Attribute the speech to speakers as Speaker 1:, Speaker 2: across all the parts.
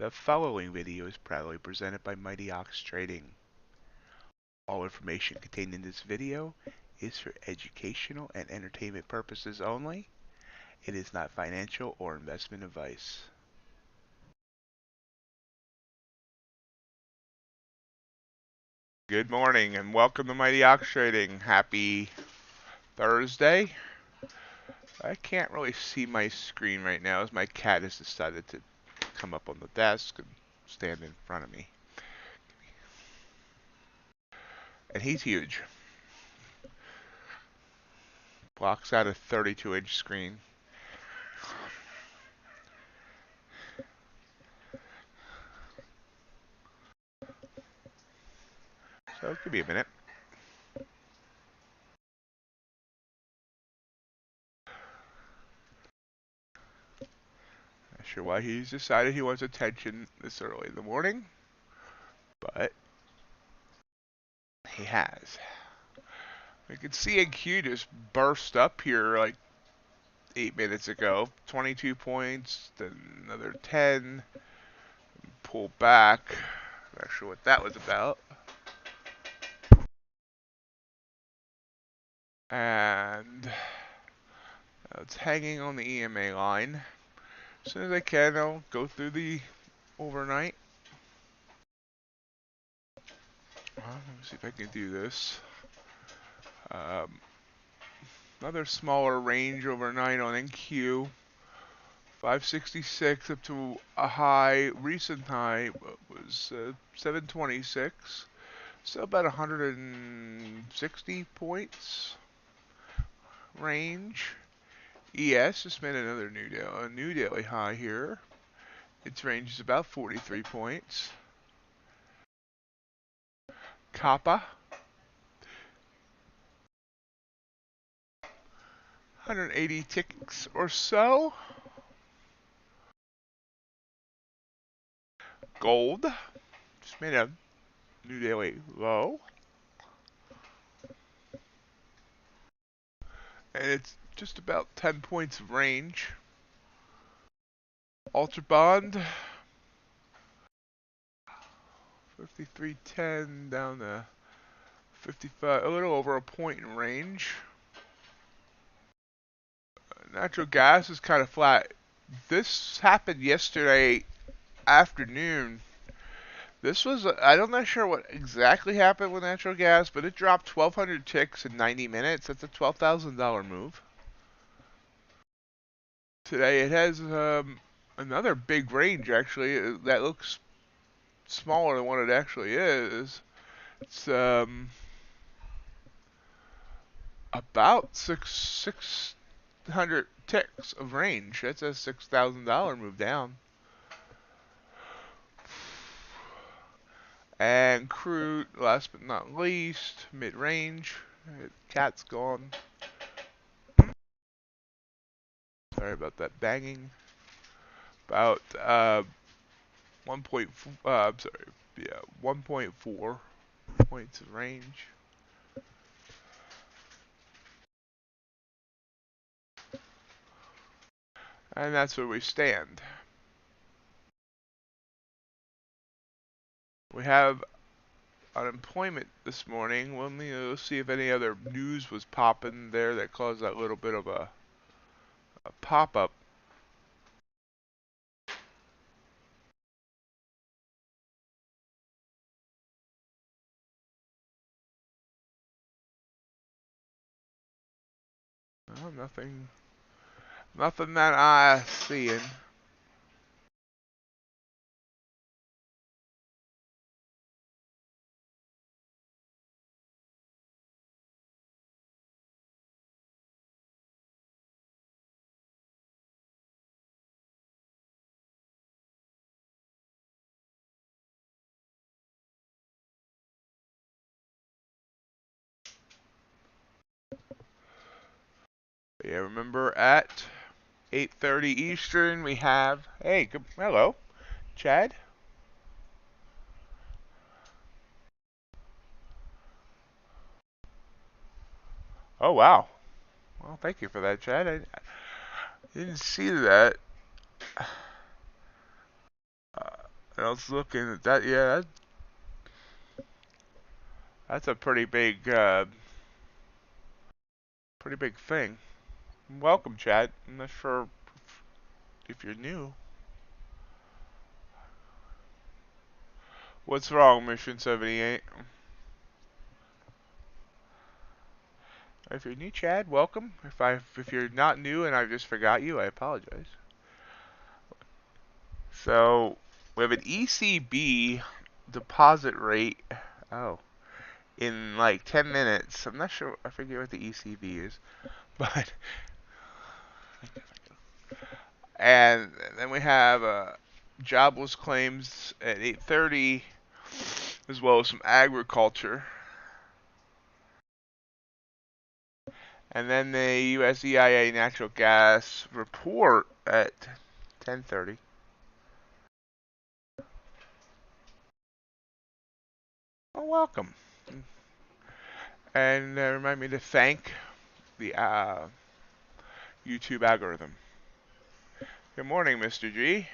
Speaker 1: The following video is proudly presented by MightyOxTrading. All information contained in this video is for educational and entertainment purposes only. It is not financial or investment advice. Good morning and welcome to MightyOxTrading. Happy Thursday. I can't really see my screen right now as my cat has decided to come up on the desk and stand in front of me. And he's huge. Blocks out a 32-inch screen. So give me a minute. Not sure why he's decided he wants attention this early in the morning, but he has. We can see NQ just burst up here like 8 minutes ago. 22 points, then another 10. Pull back. Not sure what that was about. And it's hanging on the EMA line. As soon as I can, I'll go through the overnight. Let me see if I can do this. Another smaller range overnight on NQ. 566 up to a high, recent high was 726. So about 160 points range. ES just made another new daily high here. Its range is about 43 points. Kappa 180 ticks or so. Gold just made a new daily low. And it's just about 10 points of range. UltraBond 53.10 down to 55, a little over a point in range. Natural gas is kind of flat. This happened yesterday afternoon. This was, I'm not sure what exactly happened with natural gas, but it dropped 1,200 ticks in 90 minutes. That's a $12,000 move. Today it has another big range, actually, that looks smaller than what it actually is. It's about 600 ticks of range. That's a $6,000 move down. And crude, last but not least, mid-range. Cat's gone. Sorry about that banging. About 1.4 points of range. And that's where we stand. We have unemployment this morning. We'll see if any other news was popping there that caused that little bit of a pop-up. Oh, nothing that I seeing. Yeah, remember at 8:30 Eastern we have, hey, hello, Chad. Oh wow. Well, thank you for that, Chad. I didn't see that. And I was looking at that. Yeah, that's a pretty big thing. Welcome, Chad. I'm not sure if you're new. What's wrong, Mission 78? If you're new, Chad, welcome. If you're not new and I just forgot you, I apologize. So we have an ECB deposit rate. Oh, in like 10 minutes. I'm not sure. I forget what the ECB is, but and then we have jobless claims at 8:30, as well as some agriculture. And then the US EIA natural gas report at 10:30. Oh, welcome. And remind me to thank the YouTube algorithm. Good morning, Mr. G.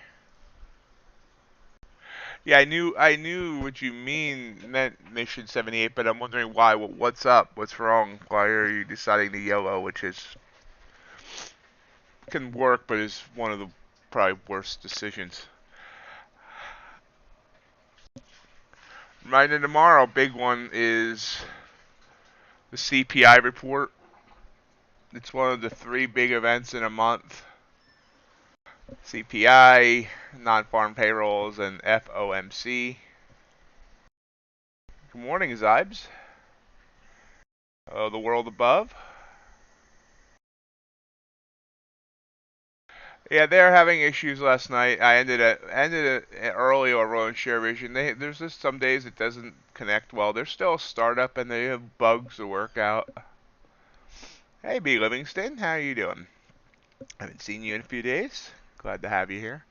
Speaker 1: Yeah, I knew what you meant Mission 78, but I'm wondering why. What's up? What's wrong? Why are you deciding to YOLO, which can work, but is one of the probably worst decisions. Reminder tomorrow, big one is the CPI report. It's one of the 3 big events in a month. CPI, non-farm payrolls, and FOMC. Good morning, Zibes. The world above. Yeah, they're having issues last night. I ended it early over on Sharevision. There's just some days it doesn't connect well. They're still a startup and they have bugs to work out. Hey, B. Livingston, how are you doing? Haven't seen you in a few days. Glad to have you here.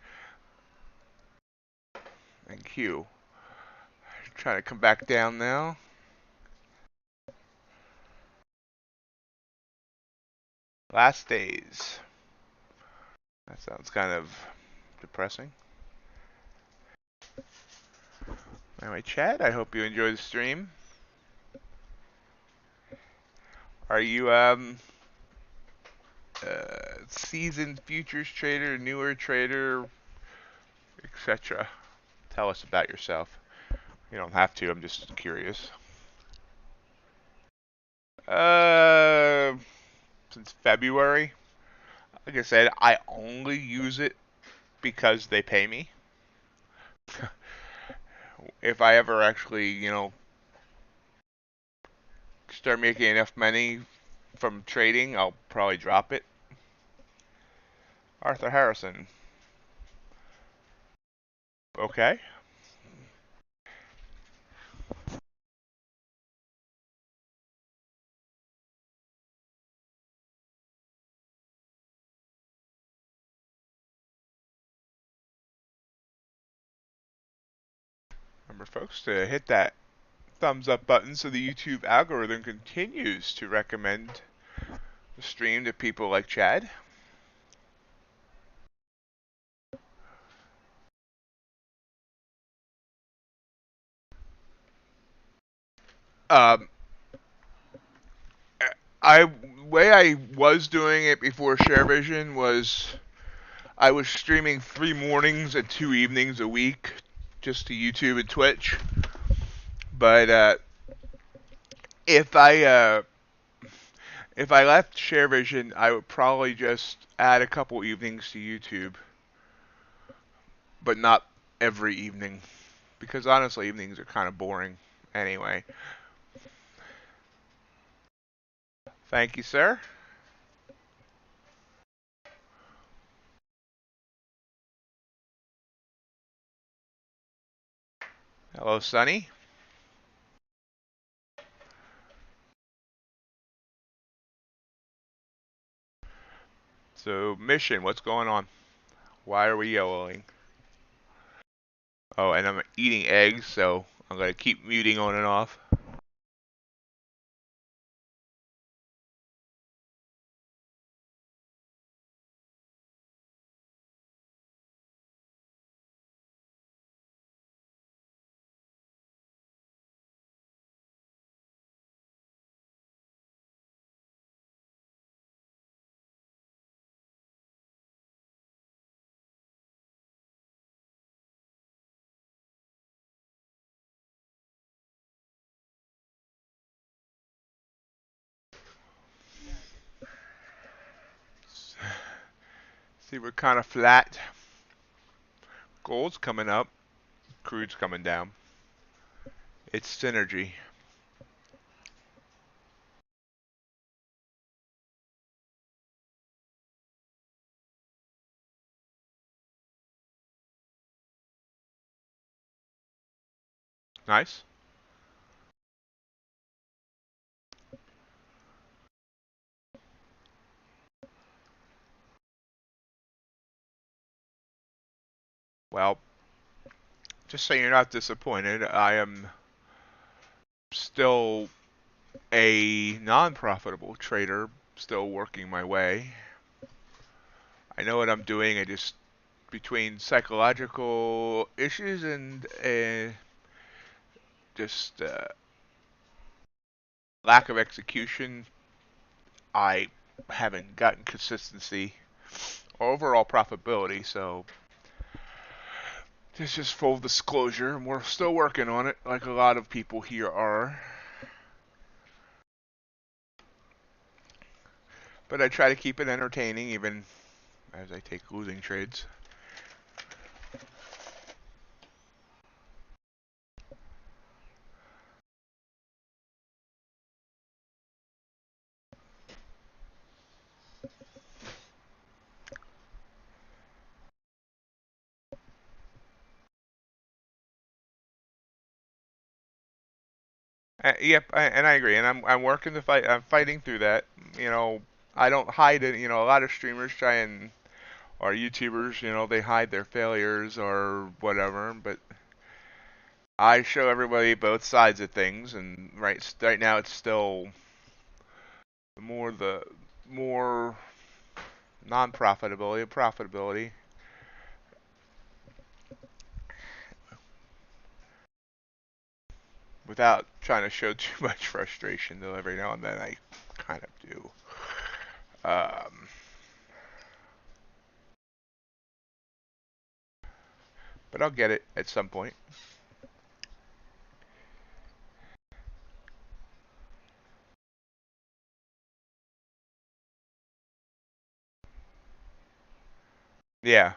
Speaker 1: And Q. Trying to come back down now. Last days. That sounds kind of depressing. Anyway, Chad, I hope you enjoy the stream. Are you seasoned futures trader, newer trader, etc.? Tell us about yourself. You don't have to. I'm just curious. Since February. Like I said, I only use it because they pay me. If I ever actually, start making enough money from trading, I'll probably drop it. Arthur Harrison. Okay. Remember, folks, to hit that thumbs up button so the YouTube algorithm continues to recommend the stream to people like Chad. Um, way I was doing it before Sharevision was I was streaming 3 mornings and 2 evenings a week just to YouTube and Twitch. But if I if I left Sharevision, I would probably just add a couple evenings to YouTube, but not every evening, because honestly, evenings are kind of boring anyway. Thank you, sir. Hello, Sonny. So, mission, what's going on? Why are we yellowing? Oh, and I'm eating eggs, so I'm going to keep muting on and off. See, we're kind of flat. Gold's coming up. Crude's coming down. It's synergy. Nice. Well, just so you're not disappointed, I am still a non-profitable trader, still working my way. I know what I'm doing. I just, between psychological issues and just lack of execution, I haven't gotten consistency or overall profitability. So this is just full disclosure, and we're still working on it, like a lot of people here are. But I try to keep it entertaining, even as I take losing trades. Yep, and I agree, and I'm working the fight. I'm fighting through that. You know, I don't hide it. You know, a lot of streamers try and or YouTubers, you know, they hide their failures or whatever. But I show everybody both sides of things, and right now it's still the more non-profitability, profitability, without trying to show too much frustration. Though every now and then I kind of do. But I'll get it at some point. Yeah,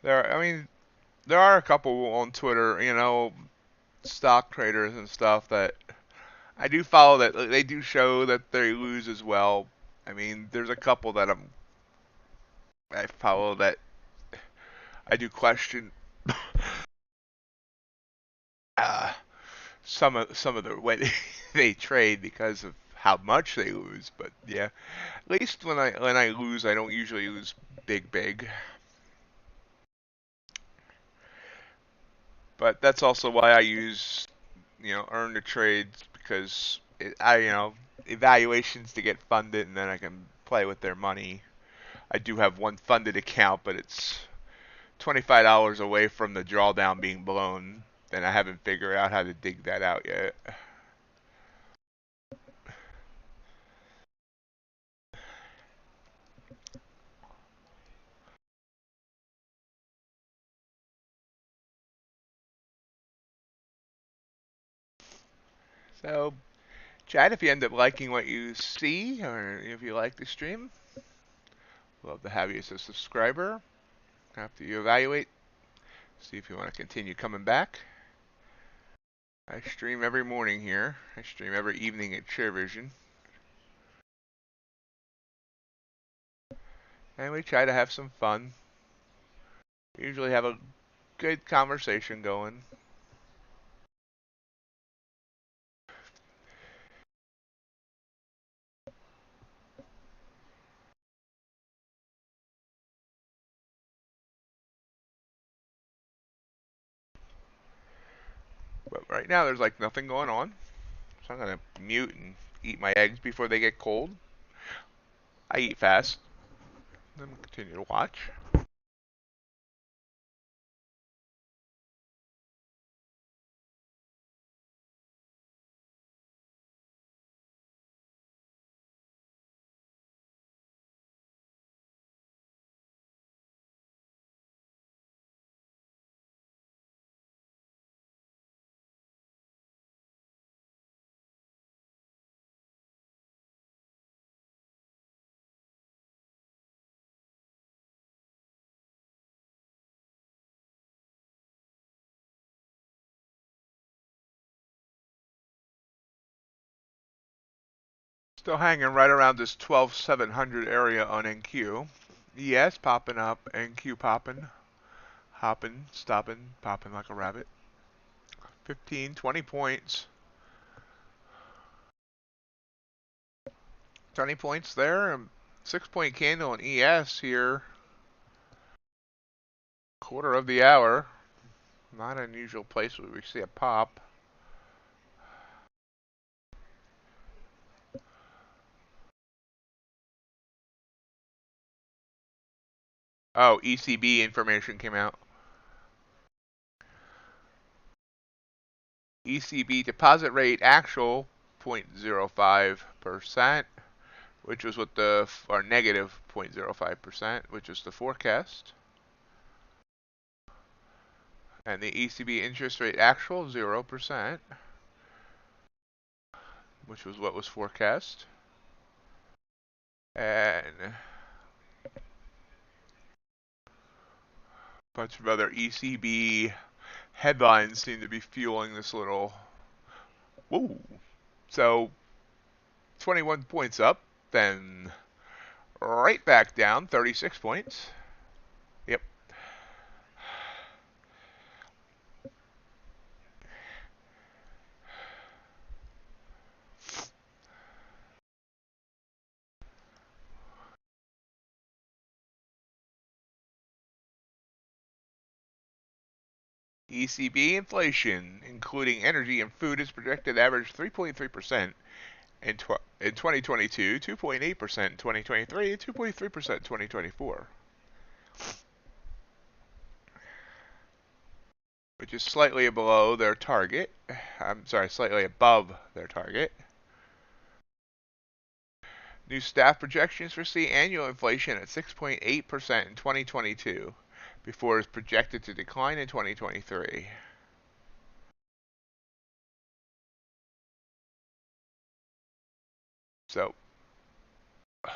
Speaker 1: I mean, there are a couple on Twitter, you know, stock traders and stuff that I do follow that they do show that they lose as well. I mean, there's a couple that I follow that I do question uh, some of the way they trade because of how much they lose. But yeah, at least when I lose, I don't usually lose big. But that's also why I use earn the trades because I evaluations to get funded and then I can play with their money. I do have one funded account, but it's $25 away from the drawdown being blown, and I haven't figured out how to dig that out yet. So, Chad, if you end up liking what you see, or if you like the stream, love to have you as a subscriber. After you evaluate, see if you want to continue coming back. I stream every morning here. I stream every evening at Sharevision. And we try to have some fun. We usually have a good conversation going. But right now there's like nothing going on. So I'm going to mute and eat my eggs before they get cold. I eat fast. Then we'll continue to watch. Still hanging right around this 12,700 area on NQ. ES popping up, NQ popping, hopping, stopping, popping like a rabbit. 15, 20 points. 20 points there. 6-point candle in ES here. Quarter of the hour. Not an unusual place where we see a pop. Oh, ECB information came out. ECB deposit rate actual 0.05%, which was what the, or negative 0.05%, which is the forecast. And the ECB interest rate actual 0%, which was what was forecast. And a bunch of other ECB headlines seem to be fueling this little, whoa. So 21 points up, then right back down, 36 points. Yep. ECB inflation, including energy and food, is projected to average 3.3% in 2022, 2.8% in 2023, and 2.3% in 2024. Which is slightly below their target. I'm sorry, slightly above their target. New staff projections foresee annual inflation at 6.8% in 2022, before it's projected to decline in 2023. So, I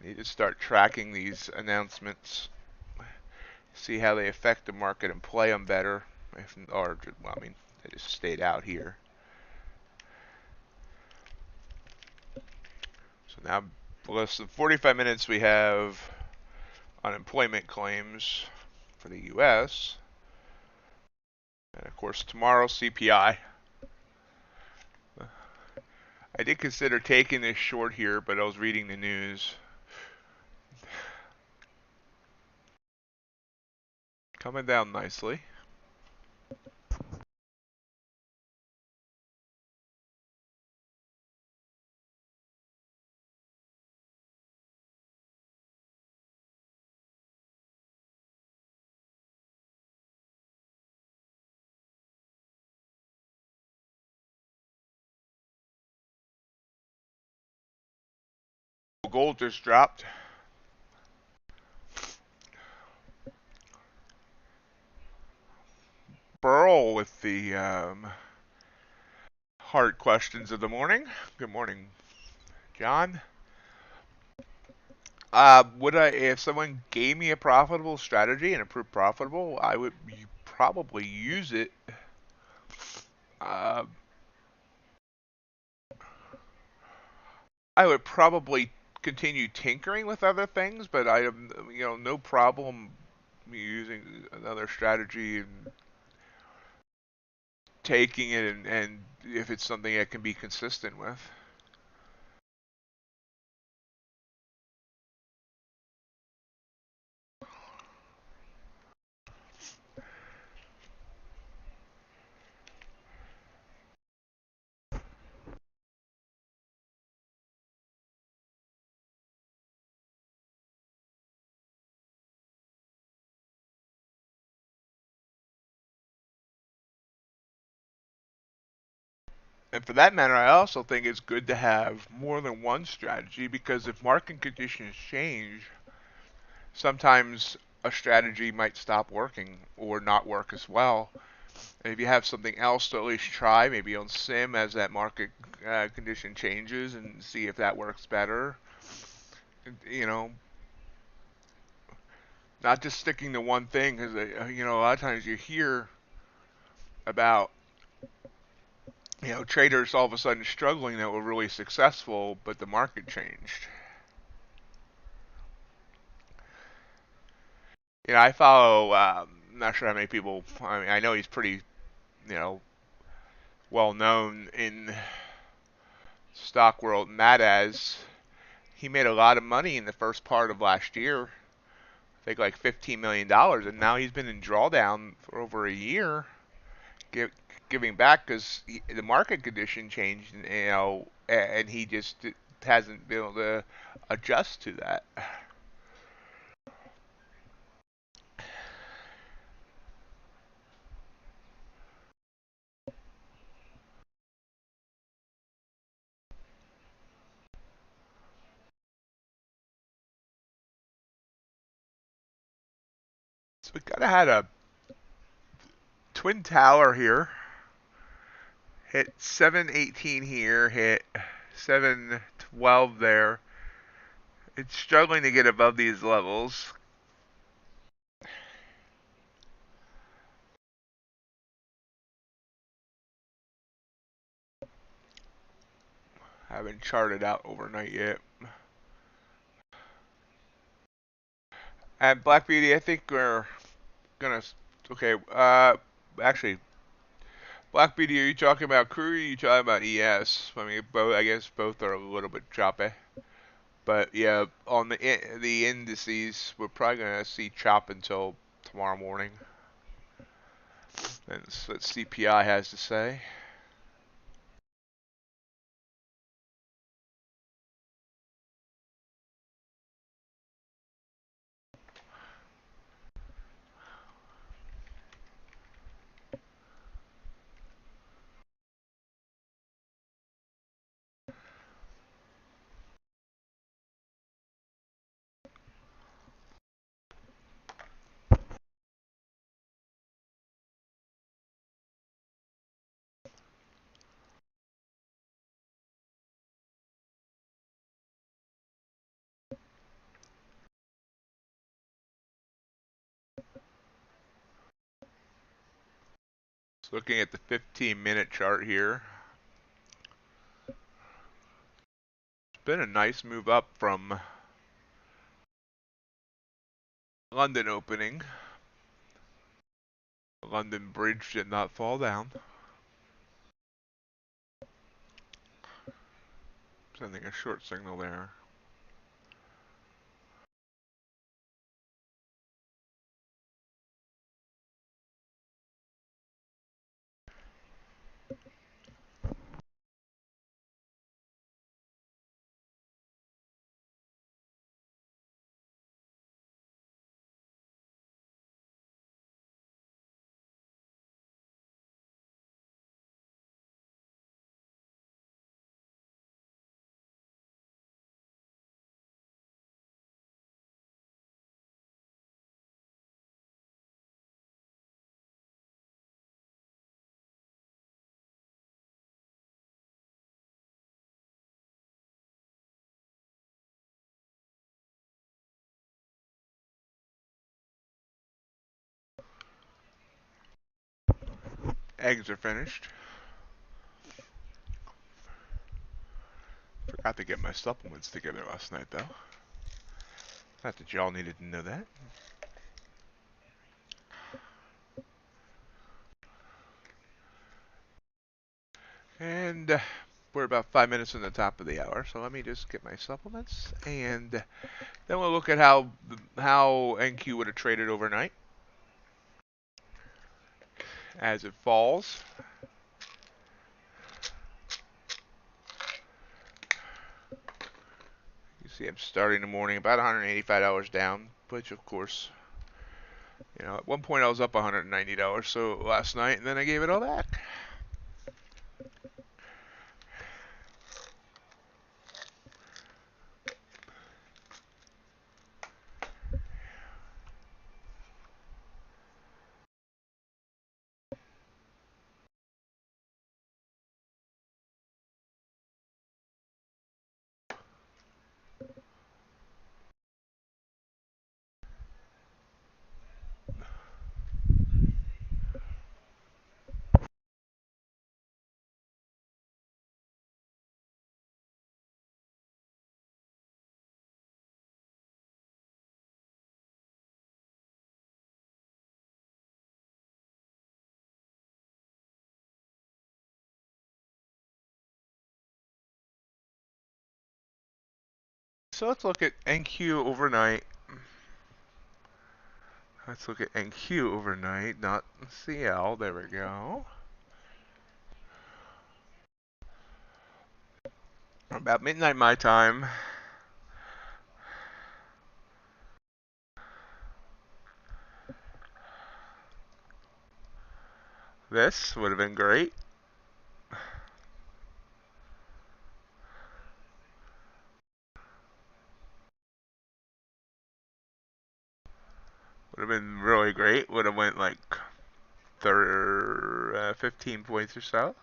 Speaker 1: need to start tracking these announcements, see how they affect the market, and play them better. Well, I mean, they just stayed out here. So now, less than 45 minutes, we have unemployment claims for the U.S. And of course, tomorrow, CPI. I did consider taking this short here, but I was reading the news. Coming down nicely. Gold just dropped. Burl with the hard questions of the morning. Good morning, John. If someone gave me a profitable strategy and it proved profitable, I would probably use it. I would probably continue tinkering with other things, but I have, no problem using another strategy and taking it, and if it's something I can be consistent with. And for that matter, I also think it's good to have more than one strategy, because if market conditions change, sometimes a strategy might stop working or not work as well. And if you have something else to at least try, maybe on sim as that market condition changes, and see if that works better. not just sticking to one thing, because a lot of times you hear about traders all of a sudden struggling that were really successful, but the market changed. I follow. I'm not sure how many people. I mean, I know he's pretty, you know, well known in stock world, and that as he made a lot of money in the first part of last year. I think like $15 million, and now he's been in drawdown for over a year, giving back because the market condition changed, and he just hasn't been able to adjust to that. So we kind of had a twin tower here. Hit 718 here, hit 712 there. It's struggling to get above these levels. Haven't charted out overnight yet. And Black Beauty, I think we're gonna. Okay, actually, Black Beauty, are you talking about Crude or are you talking about ES? I mean, both. I guess both are a little bit choppy. But yeah, on the indices, we're probably gonna see chop until tomorrow morning. That's what CPI has to say. So looking at the 15-minute chart here, it's been a nice move up from London opening. The London Bridge did not fall down. Sending a short signal there. Eggs are finished. Forgot to get my supplements together last night, though. Not that y'all needed to know that. And we're about 5 minutes in the top of the hour, so let me just get my supplements, and then we'll look at how NQ would have traded overnight as it falls. You see I'm starting the morning about $185 down, which of course, at one point I was up $190 so last night, and then I gave it all back. So let's look at NQ overnight. Let's look at NQ overnight, not CL. There we go. About midnight my time. This would have been great. Would have been really great. Would have went like 15 points or so.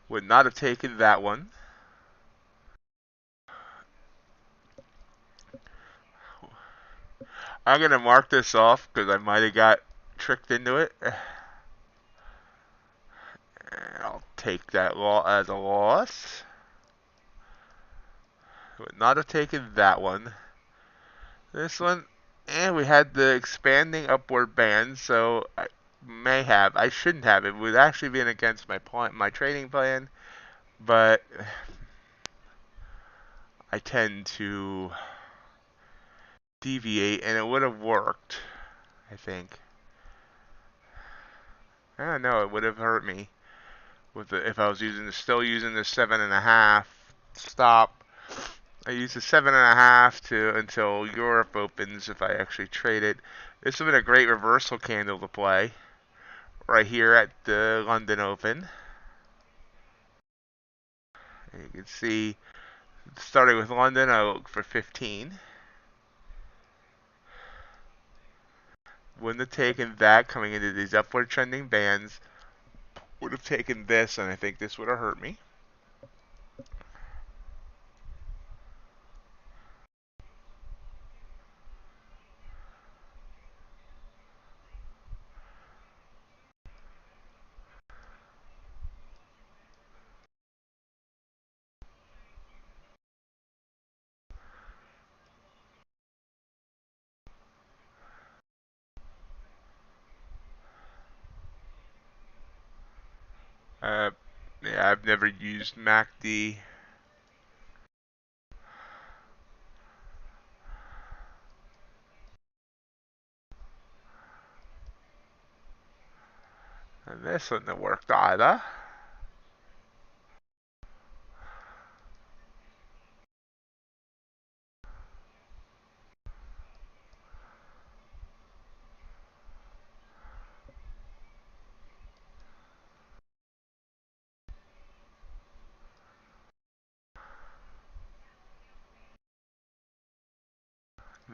Speaker 1: Would not have taken that one. I'm going to mark this off because I might have got tricked into it. I'll take that as a loss. Would not have taken that one. This one, and we had the expanding upward band, so I shouldn't have. It would actually been against my trading plan, but I tend to deviate, and it would have worked, I think. I don't know, it would have hurt me if I was still using the 7.5 stop. I use the 7.5 until Europe opens if I actually trade it. This would have been a great reversal candle to play right here at the London Open. And you can see, starting with London, I look for 15. Wouldn't have taken that coming into these upward trending bands. Would have taken this, and I think this would have hurt me. Yeah, I've never used MACD. And this wouldn't have worked either.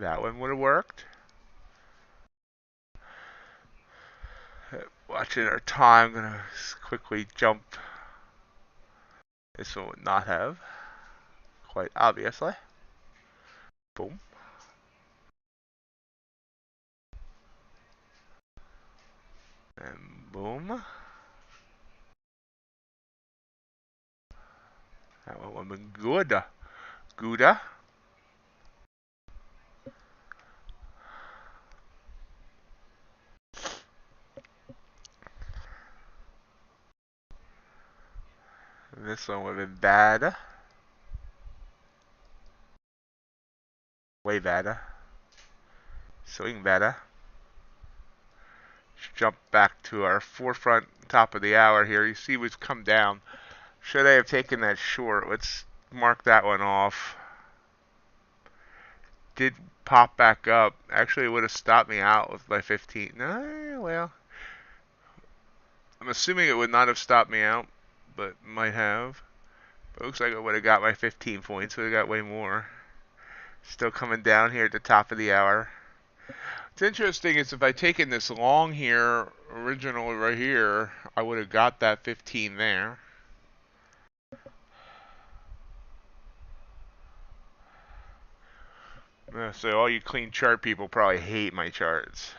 Speaker 1: That one would have worked. Watching our time, I'm gonna quickly jump. This one would not have, quite obviously. Boom. And boom. That one would have been good. Gouda. This one would have been bad. Way better. Swing better. Let's jump back to our forefront top of the hour here. You see we've come down. Should I have taken that short? Let's mark that one off. Did pop back up. Actually, it would have stopped me out with my 15. No, well, I'm assuming it would not have stopped me out, but might have. But it looks like it would have got my 15 points. Would have got way more. Still coming down here at the top of the hour. What's interesting is if I taken this long here, originally right here, I would have got that 15 there. So all you clean chart people probably hate my charts.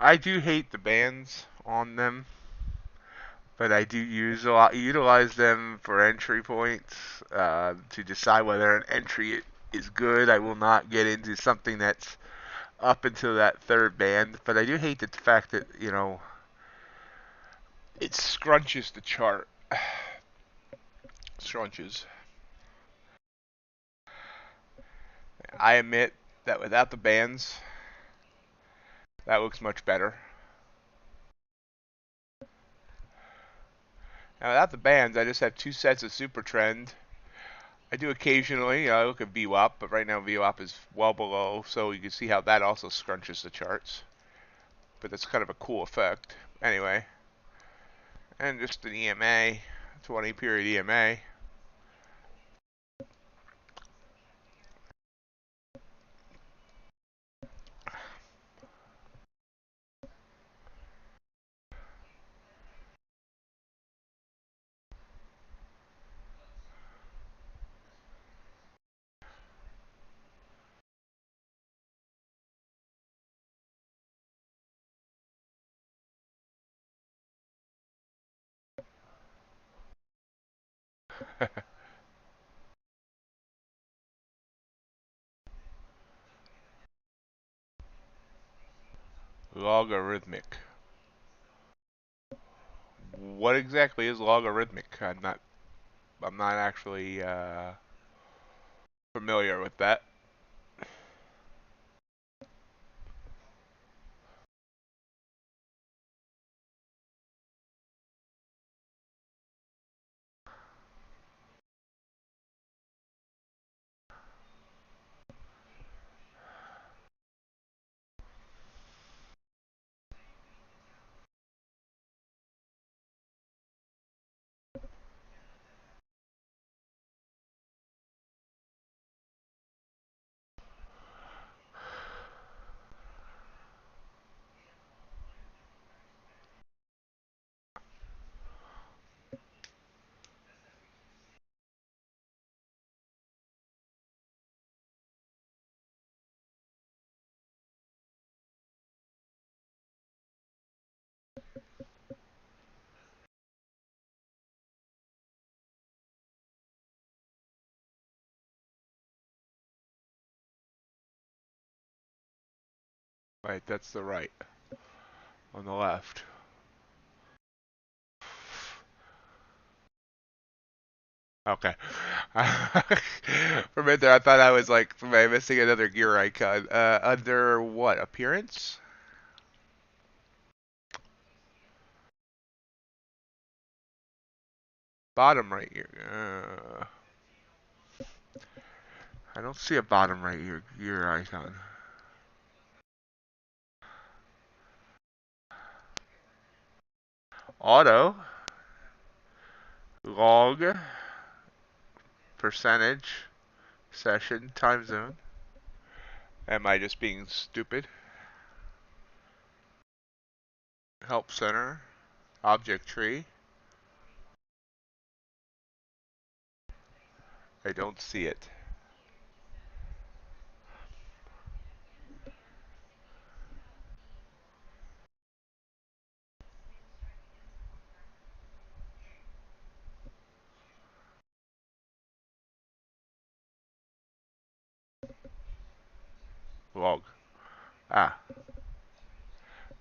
Speaker 1: I do hate the bands on them. but I do utilize them for entry points to decide whether an entry is good. I will not get into something that's up until that third band, but I do hate the fact that, you know, it scrunches the chart. Scrunches. I admit that without the bands, that looks much better. Now without the bands, I just have two sets of super trend. I do occasionally, you know, I look at VWAP, but right now VWAP is well below, so you can see how that also scrunches the charts. But that's kind of a cool effect. Anyway, and just an EMA, 20 period EMA. Logarithmic. What exactly is logarithmic? I'm not actually familiar with that. Right, that's the right. On the left. Okay. For a minute there, I thought I was like, am I missing another gear icon? Under what? Appearance? Bottom right here. I don't see a bottom right here gear icon. Auto. Log. Percentage. Session. Time zone. Am I just being stupid? Help center. Object tree. I don't see it. Log. Ah.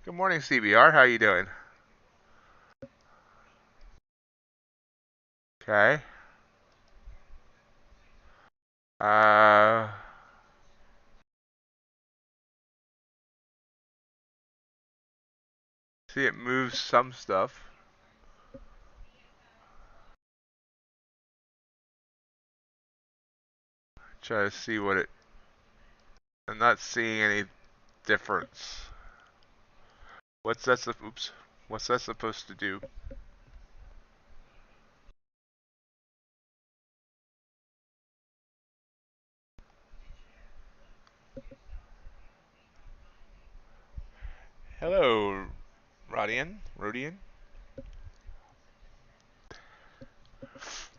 Speaker 1: Good morning, CBR. How you doing? Okay. Uh, see it moves some stuff. Try to see what it... I'm not seeing any difference. Oops. What's that supposed to do? Hello, Rodian.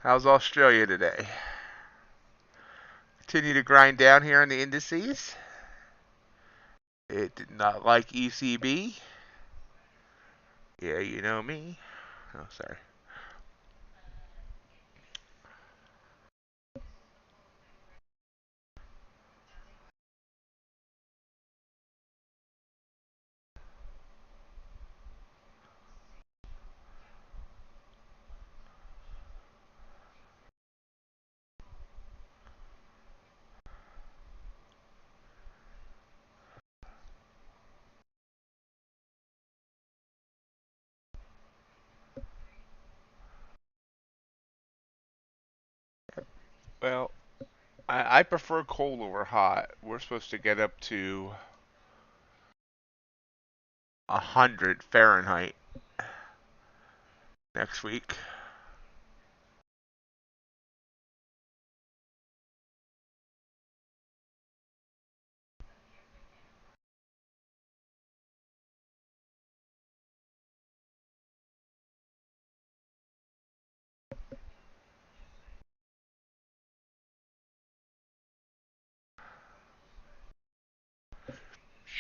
Speaker 1: How's Australia today? Continue to grind down here in the indices. It did not like ECB. Yeah, you know me. Oh, sorry. Well, I prefer cold over hot. We're supposed to get up to 100 Fahrenheit next week.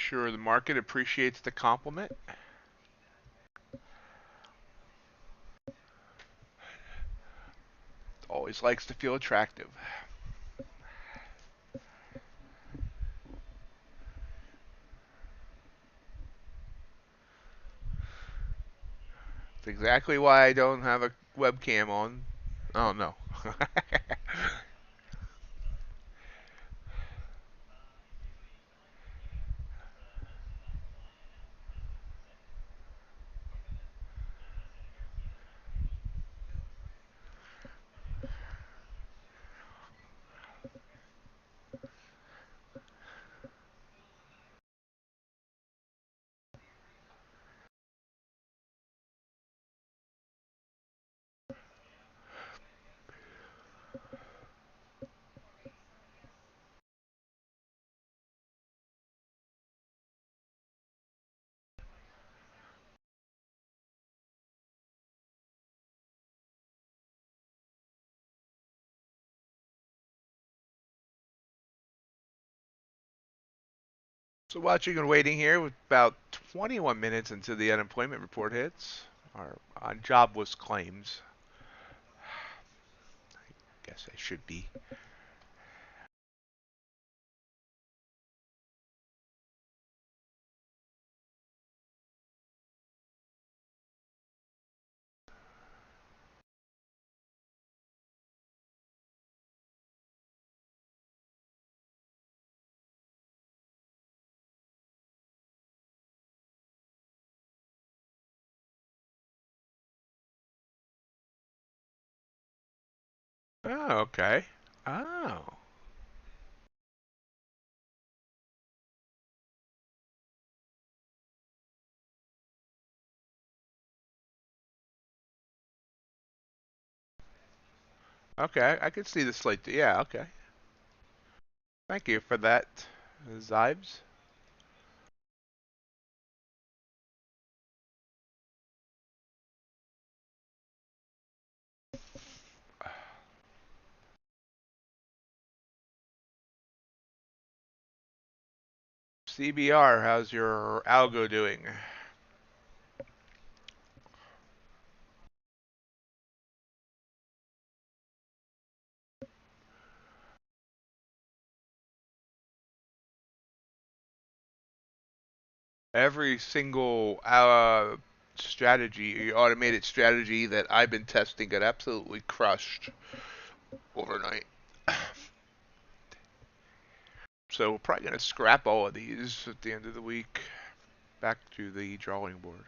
Speaker 1: Sure, the market appreciates the compliment. Always likes to feel attractive. It's exactly why I don't have a webcam on. Oh no. So watching and waiting here with about 21 minutes until the unemployment report hits. Our on jobless claims. Guess I should be. Oh, okay. Oh. Okay, I can see the slate. Yeah, okay. Thank you for that, Zibes. CBR, how's your algo doing? Every single strategy, automated strategy that I've been testing got absolutely crushed overnight. So we're probably going to scrap all of these at the end of the week. Back to the drawing board.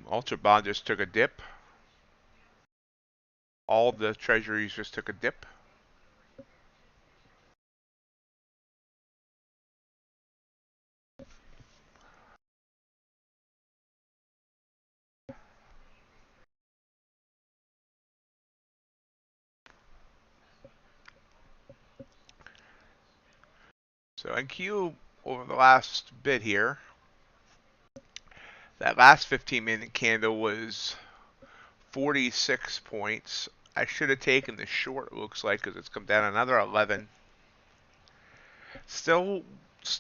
Speaker 1: UltraBond just took a dip. All the treasuries just took a dip. So NQ over the last bit here, that last 15-minute candle was 46 points. I should have taken the short, it looks like, because it's come down another 11. Still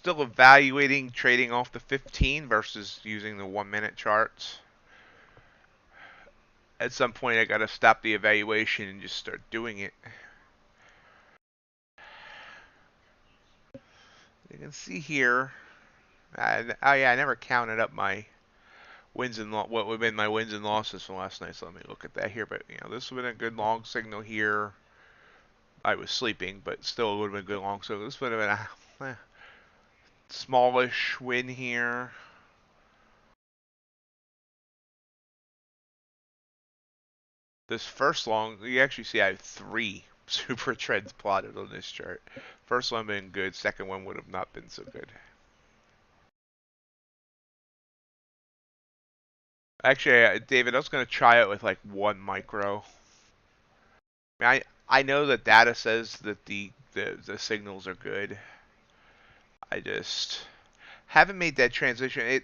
Speaker 1: evaluating trading off the 15 versus using the 1-minute charts. At some point, I got to stop the evaluation and just start doing it. You can see here. Oh yeah, I never counted up my wins and what would have been my wins and losses from last night. So let me look at that here. But this would have been a good long signal here. I was sleeping, but still it would have been a good long signal. This would have been a smallish win here. This first long, you actually see I have 3 super trends plotted on this chart. First one been good. Second one would have not been so good. Actually, David, I was going to try it with like 1 micro. I know that data says that the signals are good. I just haven't made that transition.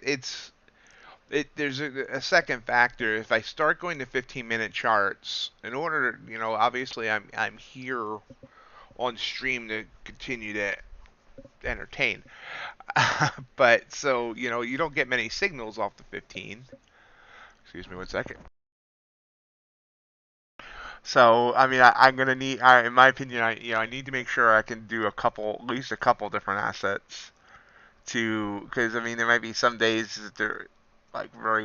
Speaker 1: There's a second factor. If I start going to 15-minute charts, in order to, obviously I'm here on stream to continue to entertain. But so, you don't get many signals off the 15. Excuse me 1 second. So, I mean, I'm gonna need, in my opinion, I need to make sure I can do at least a couple different assets because I mean, there might be some days that there like very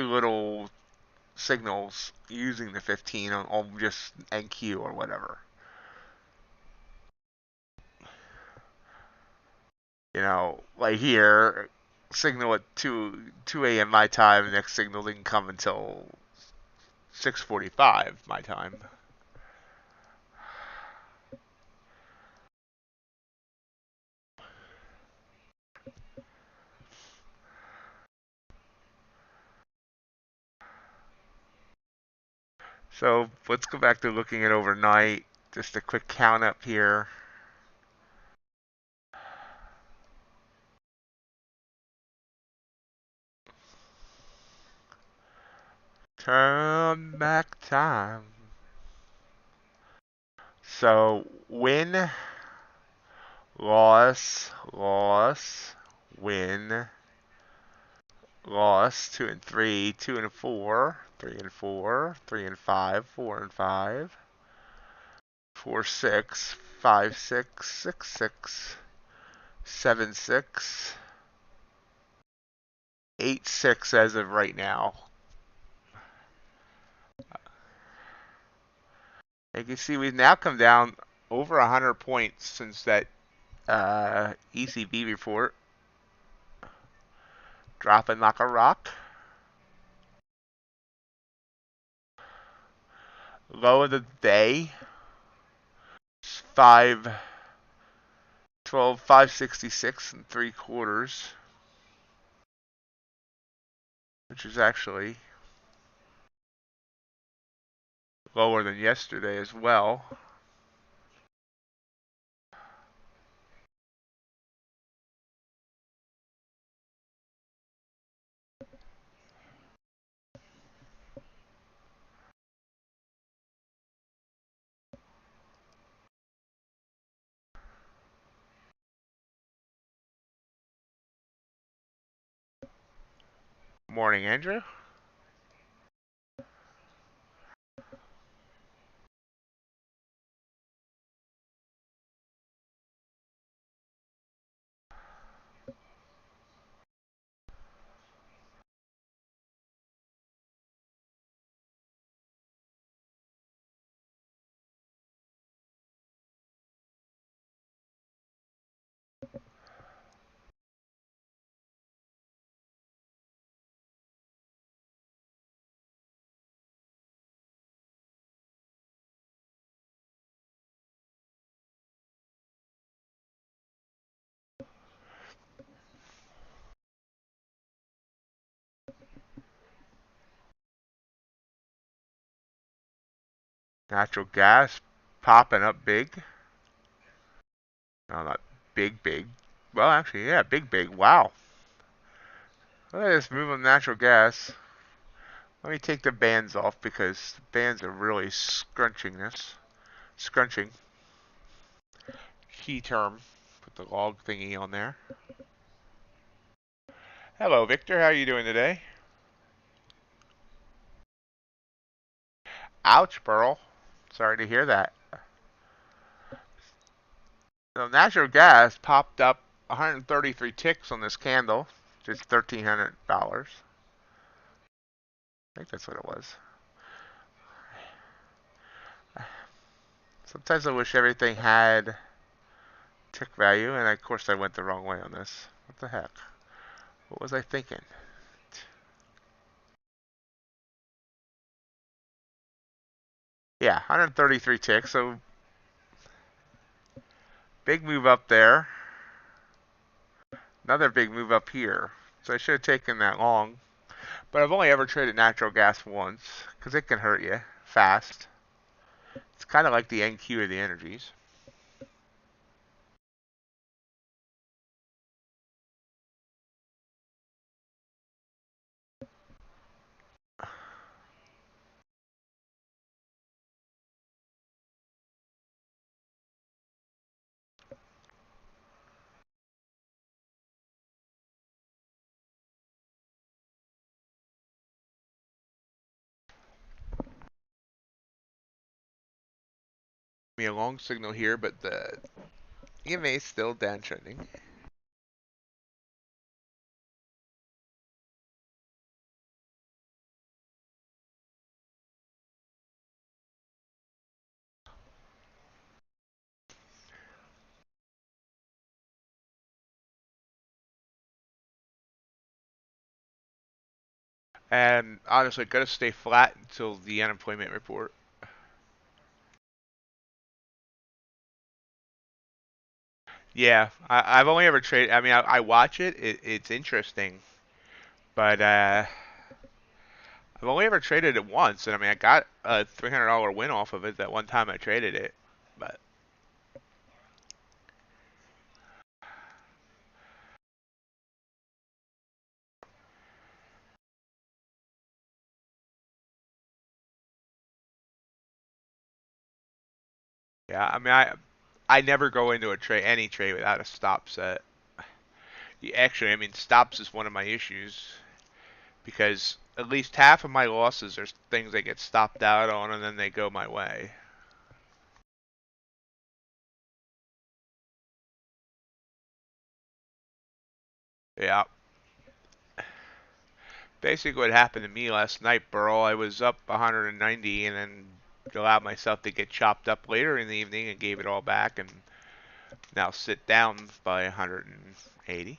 Speaker 1: little signals using the 15 on just NQ or whatever. Like here, signal at 2 a.m. my time. Next signal didn't come until 6:45 my time. So let's go back to looking at overnight. Just a quick count up here. Turn back time. So win, loss, win, loss, 2 and 3, 2 and 4, 3 and 4, 3 and 5, 4 and 5, 4, 6, 5, 6, 6, 6, 7, 6, 8, 6 as of right now. You can see we've now come down over 100 points since that ECB report. Dropping like a rock. Low of the day. 566 and 3/4, which is actually lower than yesterday as well. Morning, Andrew. Natural gas popping up big. No, not big, big. Well, actually, yeah, big, big. Wow. Look at this move on natural gas. Let me take the bands off because the bands are really scrunching this. Scrunching. Key term. Put the log thingy on there. Hello, Victor. How are you doing today? Ouch, Pearl. Sorry to hear that. So natural gas popped up 133 ticks on this candle. Just $1,300. I think that's what it was. Sometimes I wish everything had tick value, and of course I went the wrong way on this. What the heck? What was I thinking? Yeah, 133 ticks, so big move up there. Another big move up here. So I should have taken that long. But I've only ever traded natural gas once, because it can hurt you fast. It's kind of like the NQ of the energies. Me a long signal here, but the EMA is still downtrending. And honestly, gotta stay flat until the unemployment report. Yeah, I've only ever traded. I mean, I watch it. It's interesting, but I've only ever traded it once, and I mean, I got a $300 win off of it that one time I traded it. But yeah, I mean, I never go into a trade, any trade, without a stop set. Actually, I mean, stops is one of my issues because at least half of my losses are things I get stopped out on, and then they go my way. Yeah. Basically, what happened to me last night, Burl, I was up 190 and then allowed myself to get chopped up later in the evening and gave it all back, and now sit down by 180,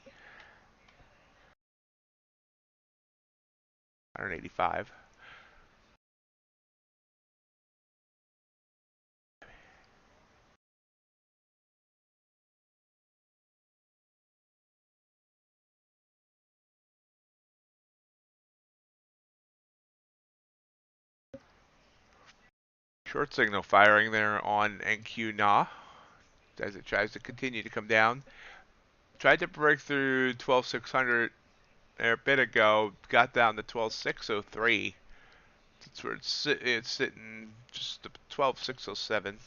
Speaker 1: 185. Short signal firing there on NQ Na as it tries to continue to come down. Tried to break through 12,600 a bit ago, got down to 12,603. That's where it's sitting just 12,607.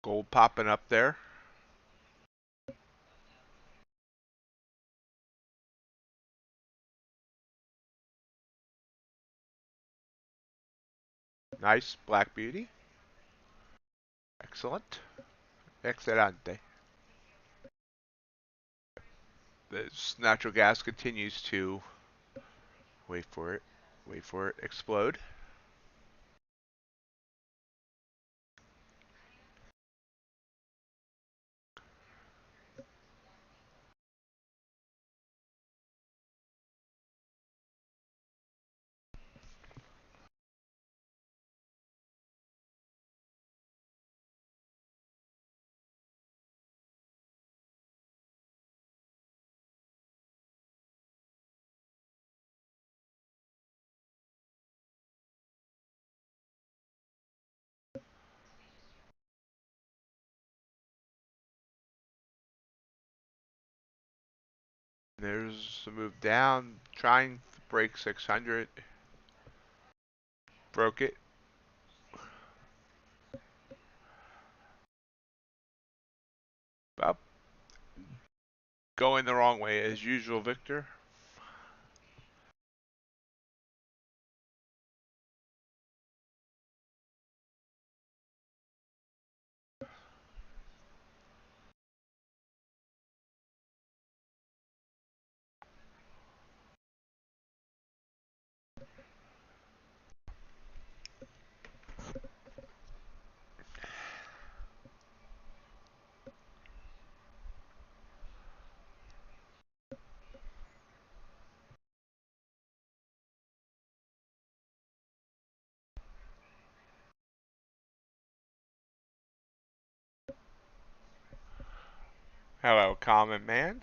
Speaker 1: Gold popping up there. Nice black beauty. Excellent. Excelente. This natural gas continues to, wait for it, wait for it, explode. There's a move down, trying to break 600. Broke it. Well, going the wrong way as usual, Victor. Hello, common man.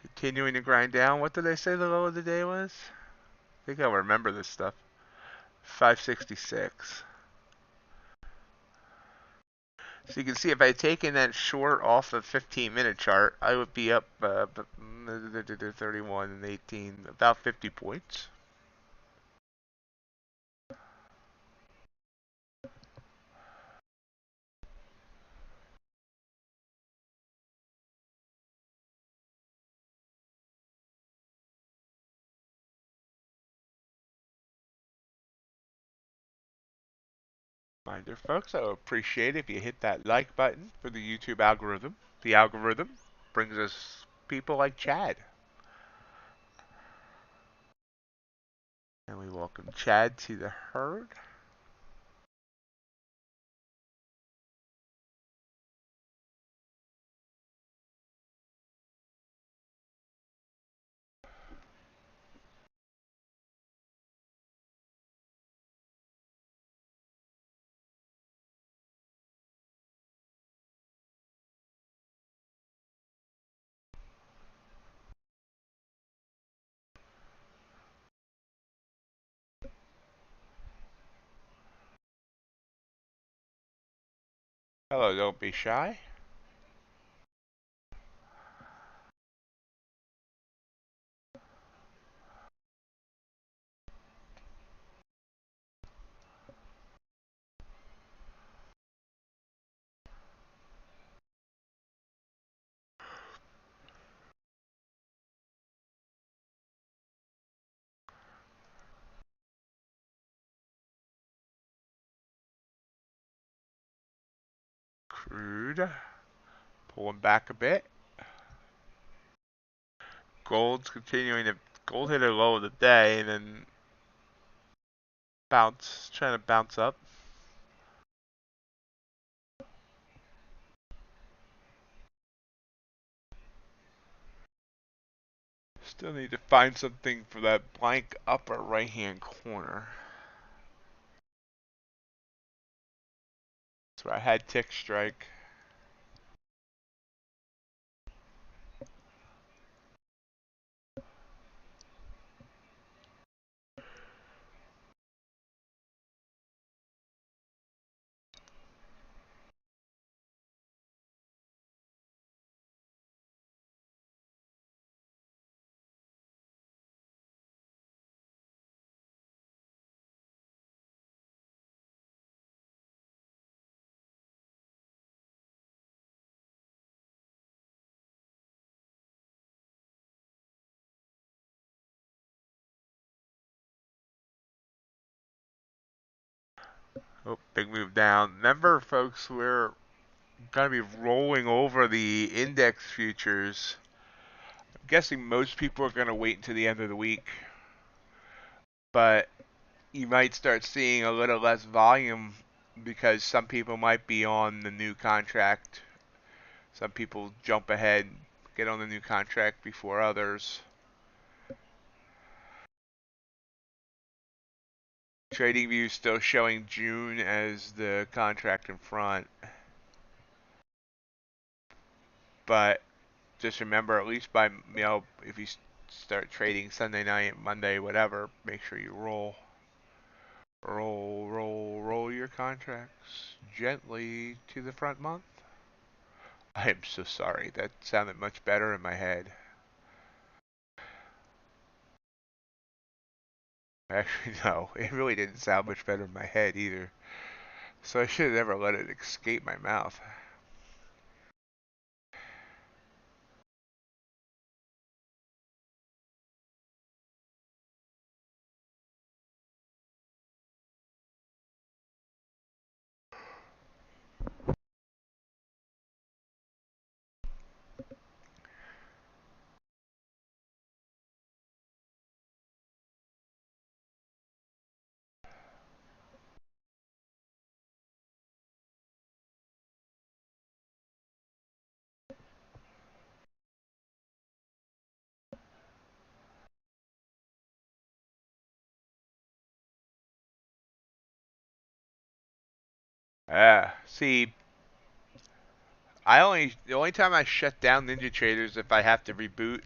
Speaker 1: Continuing to grind down. What did I say the low of the day was? I think I'll remember this stuff. 566. So you can see if I had taken that short off the 15-minute chart, I would be up 31 and 18, about 50 points. Reminder, folks, I would appreciate it if you hit that like button for the YouTube algorithm. The algorithm brings us people like Chad. And we welcome Chad to the herd. Hello, don't be shy. Crude. Pulling back a bit. Gold's continuing to gold hit a low of the day and then trying to bounce up. Still need to find something for that blank upper right hand corner. So I had TICKSTRIKE. Oh, big move down. Remember, folks, we're going to be rolling over the index futures. I'm guessing most people are going to wait until the end of the week, but you might start seeing a little less volume because some people might be on the new contract. Some people jump ahead, get on the new contract before others. TradingView still showing June as the contract in front. But just remember, at least by, if you start trading Sunday night, Monday, whatever, make sure you roll your contracts gently to the front month. I am so sorry. That sounded much better in my head. Actually, no, it really didn't sound much better in my head either. So I should have never let it escape my mouth. See, the only time I shut down Ninja Traders if I have to reboot,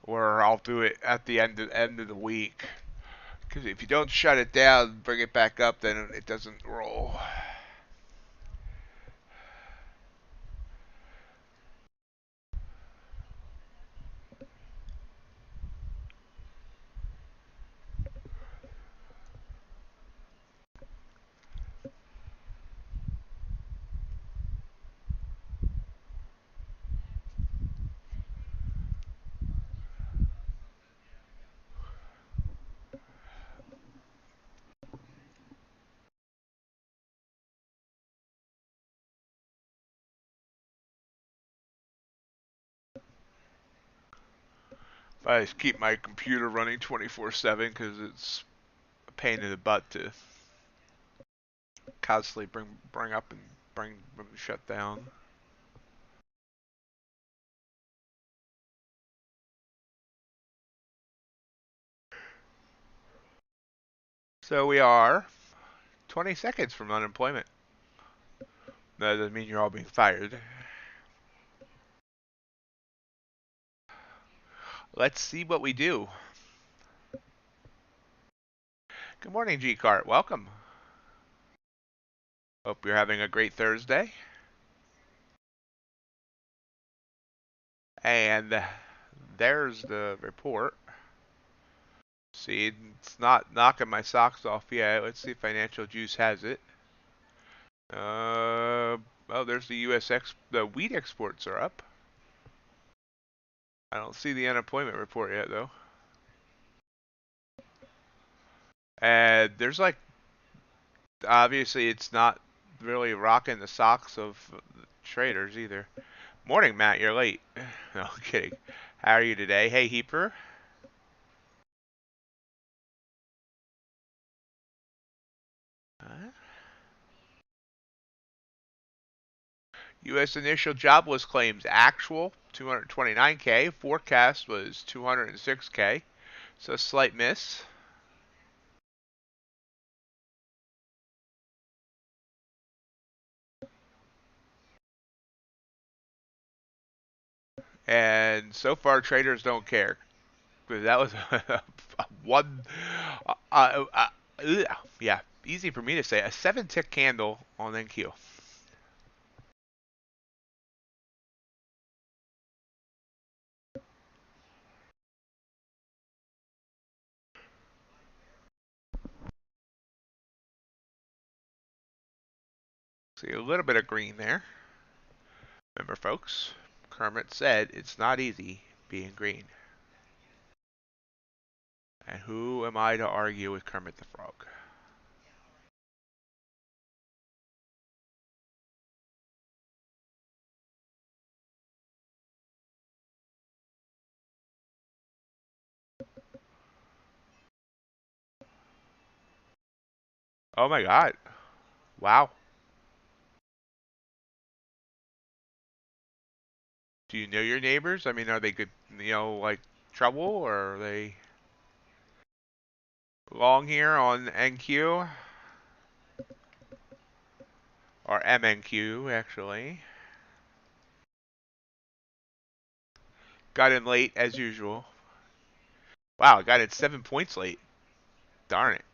Speaker 1: or I'll do it at the end of the week. Because if you don't shut it down, bring it back up, then it doesn't roll. I just keep my computer running 24/7 because it's a pain in the butt to constantly bring up and bring shut down. So we are 20 seconds from unemployment. That doesn't mean you're all being fired. Let's see what we do. Good morning, G-Cart. Welcome. Hope you're having a great Thursday. And there's the report. See, it's not knocking my socks off yet. Let's see if Financial Juice has it. Oh, there's the the wheat exports are up. I don't see the unemployment report yet, though. And there's like, obviously it's not really rocking the socks of the traders either. Morning, Matt, you're late. No, I'm kidding. How are you today? Hey, Heaper. U.S. initial jobless claims actual 229K. Forecast was 206K. So a slight miss. And so far, traders don't care. Because that was one, yeah, easy for me to say. A 7-tick candle on NQ. See a little bit of green there. Remember, folks, Kermit said it's not easy being green. And who am I to argue with Kermit the Frog? Oh my God. Wow. Do you know your neighbors? I mean, are they good, like trouble, or are they long here on NQ? Or MNQ, actually. Got in late as usual. Wow, I got in 7 points late. Darn it.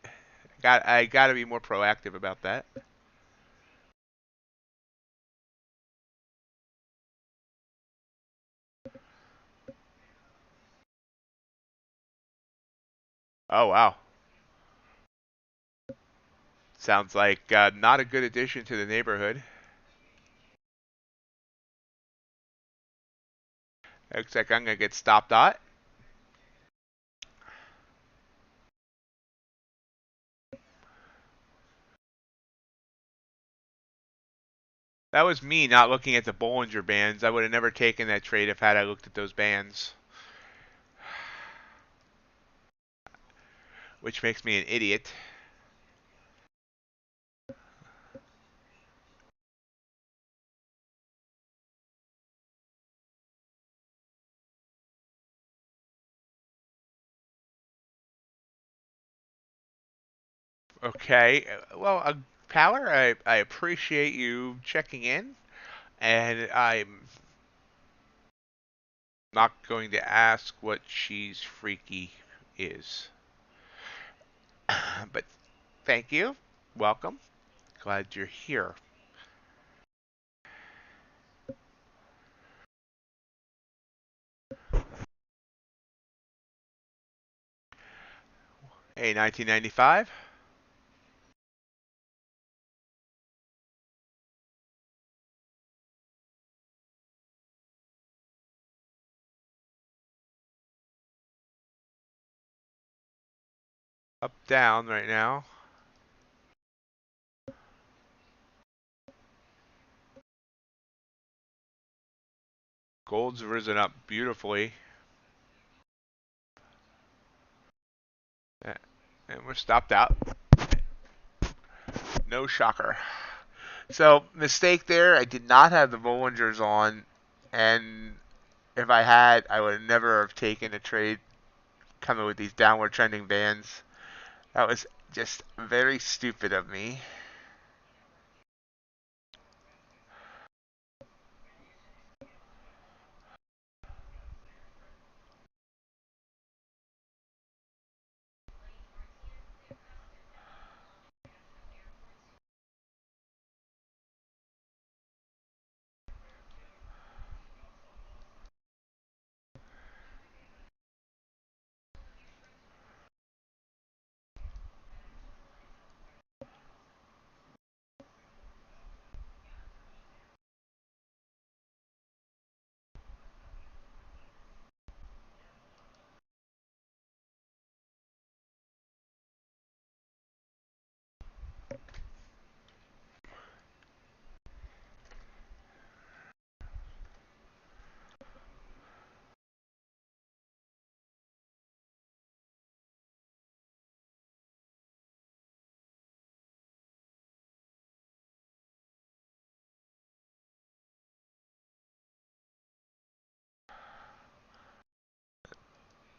Speaker 1: I gotta be more proactive about that. Oh wow. Sounds like not a good addition to the neighborhood. Looks like I'm gonna get stopped at. That was me not looking at the Bollinger Bands. I would have never taken that trade if had I looked at those bands. Which makes me an idiot. Okay, well, Power, I appreciate you checking in, and I'm not going to ask what she's freaky is. But thank you. Welcome. Glad you're here. Hey, 1995. Up, down right now. Gold's risen up beautifully. And we're stopped out. No shocker. So, mistake there. I did not have the Bollingers on. And if I had, I would never have taken a trade coming with these downward trending bands. That was just very stupid of me.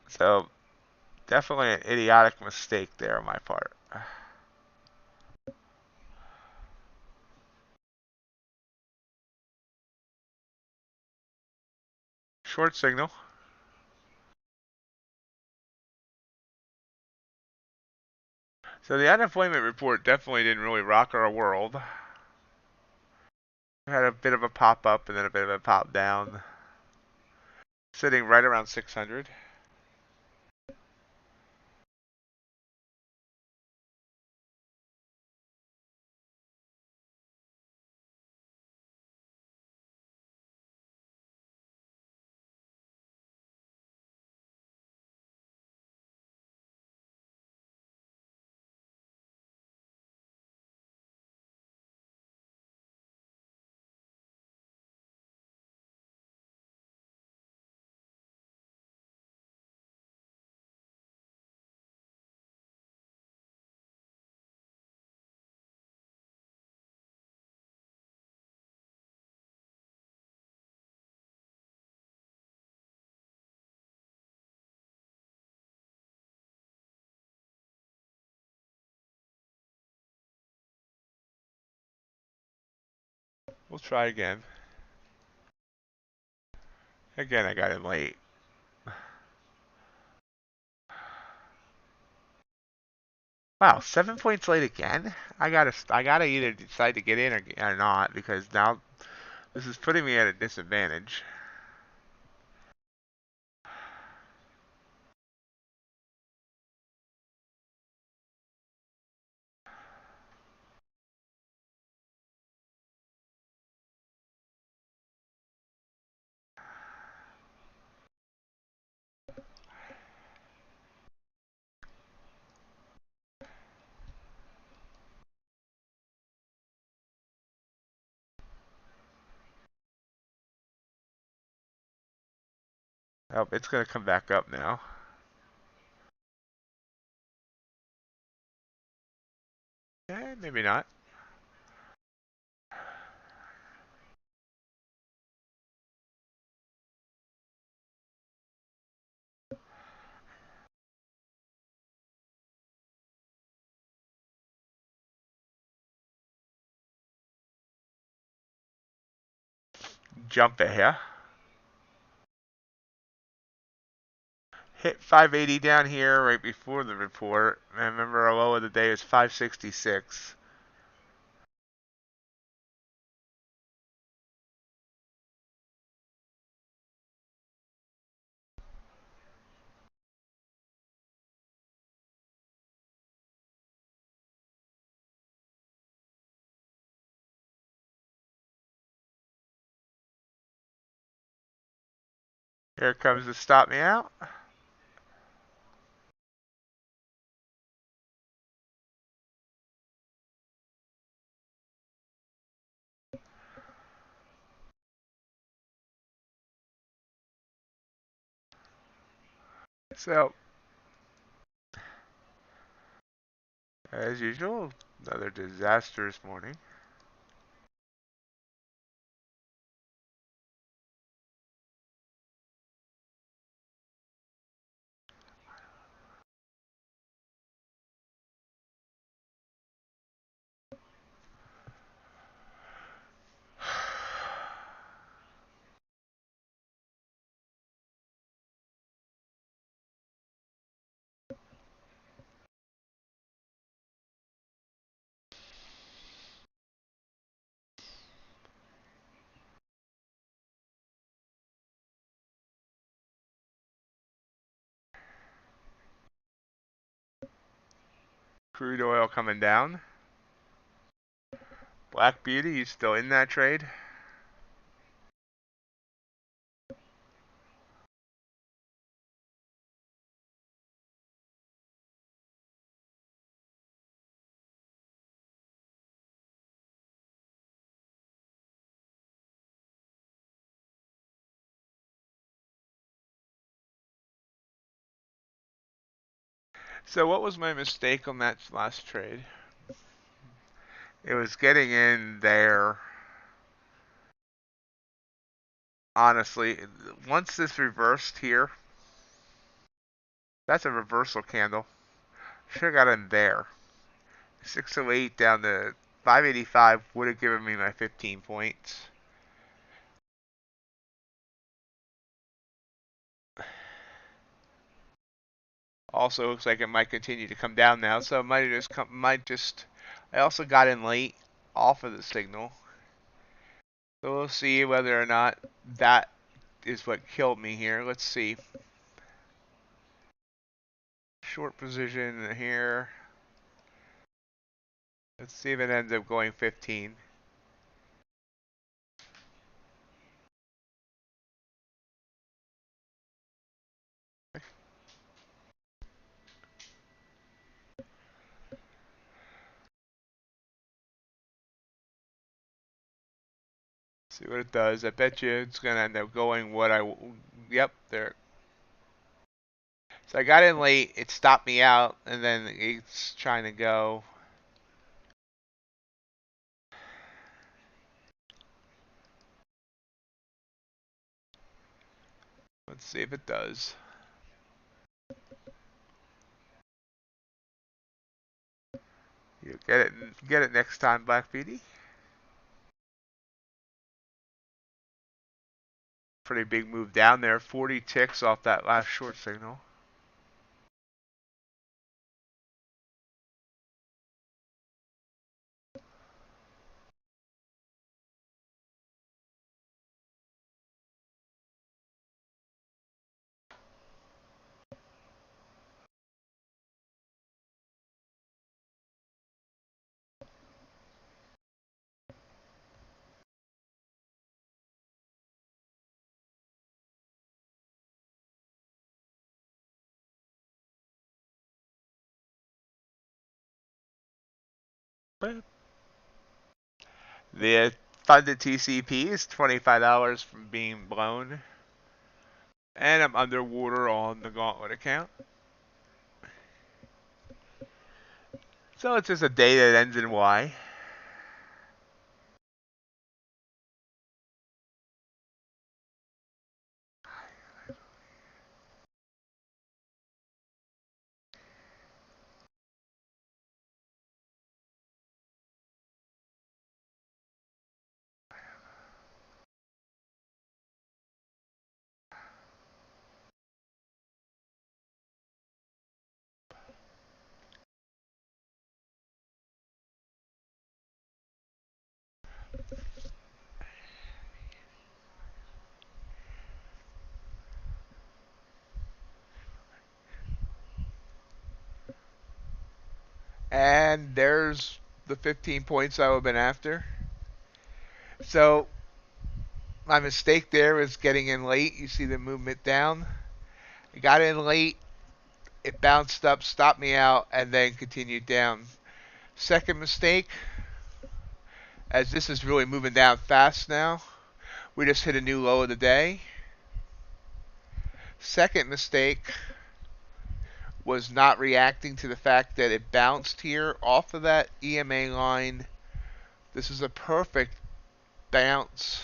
Speaker 1: So, definitely an idiotic mistake there on my part. Short signal. So the unemployment report definitely didn't really rock our world. We had a bit of a pop up and then a bit of a pop down. Sitting right around 600. We'll try again. Again, I got in late. Wow, 7 points late again. I gotta either decide to get in or not, because now this is putting me at a disadvantage. Oh, it's gonna come back up now. Maybe not. Jump it here. Hit 580 down here right before the report. I remember our low of the day was 566. Here comes to stop me out. So, as usual, another disastrous morning. Crude oil coming down. Black Beauty, you still in that trade? So what was my mistake on that last trade? It was getting in there. Honestly, once this reversed here, that's a reversal candle. Should have got in there. 608 down to 585 would have given me my 15 points. Also looks like it might continue to come down now, so it might just. I also got in late off of the signal, so we'll see whether or not that is what killed me here. Let's see. Short position here. Let's see if it ends up going 15. See what it does. I bet you it's gonna end up going what I. Yep, there. So I got in late. It stopped me out, and then it's trying to go. Let's see if it does. You get it next time, Black Beauty. Pretty big move down there. 40 ticks off that last short signal. The funded TCP is $25 from being blown. And I'm underwater on the Gauntlet account. So it's just a day that ends in Y. And there's the 15 points I would have been after. So my mistake there was getting in late. You see the movement down. I got in late. It bounced up, stopped me out, and then continued down. Second mistake, as this is really moving down fast now, we just hit a new low of the day. Second mistake was not reacting to the fact that it bounced here off of that EMA line. This is a perfect bounce.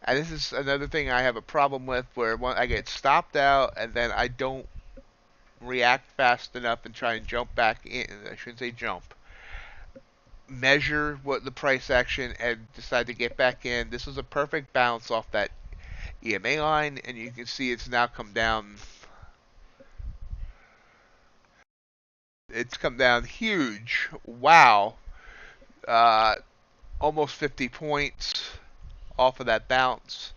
Speaker 1: And this is another thing I have a problem with, where I get stopped out and then I don't react fast enough and try and jump back in. I shouldn't say jump. Measure what the price action and decide to get back in. This was a perfect bounce off that EMA line, and you can see it's now come down. It's come down huge. Wow. Almost 50 points off of that bounce.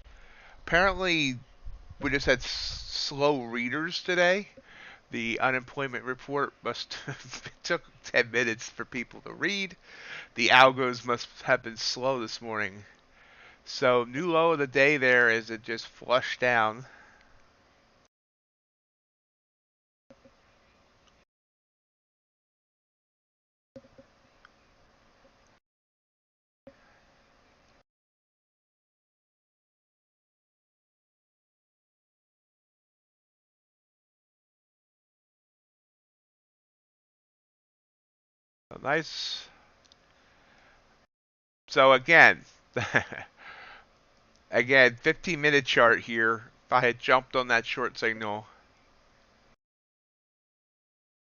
Speaker 1: Apparently, we just had slow readers today. The unemployment report must have took 10 minutes for people to read. The algos must have been slow this morning. So new low of the day there as it just flushed down. Nice. So again, again, 15-minute chart here. If I had jumped on that short signal,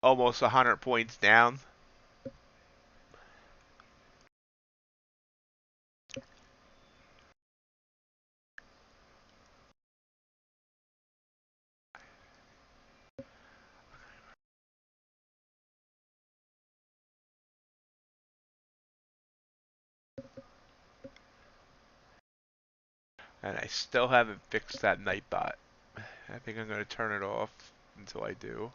Speaker 1: almost 100 points down. And I still haven't fixed that Nightbot. I think I'm going to turn it off until I do.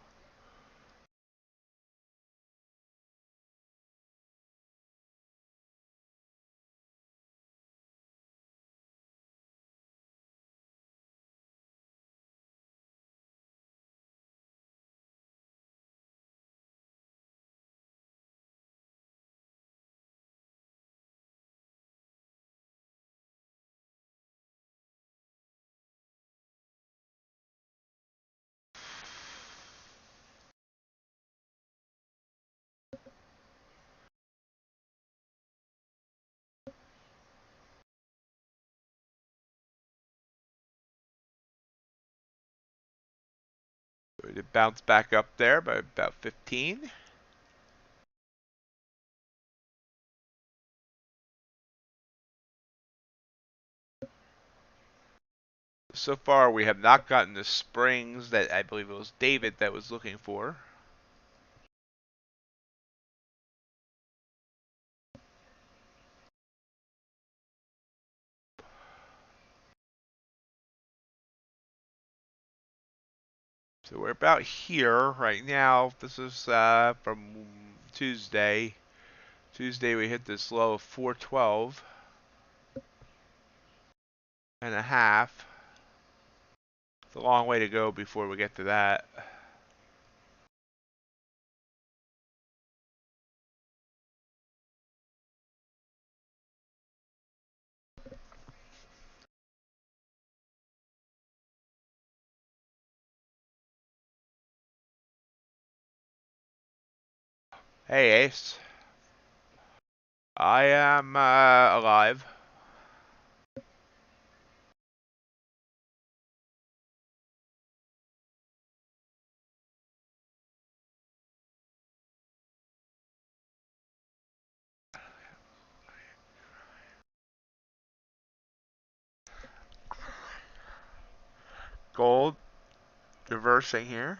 Speaker 1: It bounced back up there by about 15. So far, we have not gotten the springs that I believe it was David that was looking for. So we're about here right now. This is from Tuesday. Tuesday we hit this low of 412 and a half. It's a long way to go before we get to that. Hey, Ace. I am alive. Gold reversing here.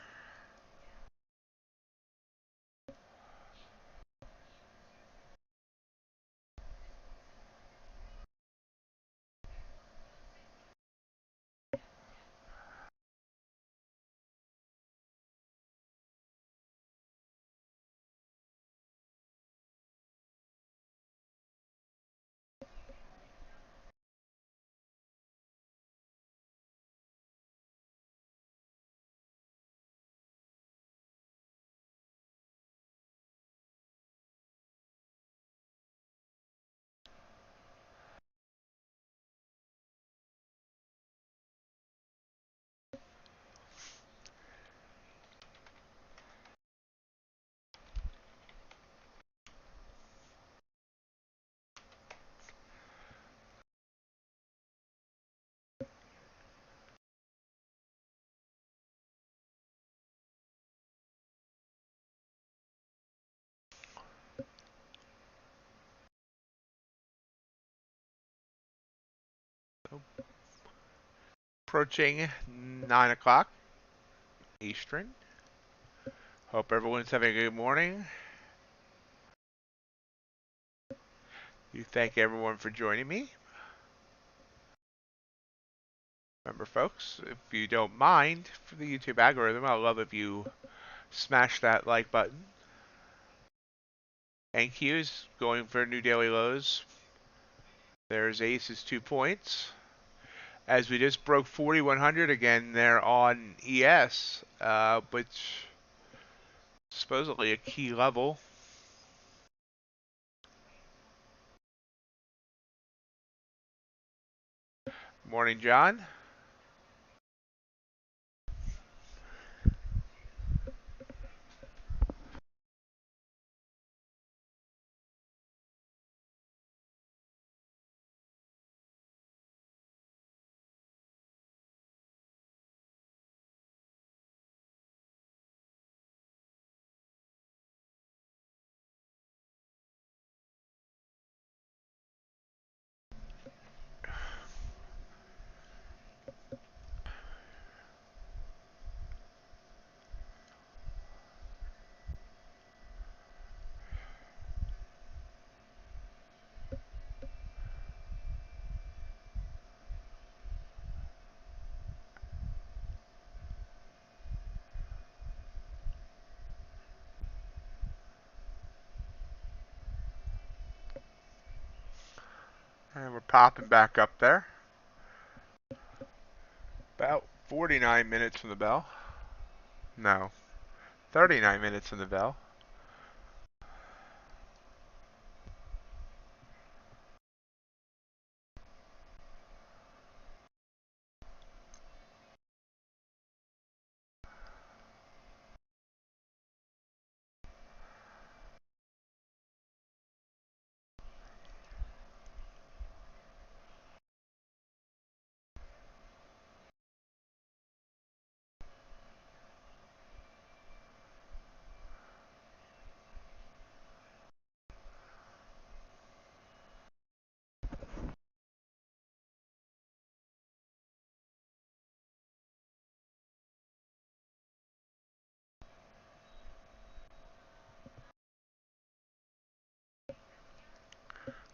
Speaker 1: Approaching 9 o'clock Eastern. Hope everyone's having a good morning. You thank everyone for joining me. Remember, folks, if you don't mind, for the YouTube algorithm, I'd love if you smash that like button. NQ is going for new daily lows. There's Ace's 2 points. As we just broke 4,100 again there on ES, which is supposedly a key level. Morning, John. And we're popping back up there. About 49 minutes from the bell. No, 39 minutes from the bell.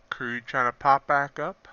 Speaker 1: Crude trying to pop back up.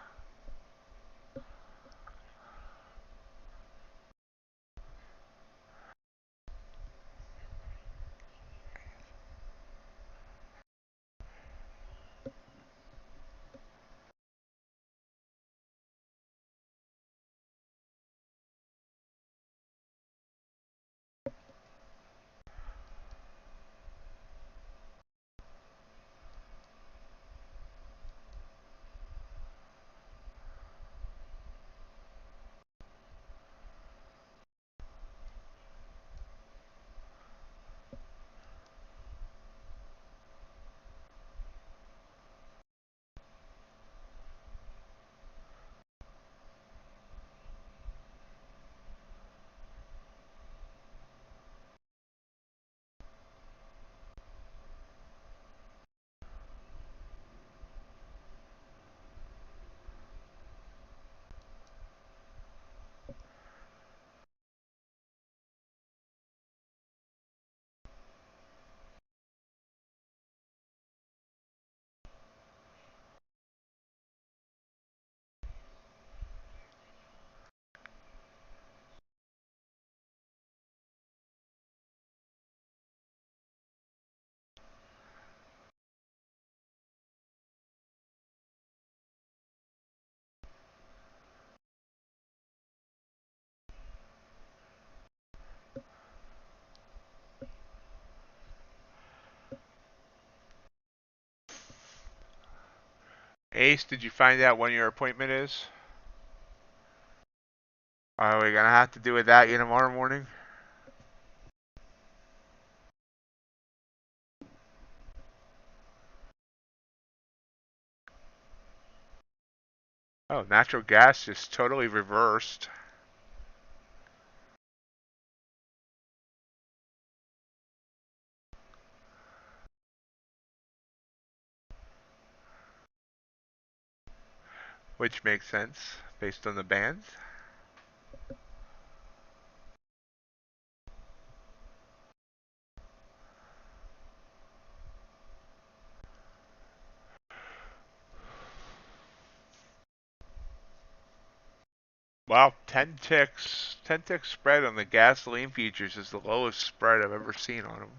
Speaker 1: Ace, did you find out when your appointment is? Are we gonna have to do it that tomorrow morning? Oh, natural gas just totally reversed. Which makes sense based on the bands. Wow, 10 ticks. 10 tick spread on the gasoline futures is the lowest spread I've ever seen on them.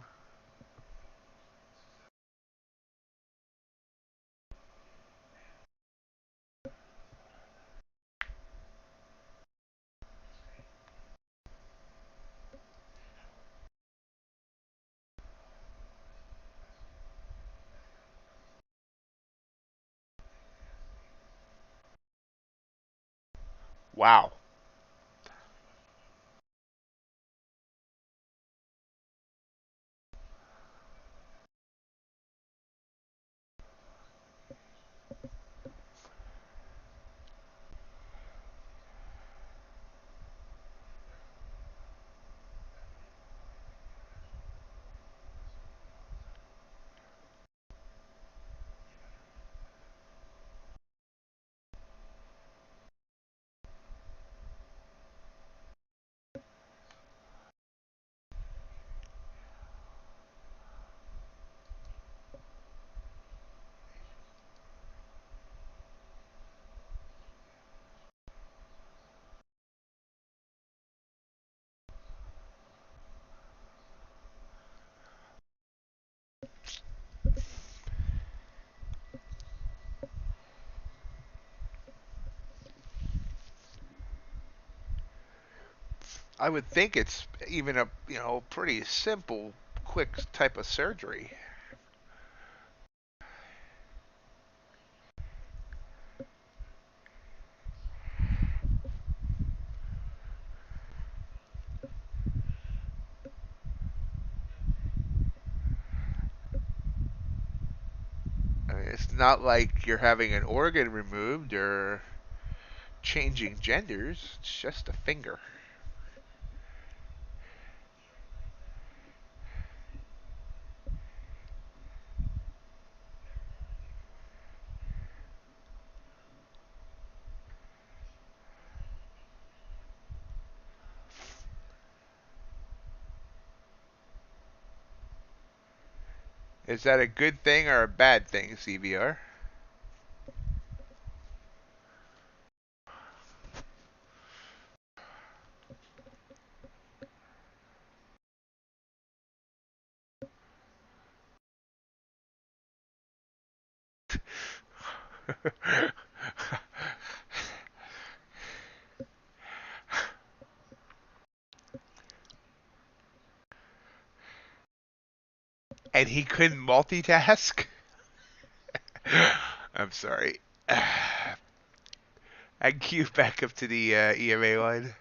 Speaker 1: Wow. I would think it's even a pretty simple, quick type of surgery. I mean, it's not like you're having an organ removed or changing genders. It's just a finger. Is that a good thing or a bad thing, CVR? And he couldn't multitask? I'm sorry. I queue back up to the EMA line.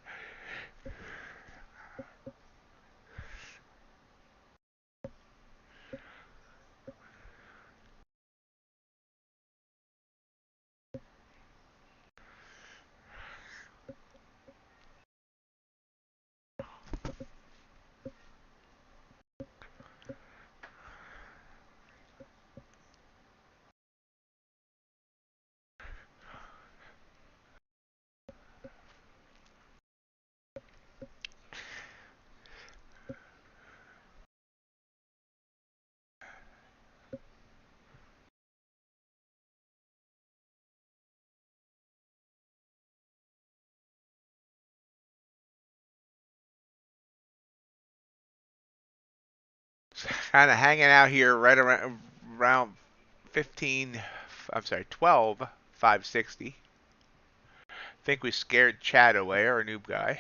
Speaker 1: Kind of hanging out here right around 15, I'm sorry, 12, 560. Think we scared Chad away, our noob guy.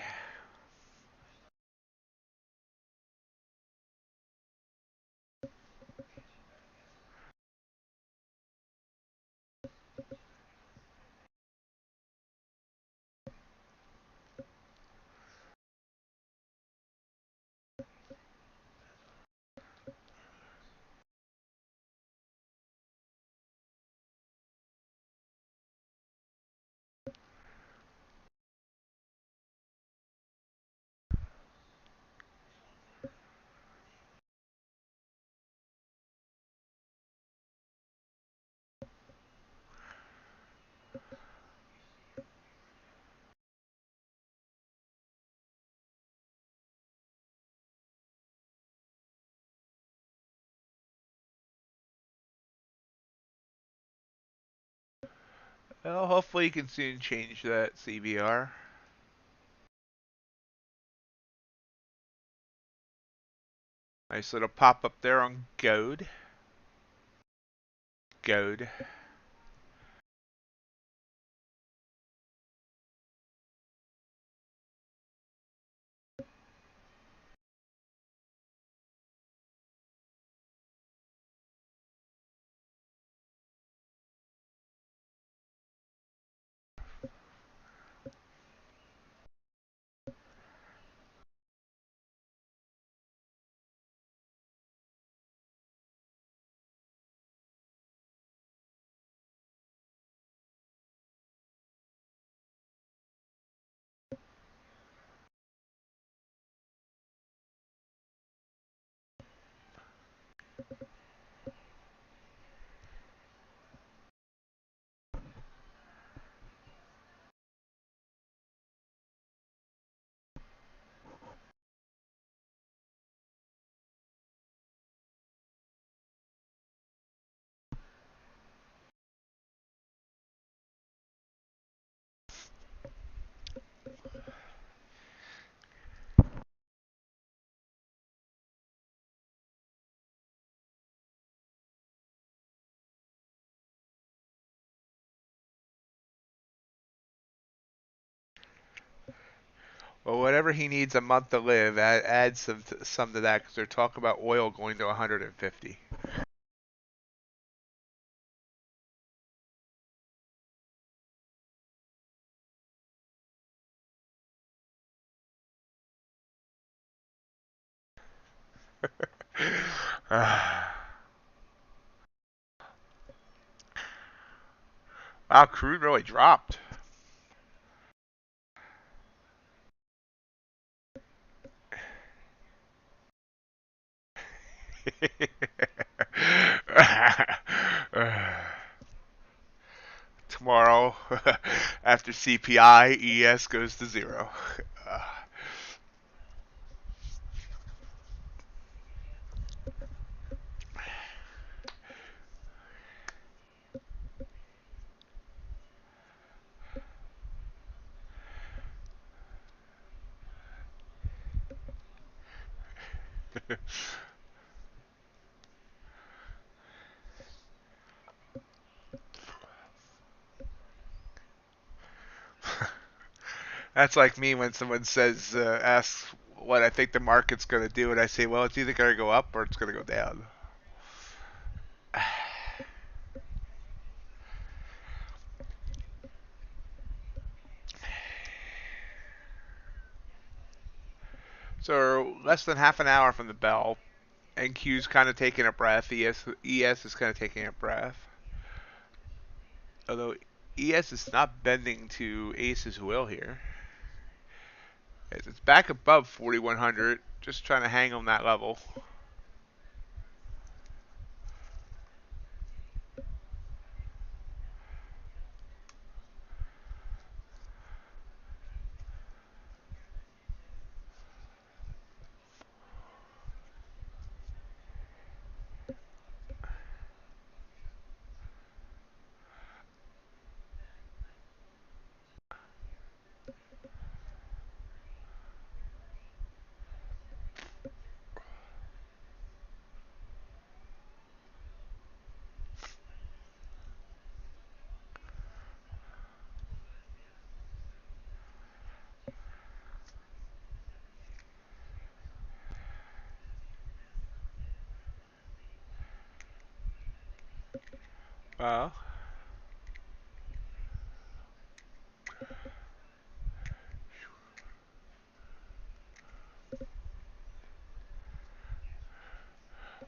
Speaker 1: Well, hopefully you can soon change that CBR. Nice little pop up there on Goad. Goad. Well, whatever he needs a month to live, add some to that because they're talking about oil going to 150. Wow, crude really dropped. Tomorrow, after CPI, ES goes to zero. That's like me when someone asks what I think the market's going to do, and I say, well, it's either going to go up or it's going to go down. So less than half an hour from the bell, NQ's kind of taking a breath. ES is kind of taking a breath. Although ES is not bending to Ace's will here. It's back above 4,100, just trying to hang on that level. Well,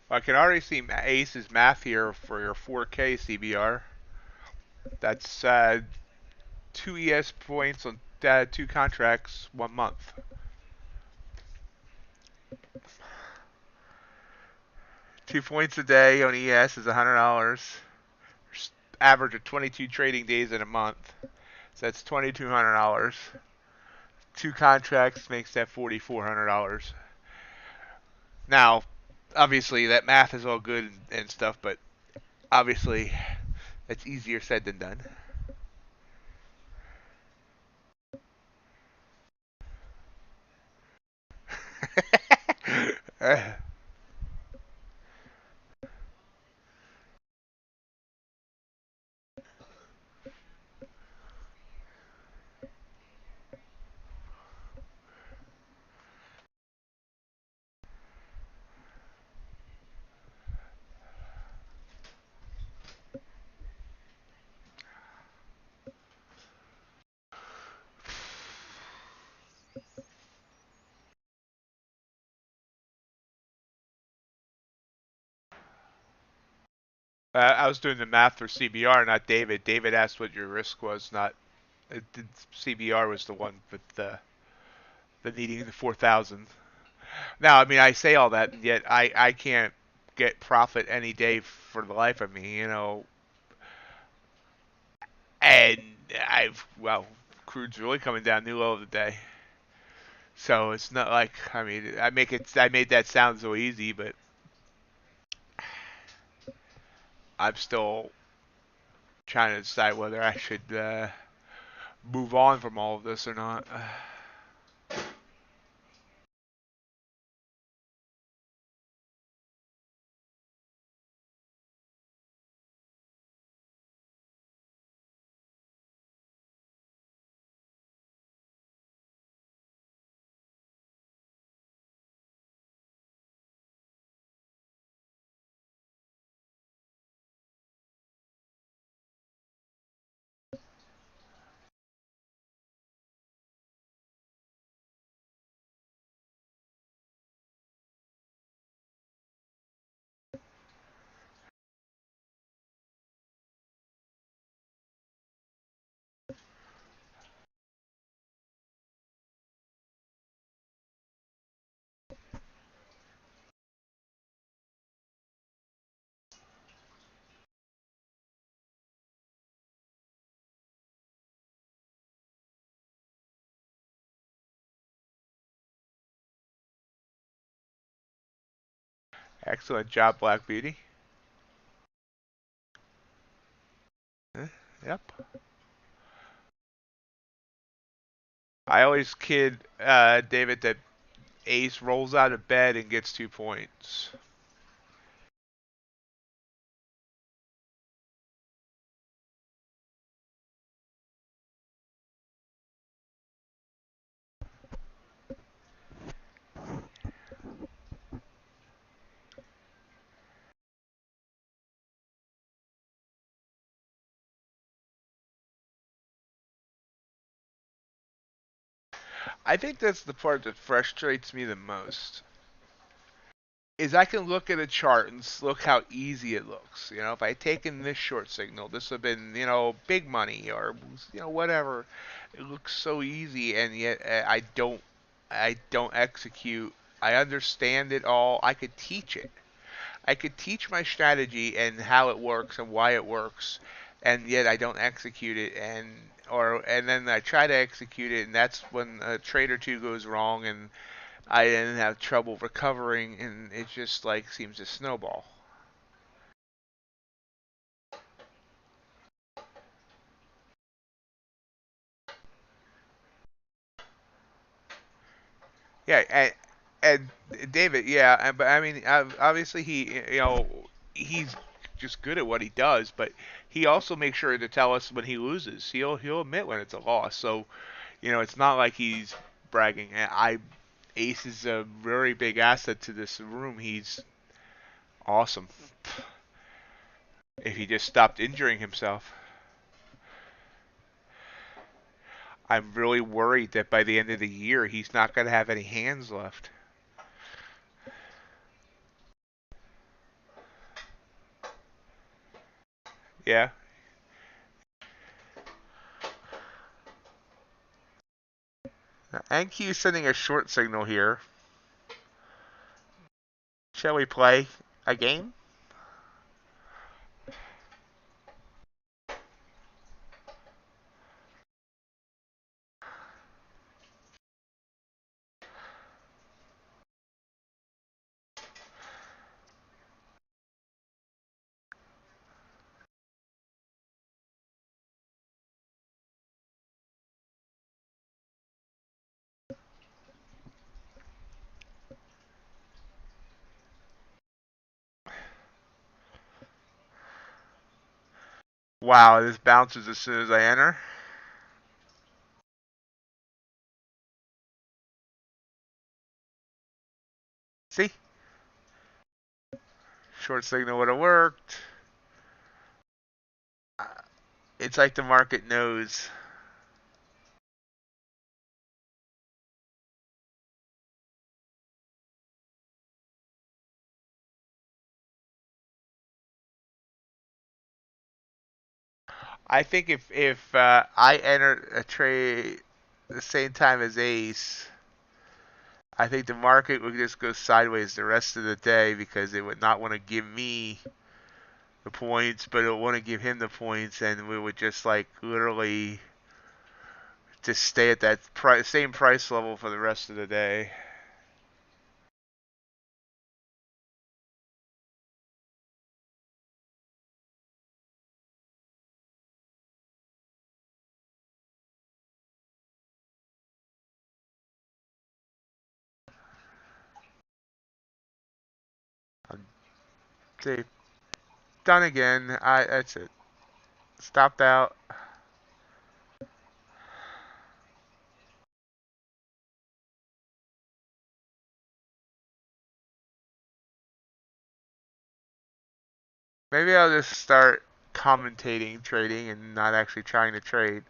Speaker 1: I can already see Ace's math here for your 4K CBR. That's 2 ES points on 2 contracts, 1 month. $2 points a day on ES is $100. Average of 22 trading days in a month. So that's $2,200. 2 contracts makes that $4,400. Now, obviously, that math is all good and stuff, but obviously, that's easier said than done. I was doing the math for CBR, not David. David asked what your risk was, not CBR was the one with the needing the 4,000. Now, I mean, I say all that, and yet I can't get profit any day for the life of me, And crude's really coming down new low of the day. So it's not like, I mean, I made that sound so easy, but I'm still trying to decide whether I should move on from all of this or not. Excellent job, Black Beauty. Yep. I always kid David that Ace rolls out of bed and gets 2 points. I think that's the part that frustrates me the most. Is I can look at a chart and look how easy it looks. If I had taken this short signal, this would have been, big money or, whatever. It looks so easy, and yet I don't execute. I understand it all. I could teach it. I could teach my strategy and how it works and why it works, and yet I don't execute it, and then I try to execute it, and that's when a trade or two goes wrong, and I then have trouble recovering, and it just like seems to snowball. Yeah, and David, yeah, but I mean, obviously he's just good at what he does, but he also makes sure to tell us when he loses. He'll admit when it's a loss. So it's not like he's bragging. Ace is a very big asset to this room. He's awesome. If he just stopped injuring himself. I'm really worried that by the end of the year he's not going to have any hands left. Yeah. NQ is sending a short signal here. Shall we play a game? Wow, this bounces as soon as I enter. See? Short signal would have worked. It's like the market knows. I think if I enter a trade the same time as Ace, I think the market would just go sideways the rest of the day because it would not want to give me the points, but it would want to give him the points, and we would just like literally just stay at that same price level for the rest of the day. See, done again. That's it. Stopped out. Maybe I'll just start commentating trading and not actually trying to trade.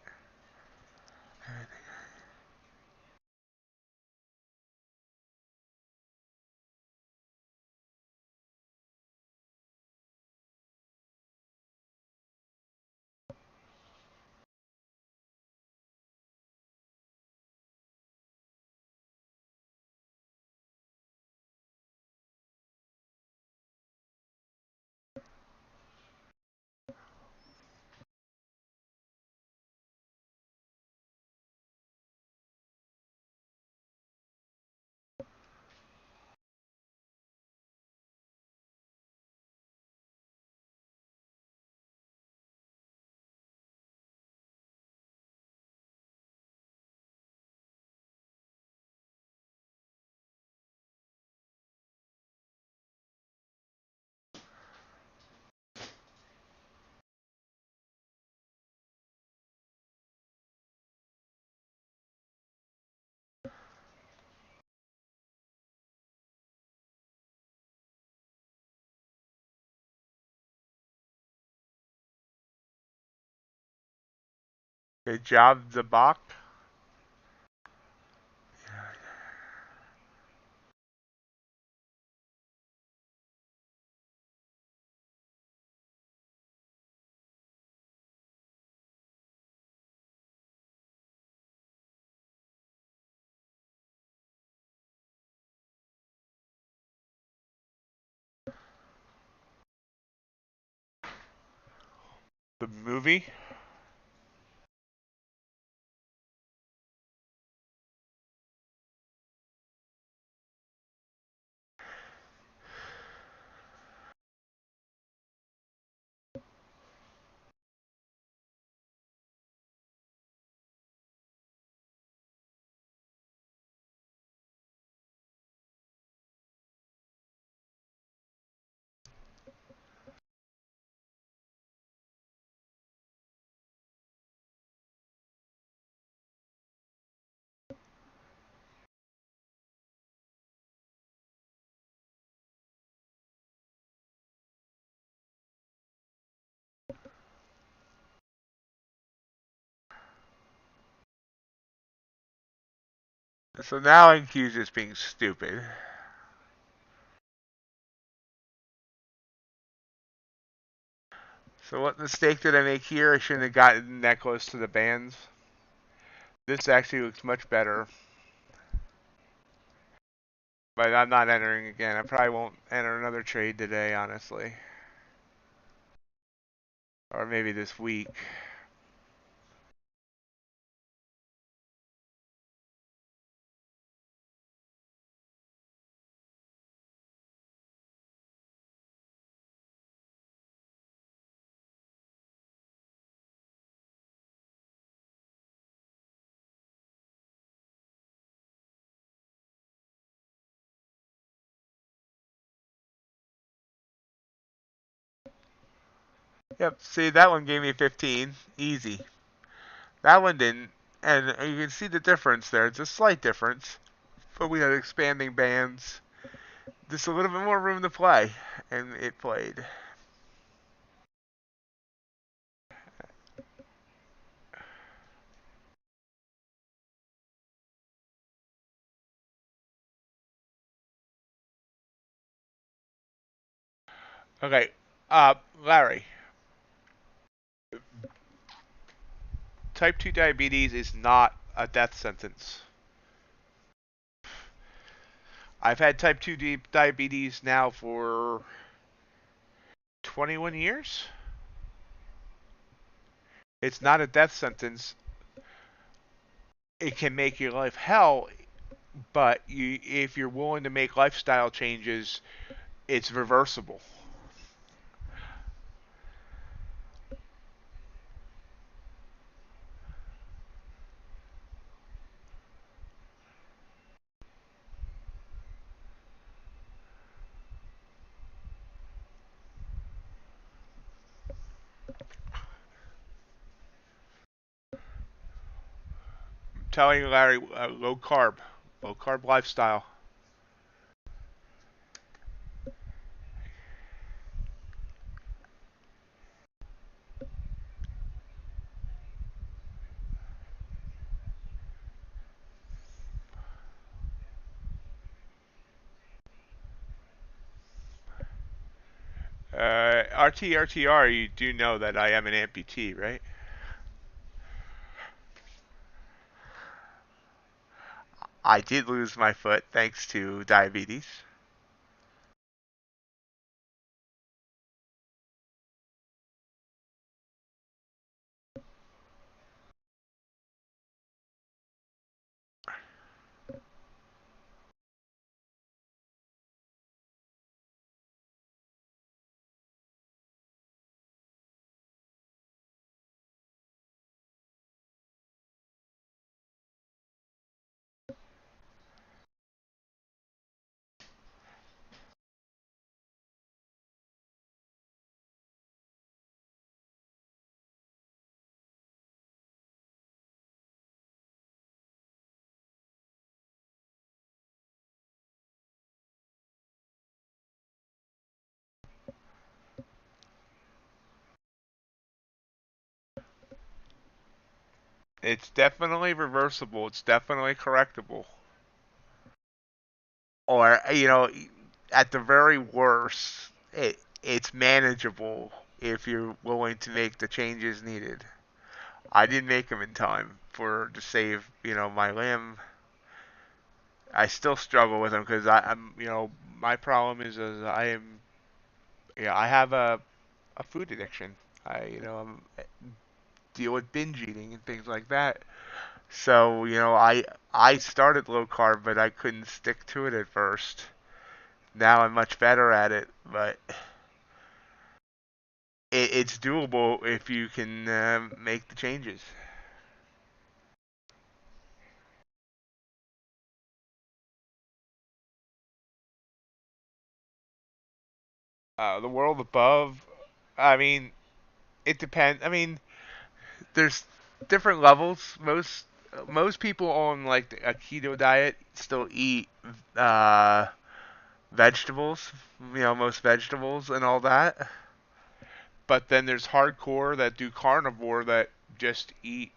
Speaker 1: Good job, Zabak. The movie. So now I'm accused of being stupid. So what mistake did I make here? I shouldn't have gotten that close to the bands. This actually looks much better. But I'm not entering again. I probably won't enter another trade today, honestly. Or maybe this week. Yep, see, that one gave me 15. Easy. That one didn't. And you can see the difference there. It's a slight difference. But we had expanding bands. Just a little bit more room to play. And it played. Okay, Larry. type 2 diabetes is not a death sentence. I've had type 2 diabetes now for 21 years. It's not a death sentence. It can make your life hell, but if you're willing to make lifestyle changes, it's reversible. I'm telling you, Larry, low carb lifestyle. RTR, you do know that I am an amputee, right? I did lose my foot thanks to diabetes. It's definitely reversible. It's definitely correctable. Or, at the very worst, it's manageable if you're willing to make the changes needed. I didn't make them in time to save, my limb. I still struggle with them because I'm, my problem is I am, I have a food addiction. I'm deal with binge eating and things like that. So, I started low carb, but I couldn't stick to it at first. Now I'm much better at it, but it's doable if you can make the changes. The world above, I mean, it depends. I mean, there's different levels. Most people on like a keto diet still eat uh, vegetables. Most vegetables and all that. But then there's hardcore that do carnivore that just eat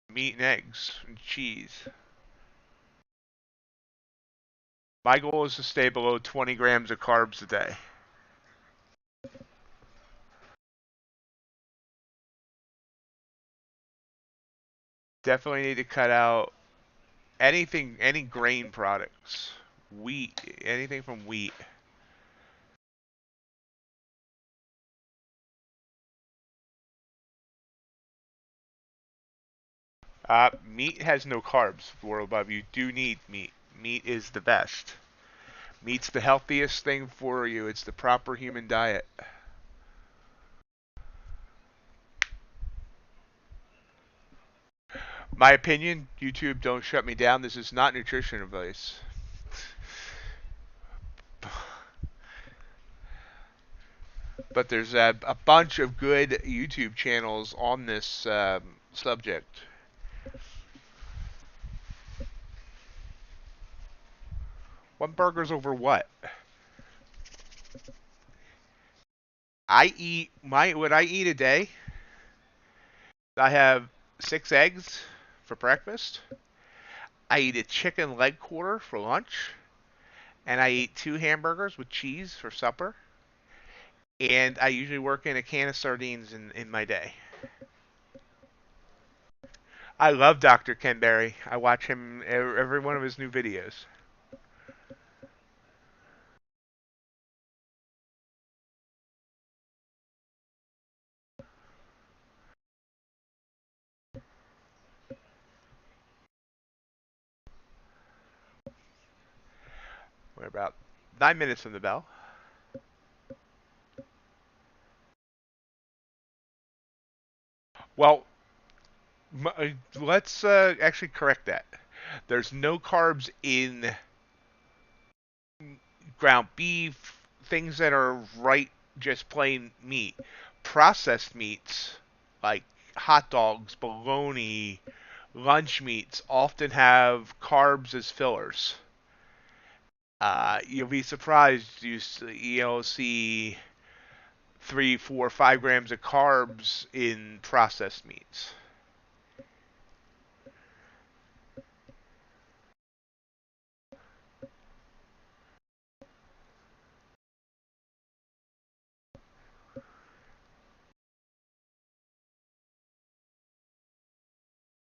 Speaker 1: meat and eggs and cheese. My goal is to stay below 20 grams of carbs a day. Definitely need to cut out any grain products, wheat, anything from wheat. Meat has no carbs, world above. You do need meat. Meat is the best. Meat's the healthiest thing for you. It's the proper human diet. My opinion, YouTube, don't shut me down. This is not nutrition advice. But there's a bunch of good YouTube channels on this subject. One burger's over what? What I eat a day. I have 6 eggs for breakfast. I eat a chicken leg quarter for lunch, and I eat 2 hamburgers with cheese for supper. And I usually work in a can of sardines in my day. I love Dr. Ken Berry. I watch him every one of his new videos. We're about 9 minutes from the bell. Well, let's actually correct that. There's no carbs in ground beef, things that are right, just plain meat. Processed meats like hot dogs, bologna, lunch meats often have carbs as fillers. You'll be surprised you'll see 3, 4, 5 grams of carbs in processed meats.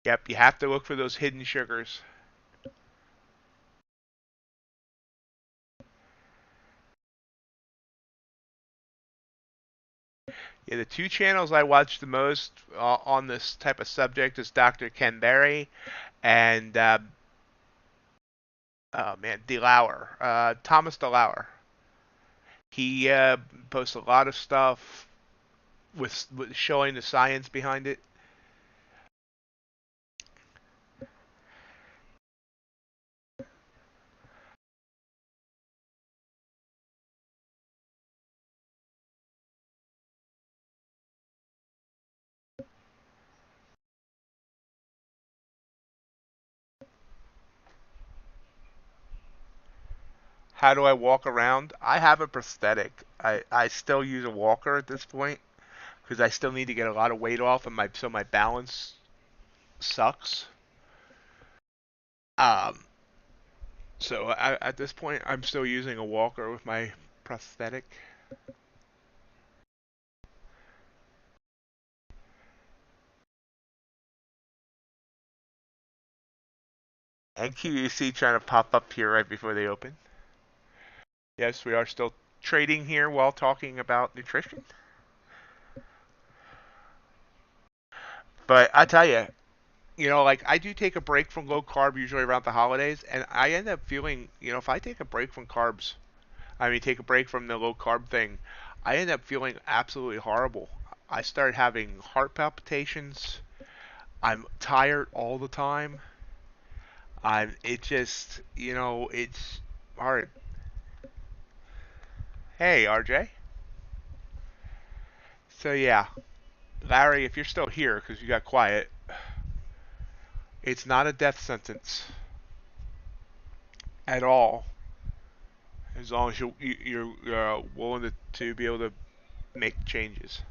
Speaker 1: Yep, you have to look for those hidden sugars. Yeah, the two channels I watch the most on this type of subject is Dr. Ken Berry and oh man, DeLauer, Thomas DeLauer. He posts a lot of stuff with showing the science behind it. How do I walk around? I have a prosthetic. I still use a walker at this point because I still need to get a lot of weight off, and my balance sucks. Um, at this point, I'm still using a walker with my prosthetic. And QUC trying to pop up here right before they open. Yes, we are still trading here while talking about nutrition. But I tell you, like I do take a break from low carb usually around the holidays, and I end up feeling, if I take a break from carbs, take a break from the low carb thing, I end up feeling absolutely horrible. I start having heart palpitations. I'm tired all the time. It just, it's hard. Hey, RJ. So yeah, Larry, if you're still here because you got quiet, it's not a death sentence at all. As long as you're willing to be able to make changes.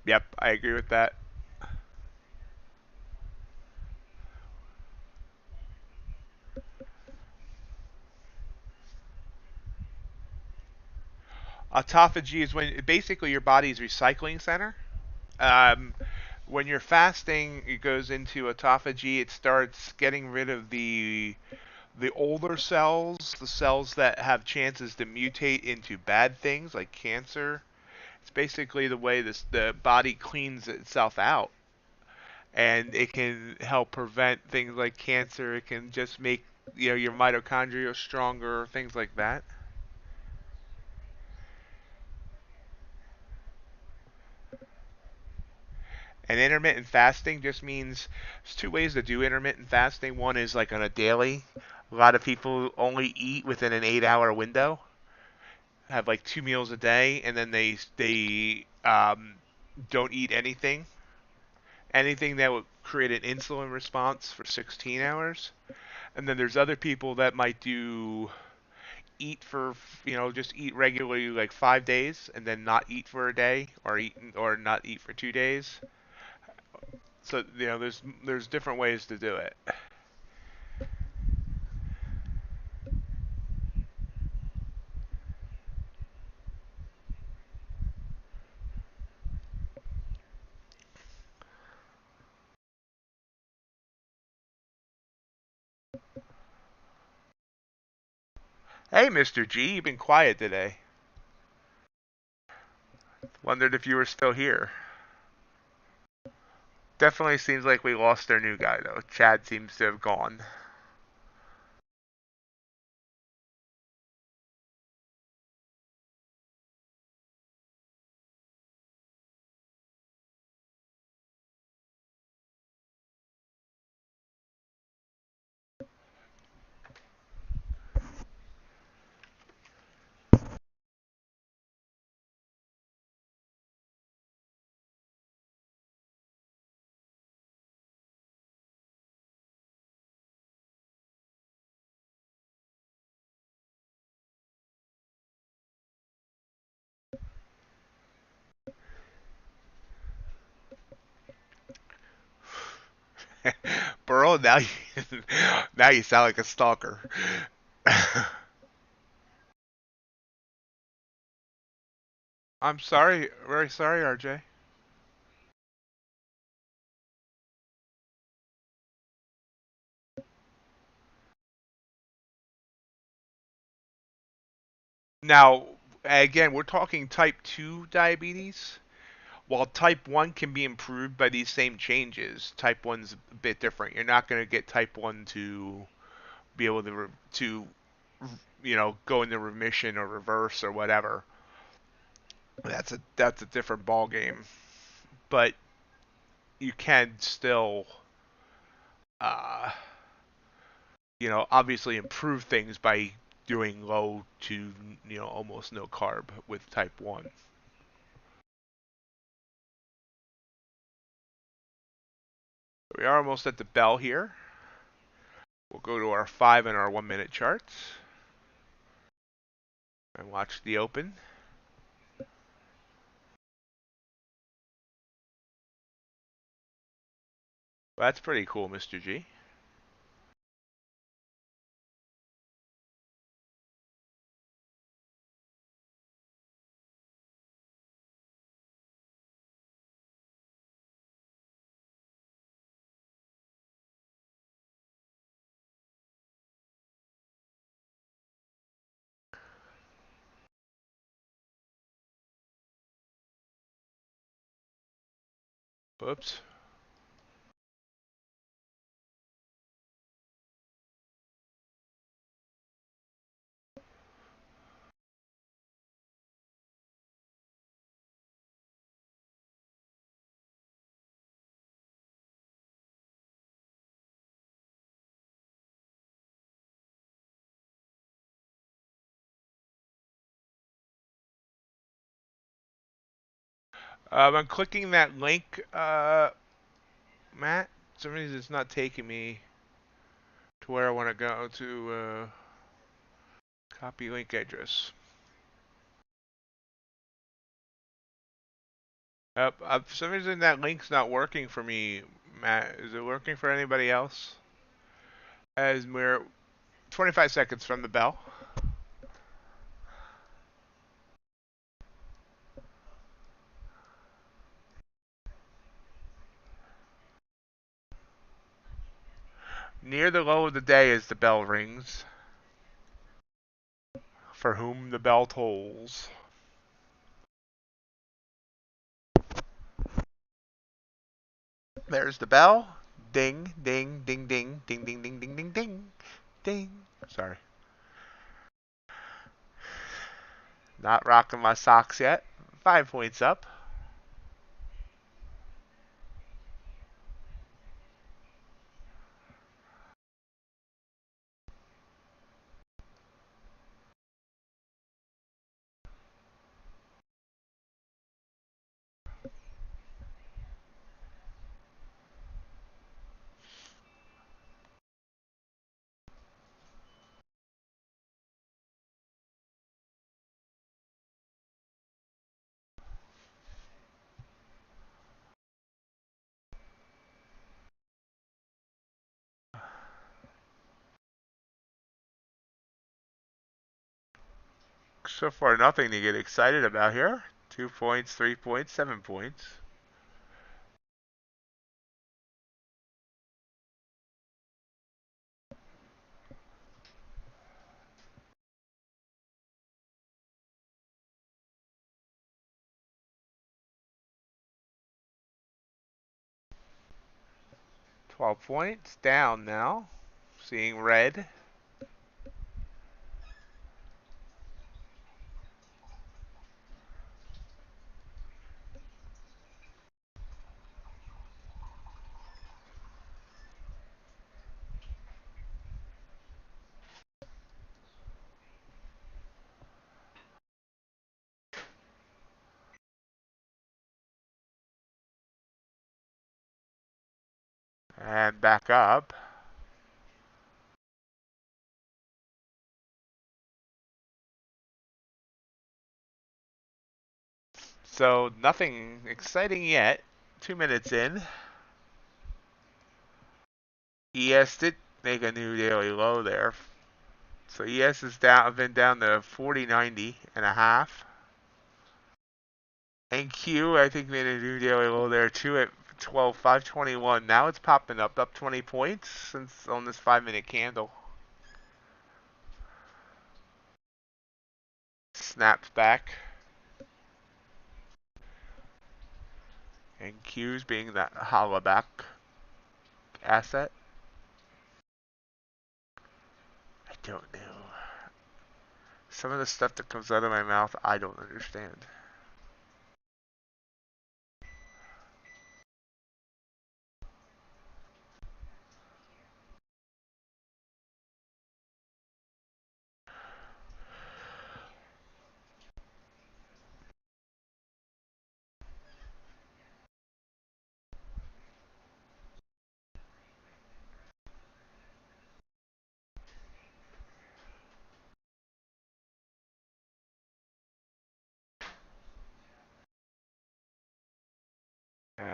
Speaker 1: Yep, I agree with that. Autophagy is when basically your body's recycling center. Um, when you're fasting, it goes into autophagy. It starts getting rid of the older cells, the cells that have chances to mutate into bad things like cancer. It's basically the way the body cleans itself out, and it can help prevent things like cancer. It can just make your mitochondria stronger, things like that. And intermittent fasting just means there's two ways to do intermittent fasting. One is like on a daily. A lot of people only eat within an 8-hour window, have like 2 meals a day, and then they don't eat anything that would create an insulin response for 16 hours. And then there's other people that might do eat for, just eat regularly like 5 days and then not eat for a day, or not eat for 2 days. So there's different ways to do it. Hey, Mr. G, you've been quiet today. Wondered if you were still here. Definitely seems like we lost our new guy though. Chad seems to have gone. Burrow, now you, now you sound like a stalker. I'm sorry, very sorry, RJ. Now, again, we're talking type 2 diabetes. While type 1 can be improved by these same changes, type 1's a bit different. You're not going to get type 1 to be able to go into remission or reverse or whatever. That's a different ball game. But you can still uh, obviously improve things by doing low to almost no carb with type 1. We are almost at the bell here. We'll go to our 5 and our 1 minute charts and watch the open. Well, that's pretty cool, Mr. G. Whoops. I'm clicking that link, Matt. For some reason it's not taking me to where I want to go to copy link address. For some reason that link's not working for me, Matt. Is it working for anybody else? As we're 25 seconds from the bell. Near the low of the day as the bell rings. For whom the bell tolls. There's the bell. Ding, ding, ding, ding, ding, ding, ding, ding, ding, ding, ding. Sorry. Not rocking my socks yet. 5 points up. So far, nothing to get excited about here. 2 points, 3 points, 7 points. $12 down now. Seeing red. And back up. So nothing exciting yet. 2 minutes in. ES did make a new daily low there. So ES has been down to 40.90 and a half. And Q, I think, made a new daily low there too at 12,521. Now it's popping up 20 points since on this 5-minute candle. Snaps back. And Q's being that hollaback asset. I don't know. Some of the stuff that comes out of my mouth, I don't understand.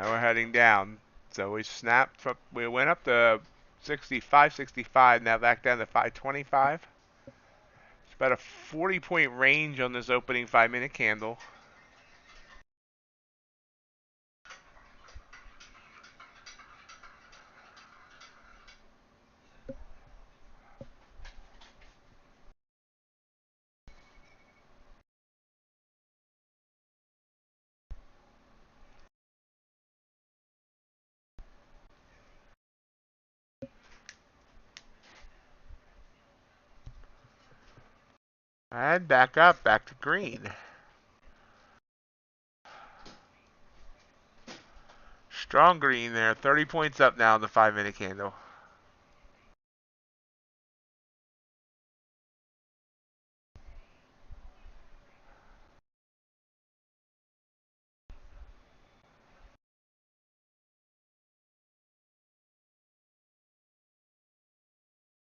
Speaker 1: We're heading down. So we snapped from, we went up to 65, 65, now back down to 525. It's about a 40-point range on this opening 5-minute candle. And back up, back to green. Strong green there, 30 points up now in the 5-minute candle.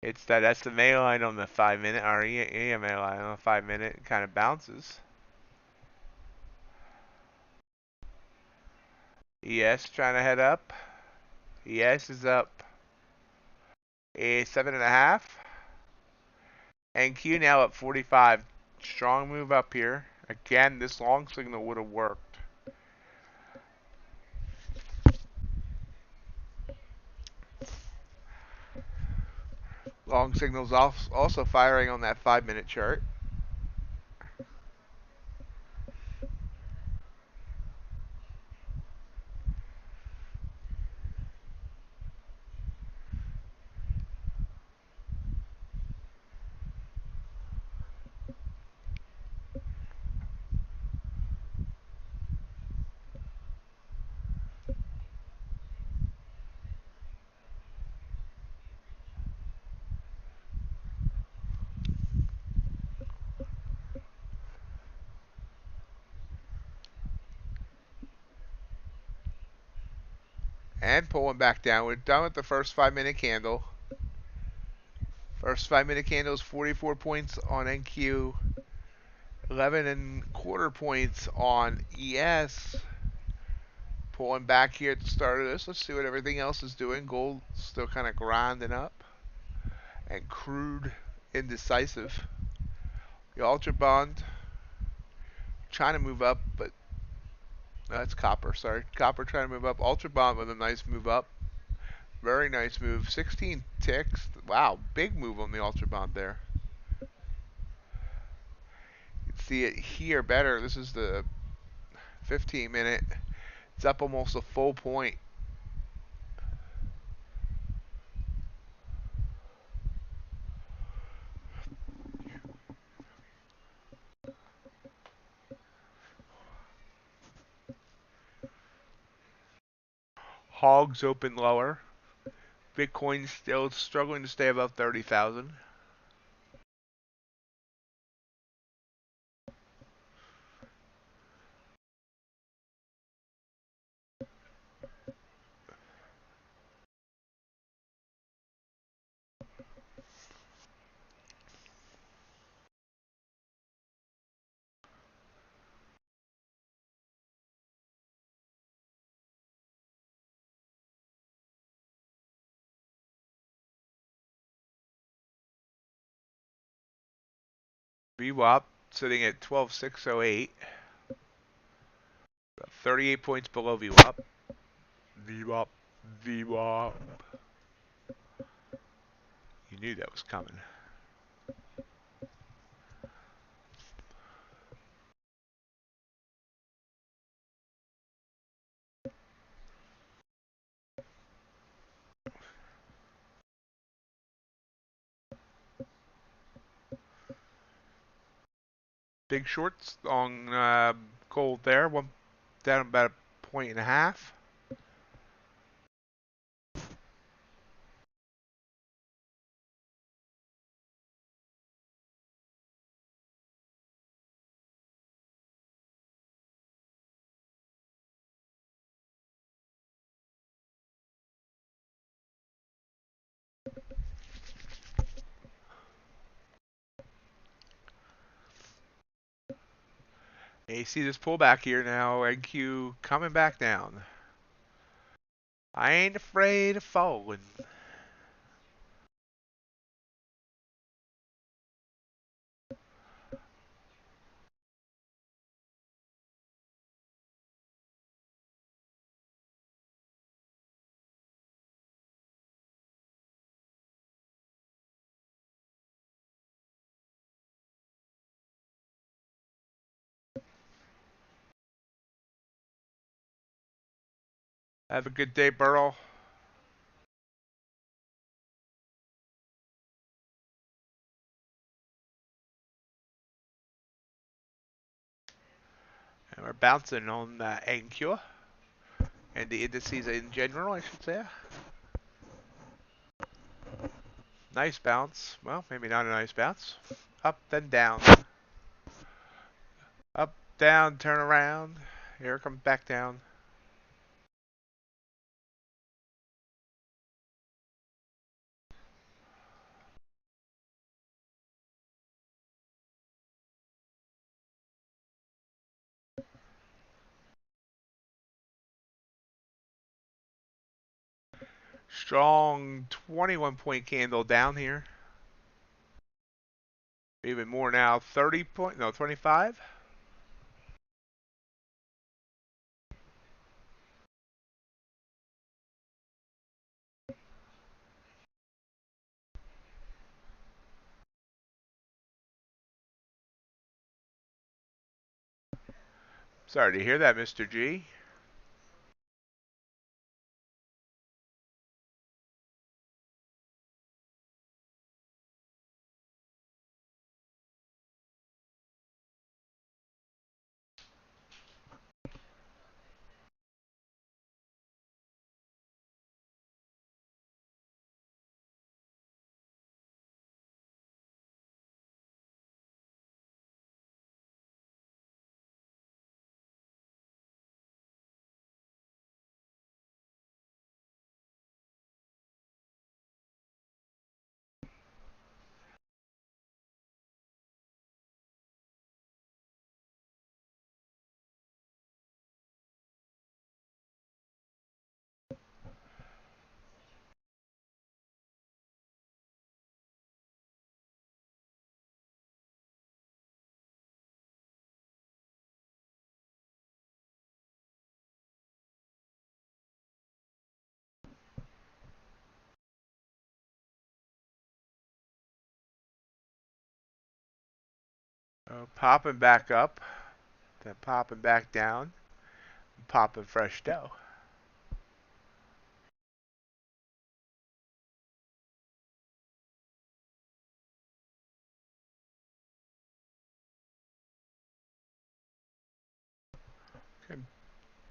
Speaker 1: It's that SMA line on the 5-minute, or EMA line on the 5-minute, kind of bounces. ES trying to head up. ES is up a 7.5. And Q now up 45. Strong move up here. Again, this long signal would have worked. Long signal's also firing on that 5-minute chart. And pulling back down. We're done with the first 5-minute candle. First 5-minute candle is 44 points on NQ. 11.25 points on ES. Pulling back here at the start of this. Let's see what everything else is doing. Gold still kind of grinding up. And crude indecisive. The UltraBond trying to move up, but that's copper. Sorry, copper trying to move up. UltraBond with a nice move up. Very nice move. 16 ticks. Wow, big move on the UltraBond there. You can see it here better. This is the 15-minute. It's up almost a full point. Hogs open lower. Bitcoin still struggling to stay above 30,000. VWAP sitting at 12,608. 38 points below VWAP. VWAP. VWAP. You knew that was coming. Big shorts on gold there. One down about a point and a half. And you see this pullback here now. NQ coming back down. I ain't afraid of falling. Have a good day, Burl. And we're bouncing on NQ and the indices in general, I should say. Nice bounce. Well, maybe not a nice bounce. Up, then down. Up, down, turn around. Here it comes back down. Strong 21 point candle down here. Even more now. 30 point, no, 25. Sorry to hear that, Mr. G. Popping back up, then popping back down, popping fresh dough. Okay,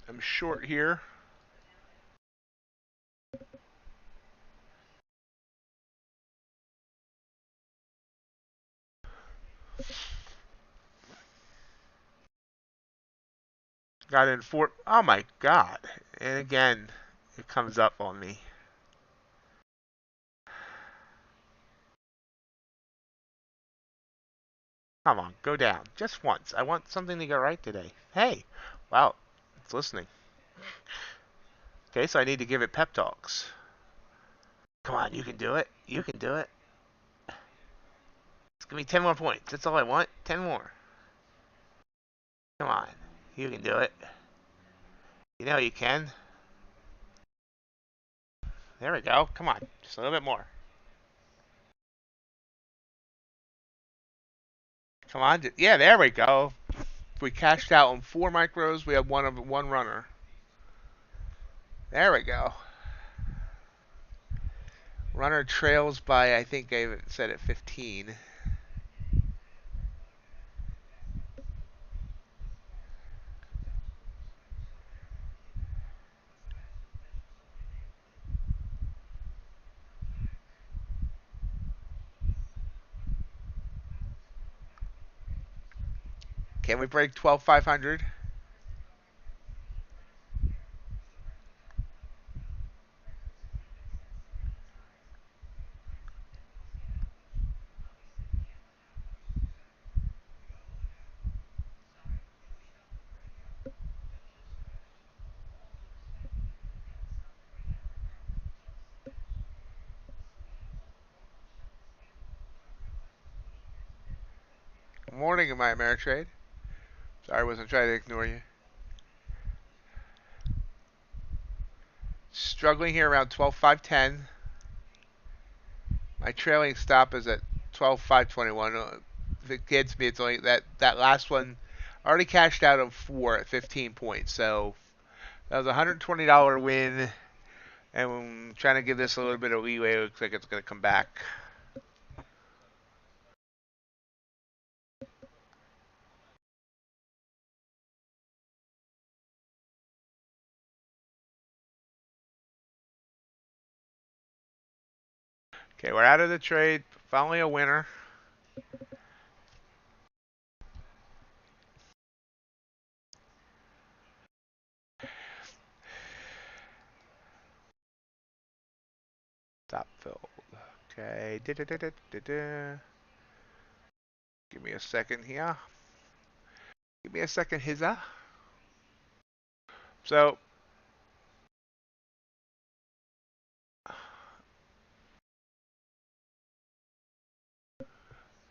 Speaker 1: I'm short here. Got in four. Oh my God. And again, it comes up on me. Come on, go down. Just once. I want something to go right today. Hey. Wow. It's listening. Okay, so I need to give it pep talks. Come on, you can do it. You can do it. Just give me 10 more points. That's all I want. 10 more. Come on. You can do it. You know you can. There we go. Come on. Just a little bit more. Come on. Yeah, there we go. If we cashed out on 4 micros, we have one runner. There we go. Runner trails by, I think I said it, 15. Can we break 12,500? Morning, my Ameritrade. Sorry, I wasn't trying to ignore you. Struggling here around 12,510. My trailing stop is at 12,521. If it gets me, it's only that last one. I already cashed out of 4 at 15 points, so that was a $120 win. And I'm trying to give this a little bit of leeway. It looks like it's going to come back. Okay, we're out of the trade. Finally a winner. Stop filled. Okay. Give me a second here. Give me a second, Hizza. So,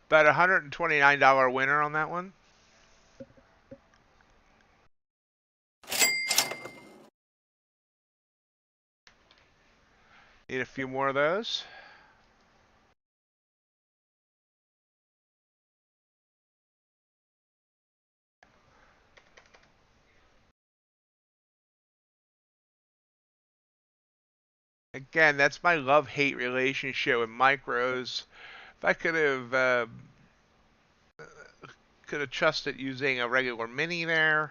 Speaker 1: about a $129 winner on that one. Need a few more of those. Again, that's my love-hate relationship with micros. If I could have trusted using a regular mini there,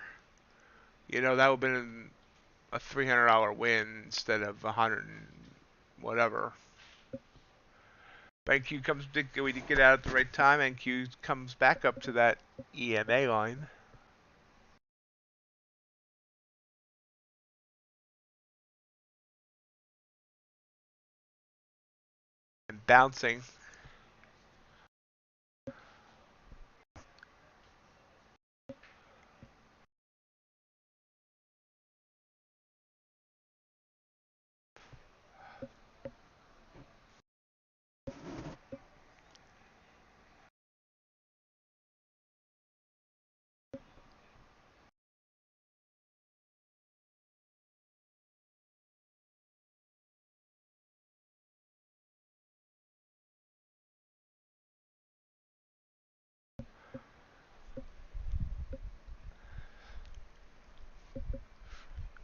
Speaker 1: you know, that would have been a $300 win instead of 100 and whatever. NQ comes, we did get out at the right time. NQ comes back up to that EMA line. And bouncing.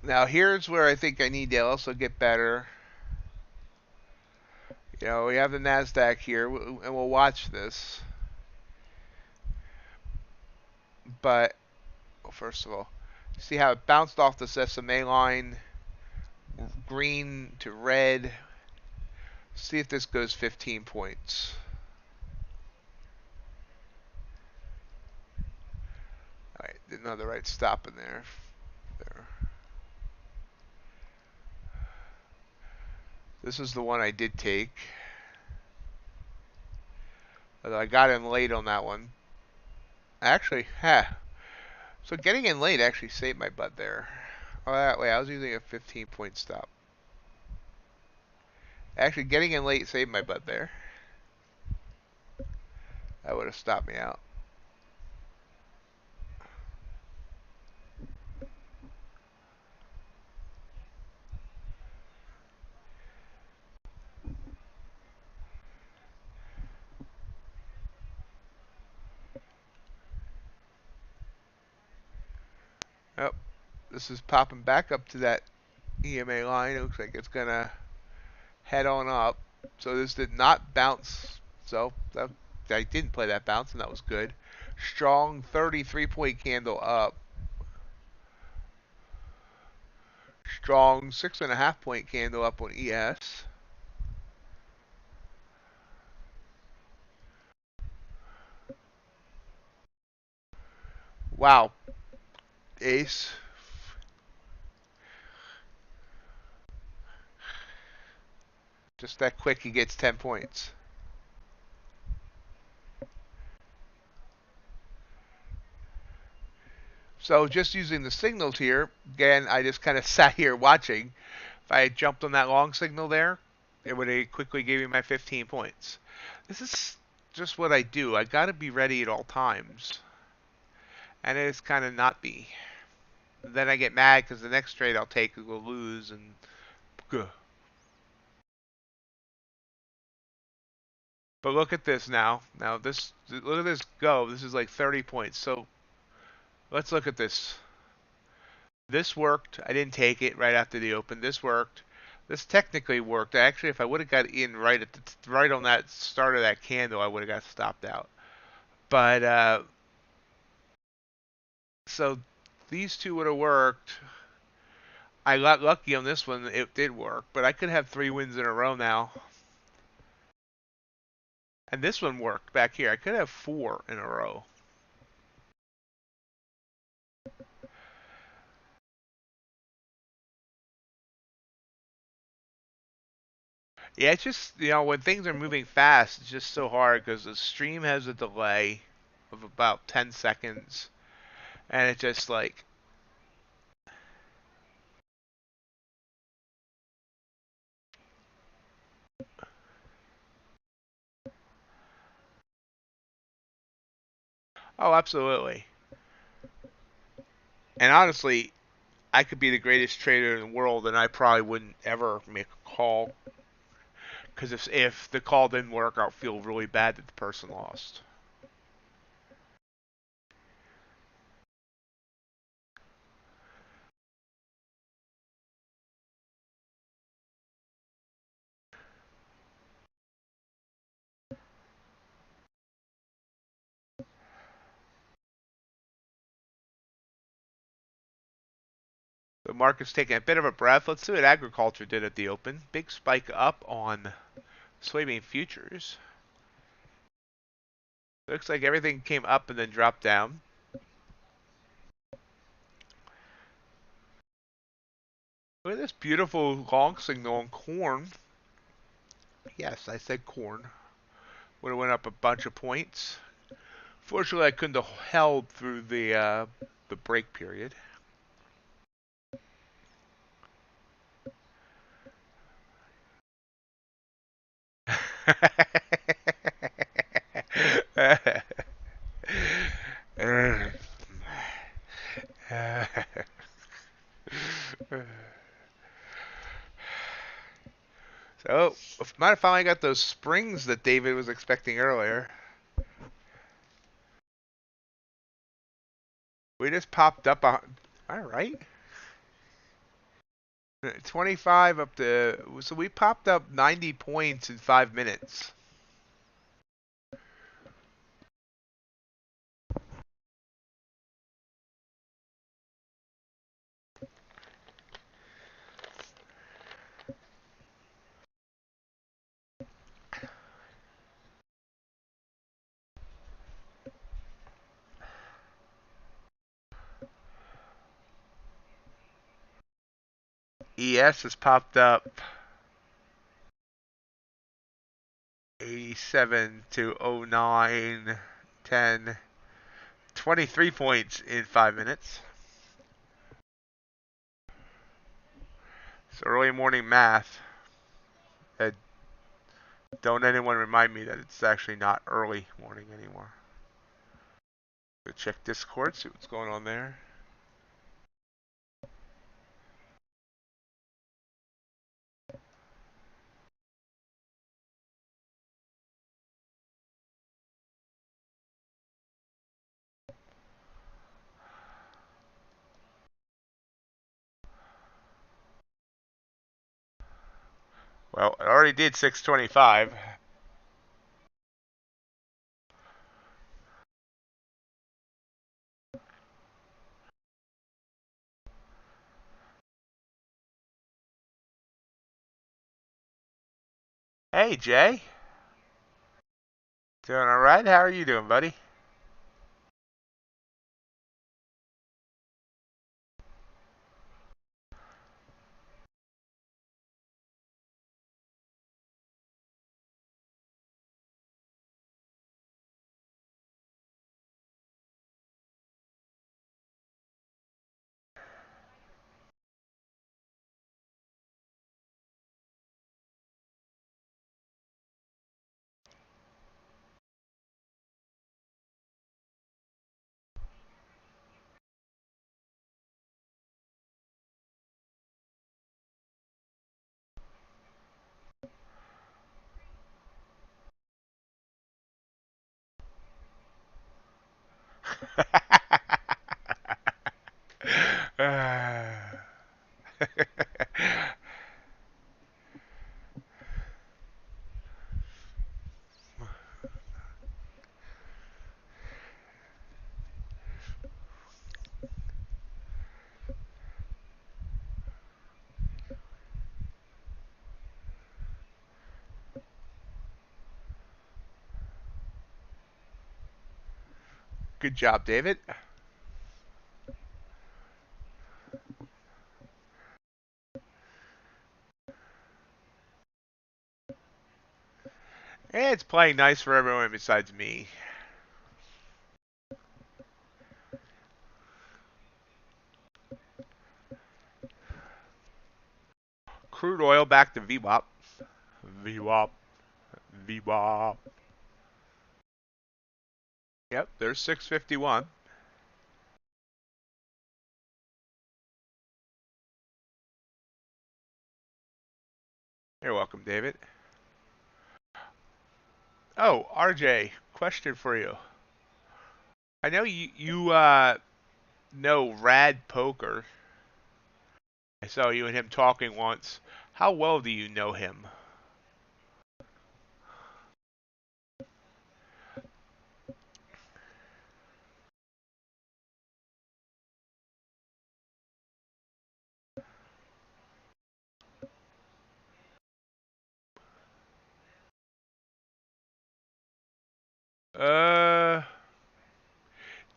Speaker 1: Now here's where I think I need to also get better. You know, we have the NASDAQ here, and we'll watch this. But, well, first of all, see how it bounced off the SMA line, green to red. See if this goes 15 points. Alright, didn't have the right stop in there. There. This is the one I did take. Although I got in late on that one. Actually, so getting in late actually saved my butt there. Oh, that way, I was using a 15-point stop. Actually, getting in late saved my butt there. That would have stopped me out. Oh, this is popping back up to that EMA line. It looks like it's going to head on up. So this did not bounce. So I didn't play that bounce, and that was good. Strong 33-point candle up. Strong 6.5-point candle up on ES. Wow. Ace. Just that quick, he gets 10 points. So just using the signals here, again, I just kind of sat here watching. If I had jumped on that long signal there, it would have quickly gave me my 15 points. This is just what I do. I got to be ready at all times. And it's kind of not be. Then I get mad because the next trade I'll take will lose, and but look at this now. Now this, look at this go. This is like 30 points. So let's look at this. This worked. I didn't take it right after the open. This worked. This technically worked. Actually, if I would have got in right at right on that start of that candle, I would have got stopped out. But so these two would have worked. I got lucky on this one. It did work, but I could have 3 wins in a row now. And this one worked back here. I could have 4 in a row. Yeah, it's just, you know, when things are moving fast, it's just so hard because the stream has a delay of about 10 seconds. And it's just like, oh, absolutely. And honestly, I could be the greatest trader in the world, and I probably wouldn't ever make a call. Because if the call didn't work, I'll feel really bad that the person lost. The market's taking a bit of a breath. Let's see what agriculture did at the open. Big spike up on soybean futures. Looks like everything came up and then dropped down. Look at this beautiful long signal on corn. Yes, I said corn. Would have went up a bunch of points. Fortunately, I couldn't have held through the break period. So, might have finally got those springs that David was expecting earlier. We just popped up on. All right. 25 up to, so we popped up 90 points in 5 minutes. ES has popped up 87 to 09, 10, 23 points in 5 minutes. It's early morning math. Don't anyone remind me that it's actually not early morning anymore. Go check Discord, see what's going on there. Well, it already did 625. Hey, Jay. Doing all right? How are you doing, buddy? Good job, David. It's playing nice for everyone besides me. Crude oil back to VWAP. VWAP. VWAP. Yep, there's 651. You're welcome, David. Oh, RJ, question for you. I know you know Rad Poker. I saw you and him talking once. How well do you know him?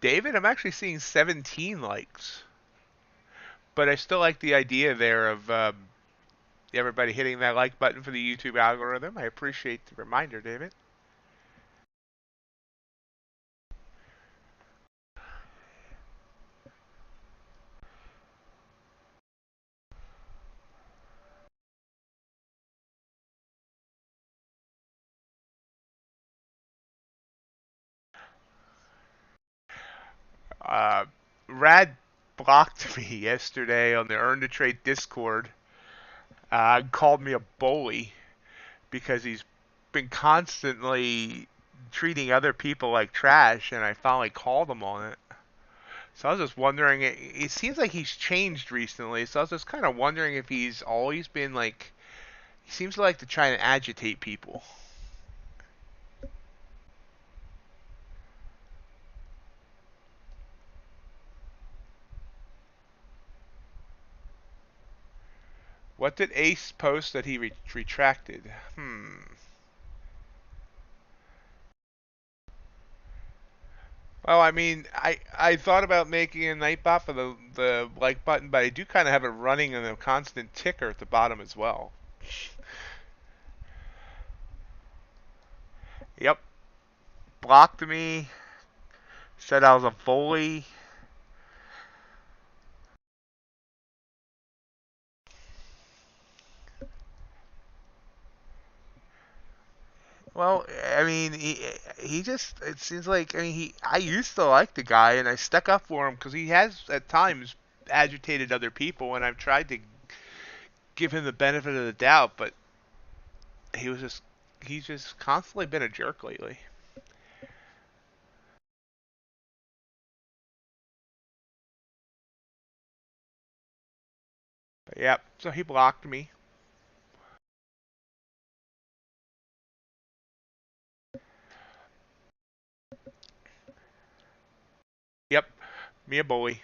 Speaker 1: David, I'm actually seeing 17 likes. But I still like the idea there of everybody hitting that like button for the YouTube algorithm. I appreciate the reminder, David. Rad blocked me yesterday on the Earn to Trade Discord. Called me a bully because he's been constantly treating other people like trash, and I finally called him on it. So I was just wondering, it seems like he's changed recently, so I was just kind of wondering if he's always been like, he seems to like to try and agitate people. What did Ace post that he retracted? Well, I mean, I thought about making a Nightbot for the like button, but I do kind of have it running in a constant ticker at the bottom as well. Yep, blocked me, said I was a bully. Well, I mean, he just, it seems like, I mean, I used to like the guy and I stuck up for him because he has at times agitated other people, and I've tried to give him the benefit of the doubt, but he was just he's just constantly been a jerk lately. But yep, so he blocked me. Yep, me a bully.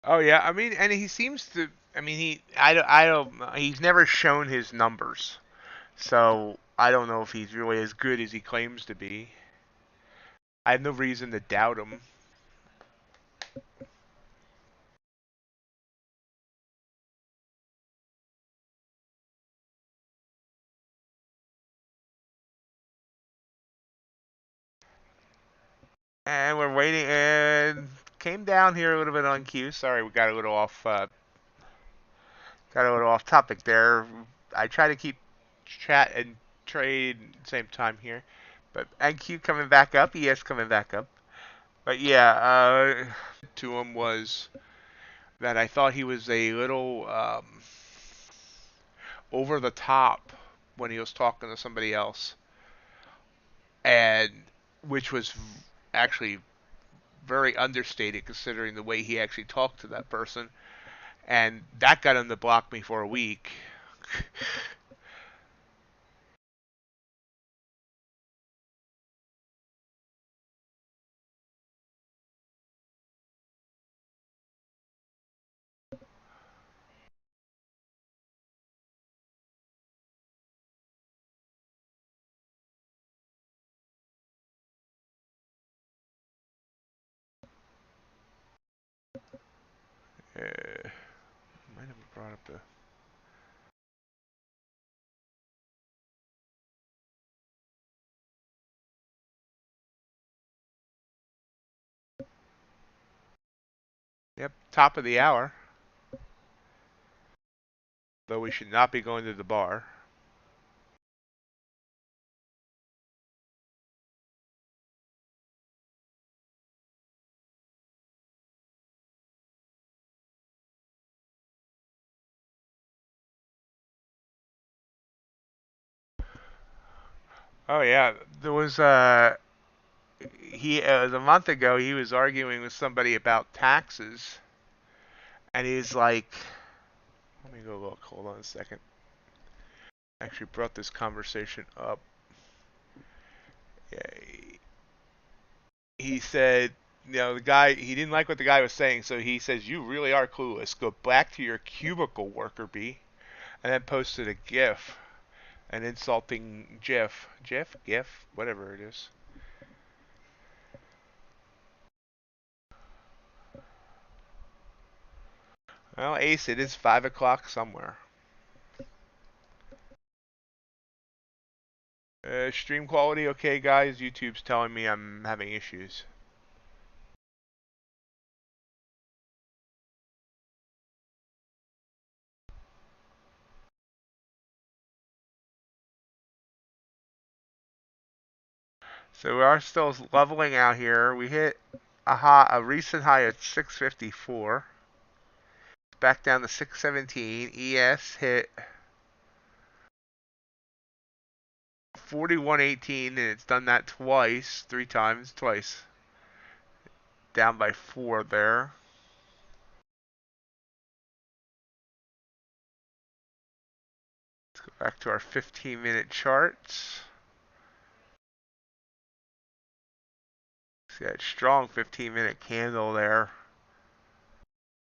Speaker 1: Oh yeah, I mean, and he seems to. I mean, I don't. He's never shown his numbers, so I don't know if he's really as good as he claims to be. I have no reason to doubt him. And we're waiting, and came down here a little bit on cue. Sorry, we got a little off topic there. I try to keep chat and trade at the same time here, but NQ coming back up, ES coming back up. But yeah, to him was that I thought he was a little over the top when he was talking to somebody else, and which was actually very understated considering the way he actually talked to that person, and that got him to block me for a week. Might have brought up the. Yep, top of the hour. Though we should not be going to the bar. Oh yeah, there was he it was a month ago. He was arguing with somebody about taxes, and he's like, "Let me go look. Hold on a second." I actually brought this conversation up. Yeah, he said, you know, the guy he didn't like what the guy was saying, so he says, "You really are clueless. Go back to your cubicle, worker bee," and then posted a GIF, an insulting GIF, whatever it is. Well, Ace, it is 5 o'clock somewhere. Stream quality okay, guys? YouTube's telling me I'm having issues. So we are still leveling out here. We hit a recent high of 654. Back down to 617. ES hit 4118, and it's done that twice, twice. Down by 4 there. Let's go back to our 15-minute charts. See that strong 15-minute candle there.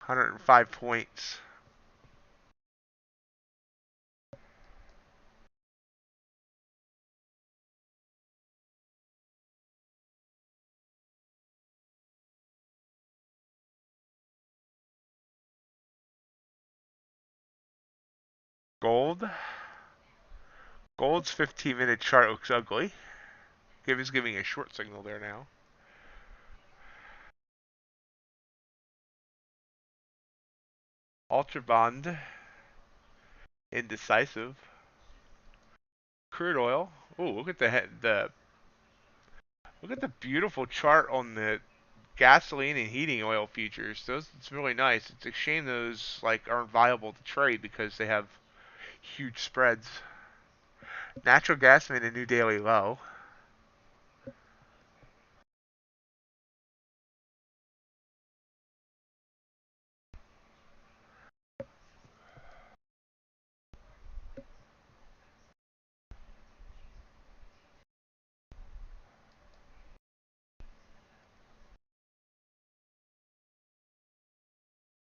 Speaker 1: 105 points. Gold. Gold's 15-minute chart looks ugly. Is giving a short signal there now. UltraBond. Indecisive. Crude oil. Ooh, look at the look at the beautiful chart on the gasoline and heating oil futures. It's really nice. It's a shame those aren't viable to trade because they have huge spreads. Natural gas made a new daily low.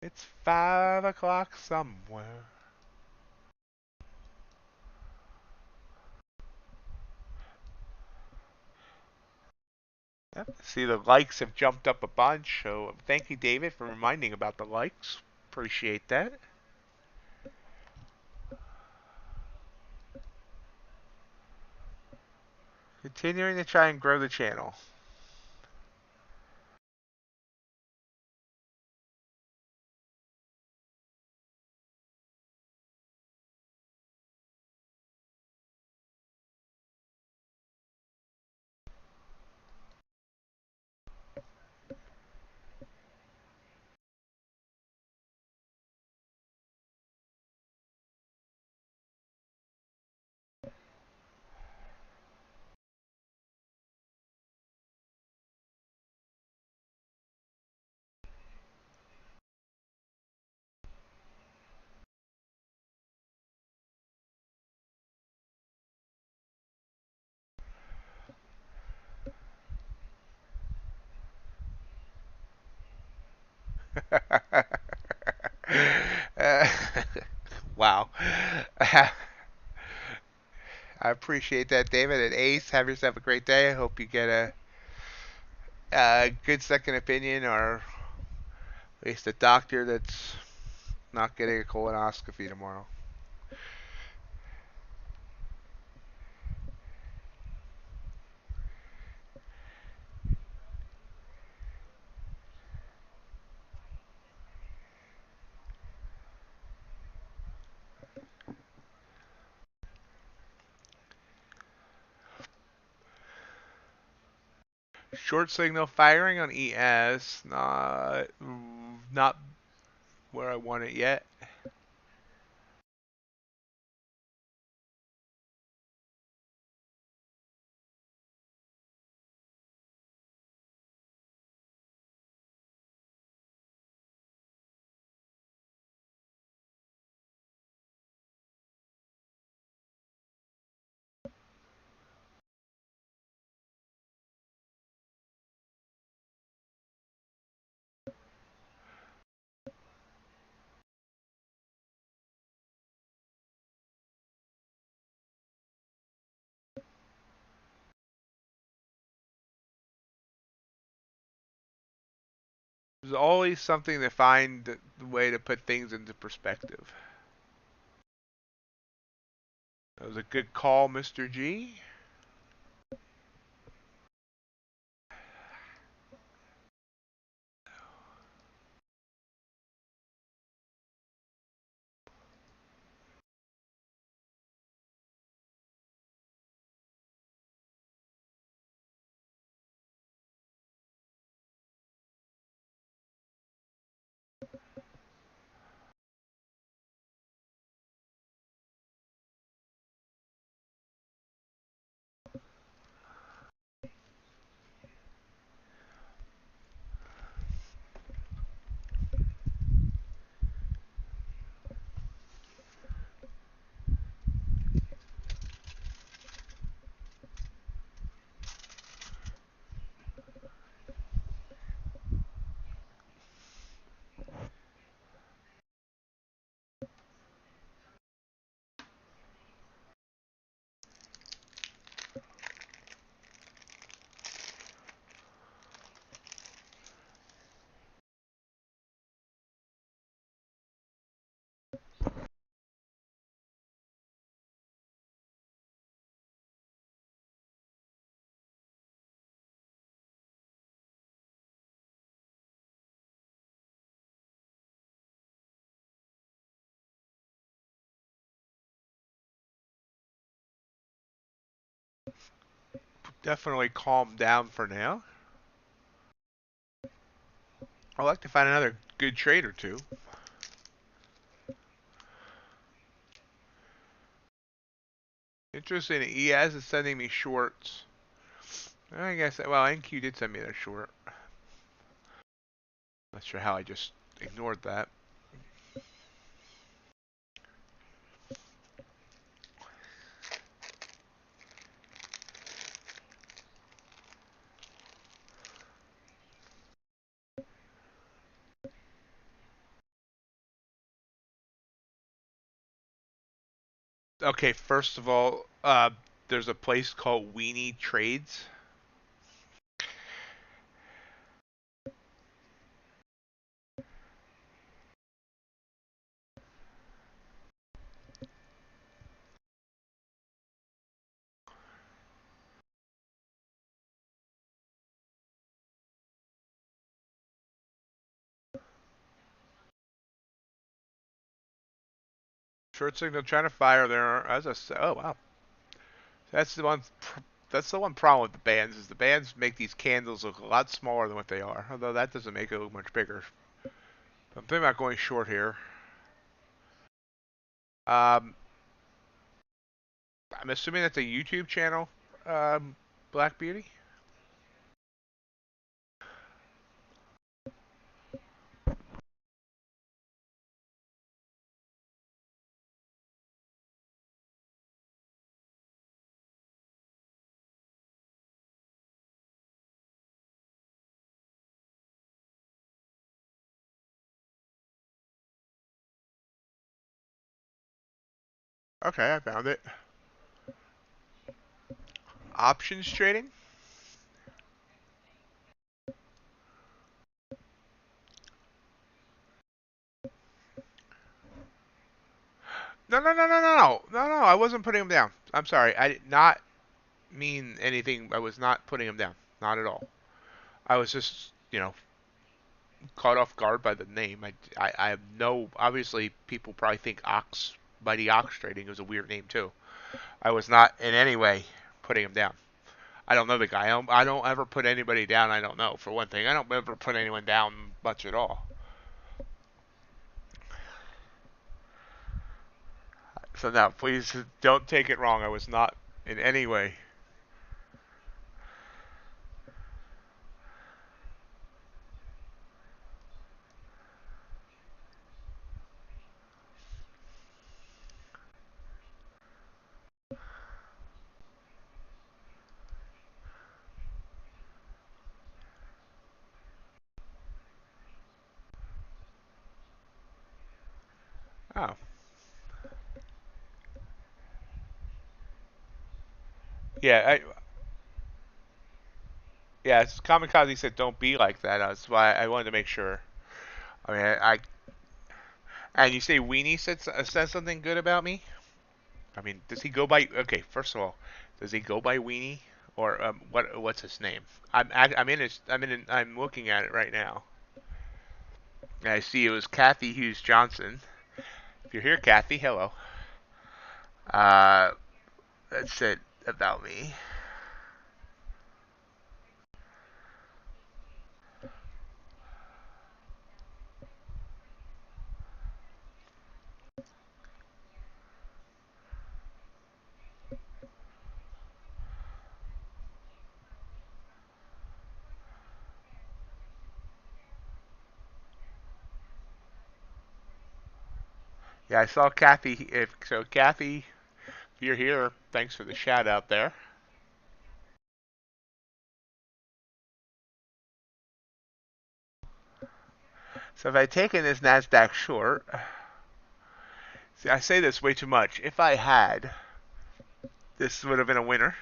Speaker 1: It's 5 o'clock somewhere. Yep. See, the likes have jumped up a bunch, so thank you, David, for reminding about the likes. Appreciate that. Continuing to try and grow the channel. uh, wow. I appreciate that, David. And Ace, have yourself a great day. I hope you get a good second opinion, or at least a doctor that's not getting a colonoscopy tomorrow. Short signal firing on ES. Not where I want it yet. There's always something to find the way to put things into perspective. That was a good call, Mr. G. Definitely calm down for now. I'd like to find another good trade or two. Interesting, ES is sending me shorts. I guess, well, NQ did send me their short. Not sure how I just ignored that. Okay, first of all, there's a place called Weenie Trades. Short signal trying to fire there. As I said, oh wow, that's the one. That's the one problem with the bands is the bands make these candles look a lot smaller than what they are. Although that doesn't make it look much bigger. I'm thinking about going short here. Um, I'm assuming that's a YouTube channel. Black Beauty. Okay, I found it. Options trading. No, no, no, no, no, no, no, no. I wasn't putting them down. I'm sorry. I did not mean anything. I was not putting them down. Not at all. I was just, caught off guard by the name. I have no. Obviously, people probably think MightyOxTrading is a weird name too. I was not in any way putting him down. I don't know the guy. I don't ever put anybody down. I don't know. For one thing, I don't ever put anyone down much at all. So now, please don't take it wrong. I was not in any way. Oh, yeah. Yeah, it's Kamikaze said don't be like that. That's why I wanted to make sure. I mean, and you say Weenie said something good about me? I mean, does he go by? Okay, first of all, does he go by Weenie or what's his name? I'm looking at it right now. And I see it was Kathy Hughes Johnson. If you're here, Kathy, hello. Uh, that's it about me. Yeah, I saw Kathy. If so, Kathy, if you're here, thanks for the shout out there. So if I had taken this Nasdaq short, see, I say this way too much. If I had, this would have been a winner.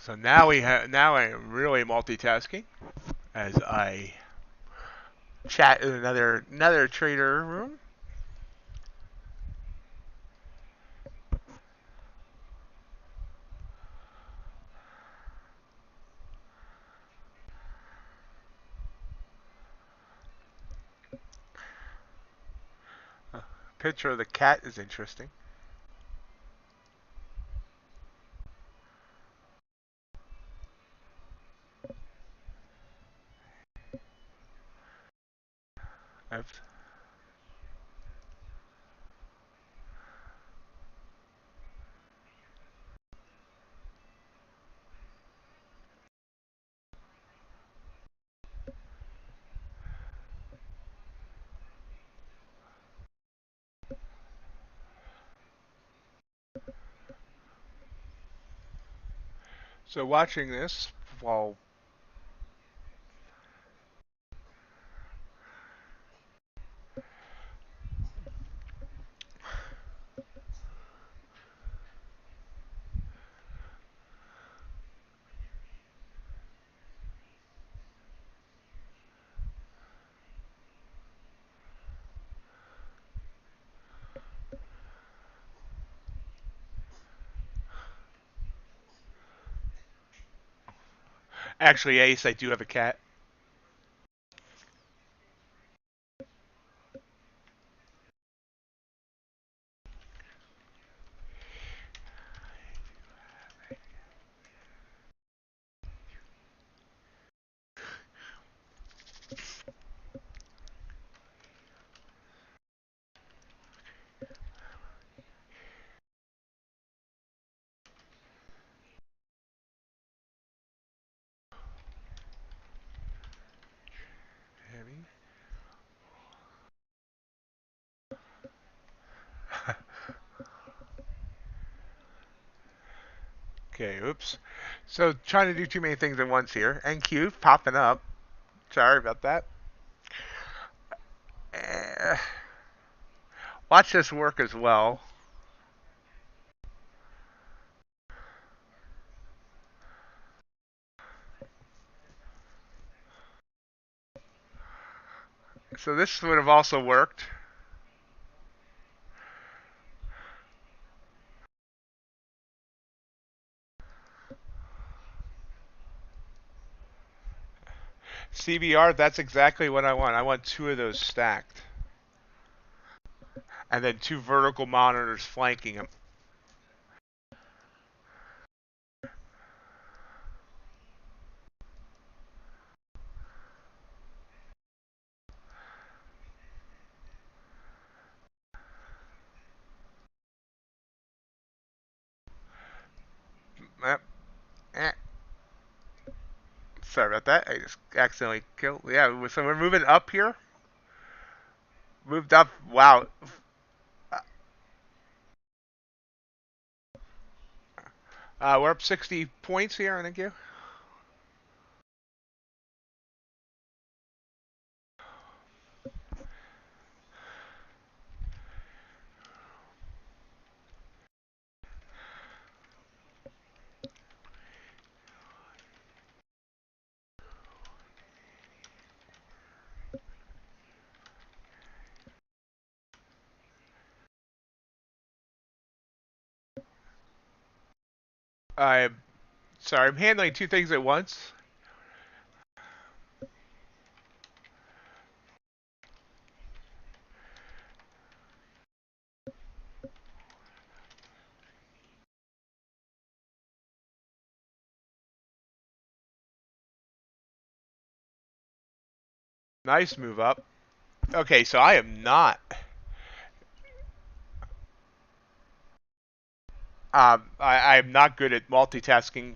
Speaker 1: So now I am really multitasking as I chat in another trader room. Picture of the cat is interesting. I've, so watching this while actually Ace, I do have a cat. Okay, oops. So trying to do too many things at once here. NQ popping up. Sorry about that. Uh, watch this work as well. So this would have also worked. CBR, that's exactly what I want. I want two of those stacked. And then two vertical monitors flanking them. Sorry about that. I just accidentally killed. Yeah, so we're moving up here. Moved up. Wow. We're up 60 points here, thank you. I'm sorry, I'm handling two things at once. Nice move up. Okay, so I am not. I am not good at multitasking.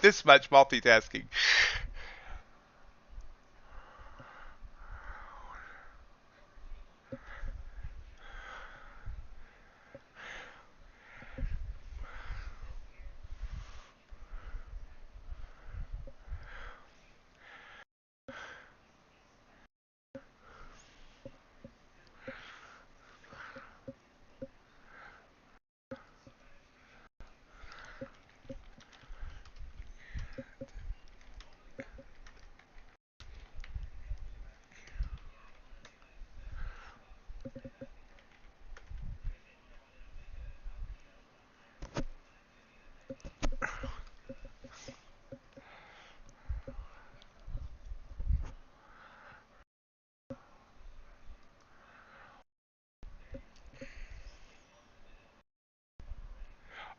Speaker 1: this much multitasking.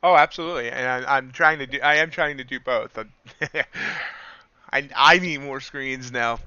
Speaker 1: Oh, absolutely, and I'm trying to do. I am trying to do both. I need more screens now.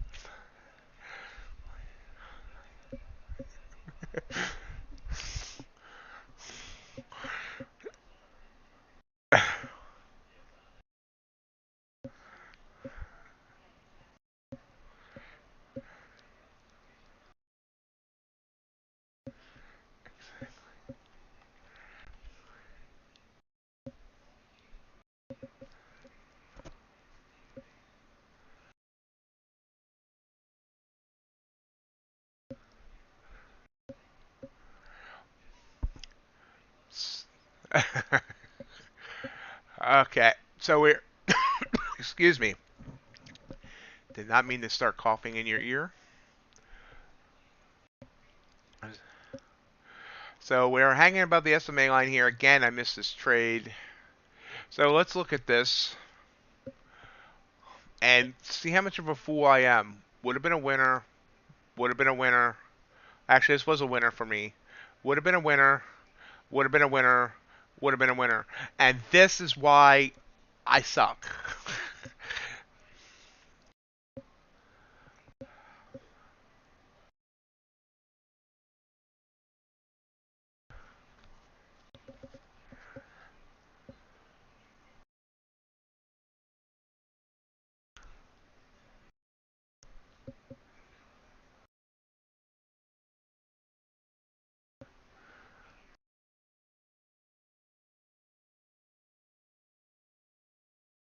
Speaker 1: Okay, so we're. Excuse me. Did not mean to start coughing in your ear. So we're hanging above the SMA line here. Again, I missed this trade. So let's look at this and see how much of a fool I am. Would have been a winner. Would have been a winner. Actually, this was a winner for me. Would have been a winner. Would have been a winner. Would have been a winner. And this is why I suck.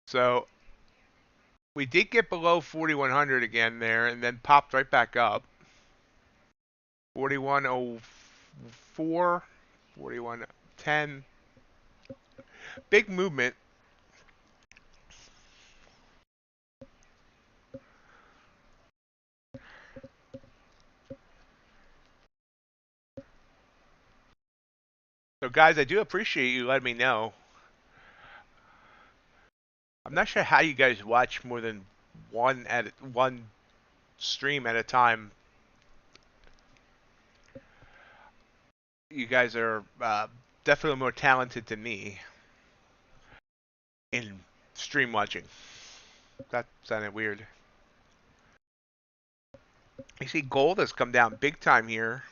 Speaker 1: So we did get below 4,100 again there and then popped right back up. 4104, 4110. Big movement. So guys, I do appreciate you letting me know. I'm not sure how you guys watch more than one stream at a time. You guys are definitely more talented than me in stream watching. That sounded weird. You see gold has come down big time here.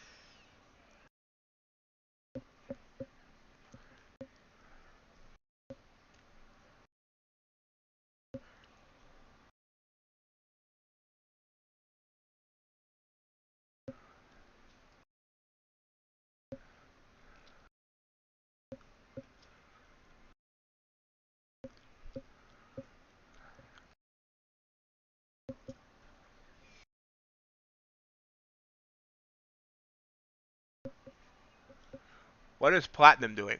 Speaker 1: What is platinum doing?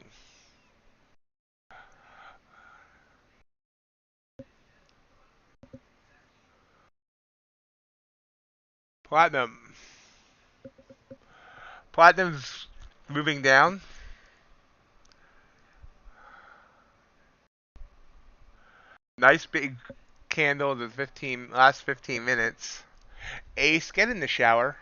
Speaker 1: Platinum. Platinum's moving down. Nice big candle the last 15 minutes. Ace, get in the shower.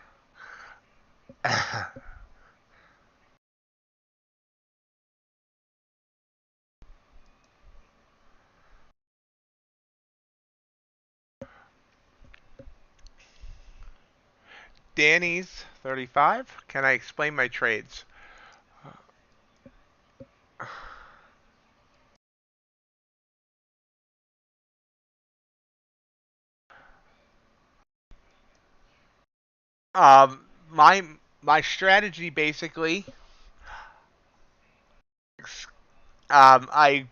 Speaker 1: Danny's 35. Can I explain my trades? Um, my strategy basically, I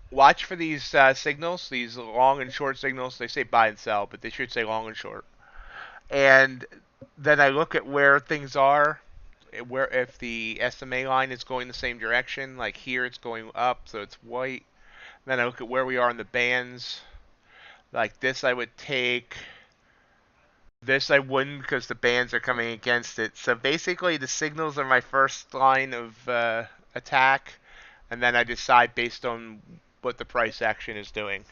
Speaker 1: watch for these signals, these long and short signals. They say buy and sell, but they should say long and short. And then I look at where things are, where if the SMA line is going the same direction, like here it's going up, so it's white. Then I look at where we are in the bands. Like this, I would take. This I wouldn't because the bands are coming against it. So basically, the signals are my first line of attack, and then I decide based on what the price action is doing.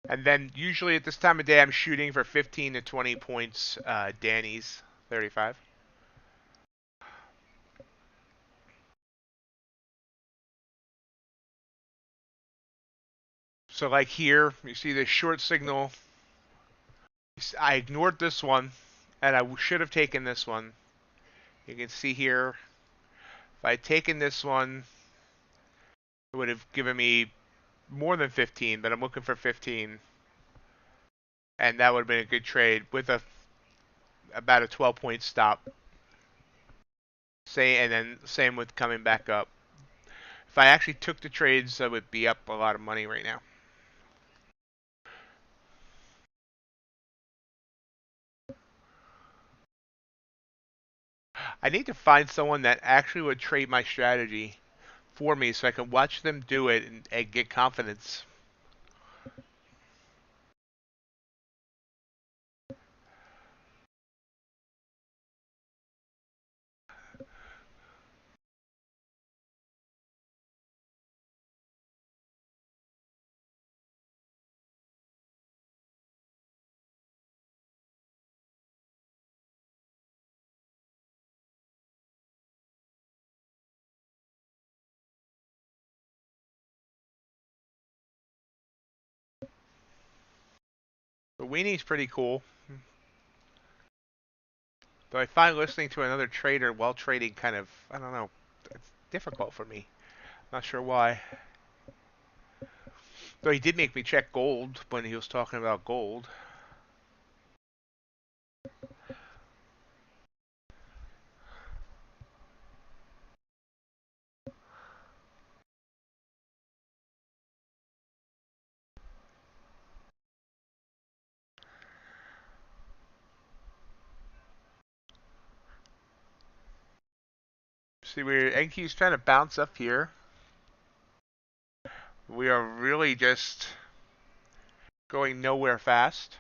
Speaker 1: And then usually at this time of day, I'm shooting for 15 to 20 points. Danny's 35. So like here, you see this short signal. I ignored this one, and I should have taken this one. You can see here, if I had taken this one, it would have given me more than 15, but I'm looking for 15. And that would have been a good trade with about a 12-point stop. And then same with coming back up. If I actually took the trades, I would be up a lot of money right now. I need to find someone that actually would trade my strategy for me so I can watch them do it and get confidence. The weenie's pretty cool. Though I find listening to another trader while trading kind of, I don't know, it's difficult for me. Not sure why. Though he did make me check gold when he was talking about gold. See, Enki's trying to bounce up here. We are really just going nowhere fast.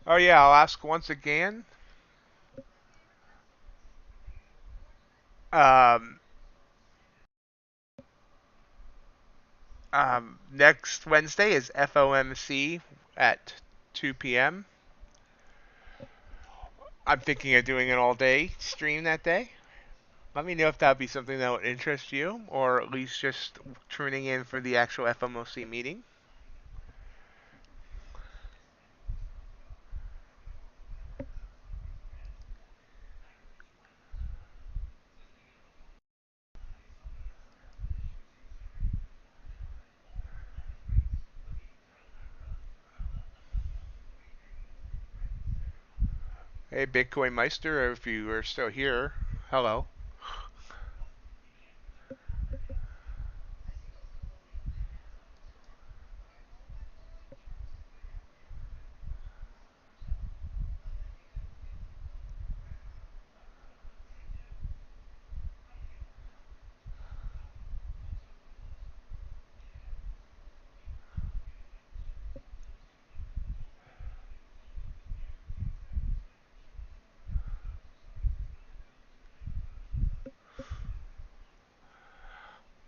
Speaker 1: Oh yeah, I'll ask once again. Um, Next Wednesday is FOMC at 2 p.m. I'm thinking of doing an all-day stream that day. Let me know if that would be something that would interest you, or at least just tuning in for the actual FOMC meeting. Hey, Bitcoin Meister, if you are still here, hello.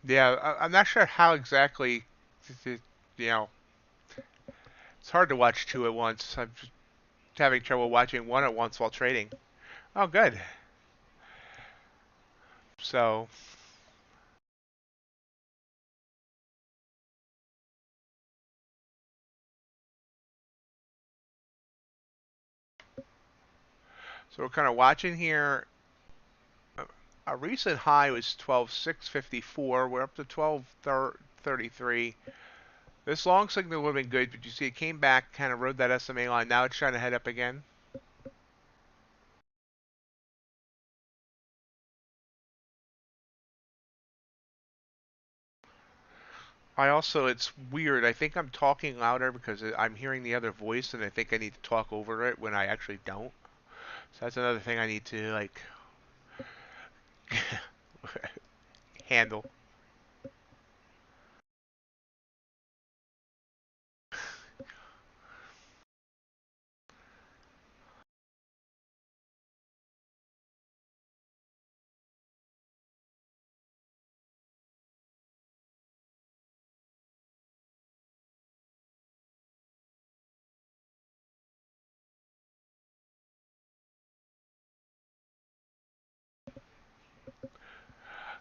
Speaker 1: Yeah, I'm not sure how exactly, you know, it's hard to watch two at once. I'm just having trouble watching one at once while trading. Oh, good. So, so we're kind of watching here. A recent high was 12,654. We're up to 12,33. This long signal would have been good, but you see it came back, kind of rode that SMA line. Now it's trying to head up again. It's weird. I think I'm talking louder because I'm hearing the other voice, and I think I need to talk over it when I actually don't. So that's another thing I need to like handle.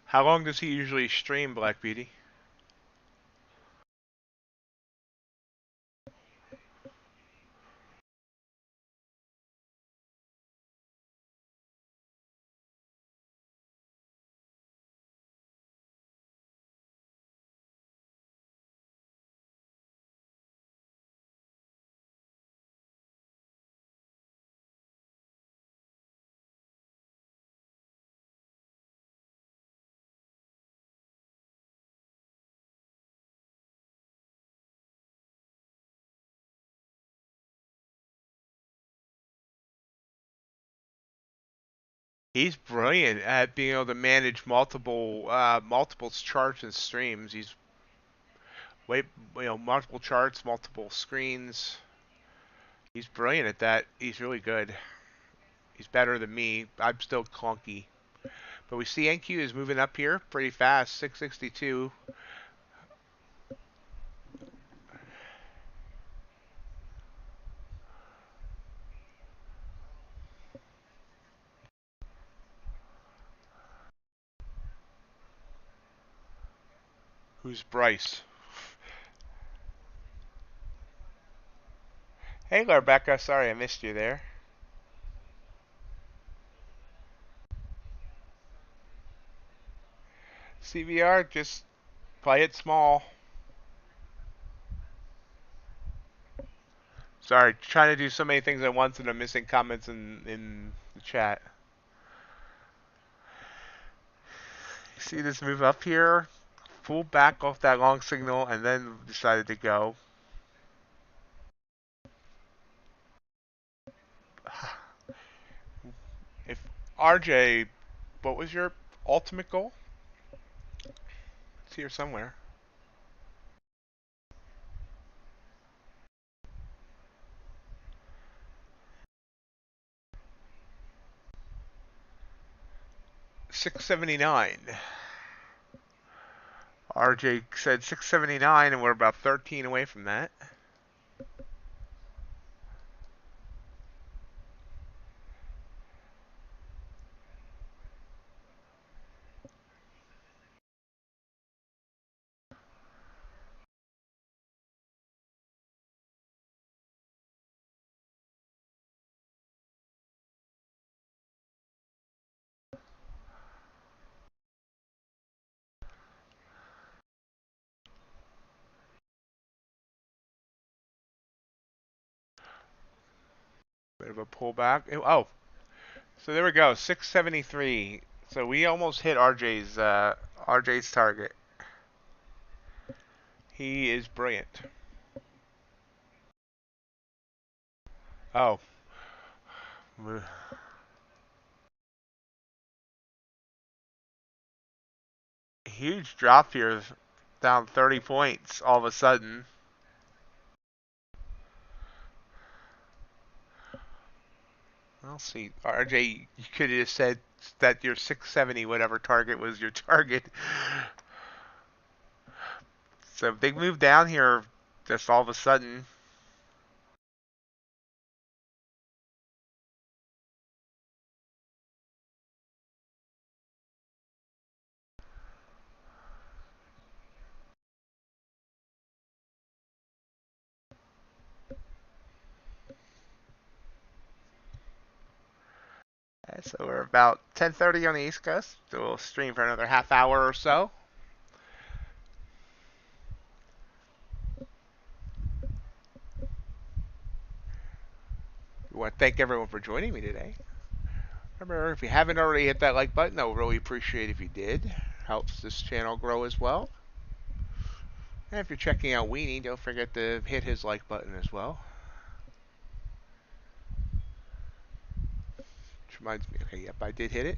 Speaker 1: How long does he usually stream, Black Beauty? He's brilliant at being able to manage multiple charts and streams. He's way multiple charts, multiple screens. He's brilliant at that. He's really good. He's better than me. I'm still clunky. But we see NQ is moving up here pretty fast. 662. Who's Bryce? Hey, Rebecca. Sorry I missed you there. CVR, just play it small. Sorry, trying to do so many things at once and I'm missing comments in the chat. See this move up here? Pulled back off that long signal and then decided to go. If RJ, what was your ultimate goal? It's here somewhere. $6.79. RJ said 679, and we're about 13 away from that. Bit of a pullback. Oh, so there we go, 673. So we almost hit RJ's target. He is brilliant. Oh, huge drop here, down 30 points all of a sudden. I'll see. RJ, you could have said that your 670 whatever target was your target. So big move down here just all of a sudden. So we're about 10:30 on the East Coast. So we'll stream for another half hour or so. I want to thank everyone for joining me today. Remember, if you haven't already hit that like button, I would really appreciate if you did. Helps this channel grow as well. And if you're checking out Weenie, don't forget to hit his like button as well. Which reminds me, okay, yep, I did hit it.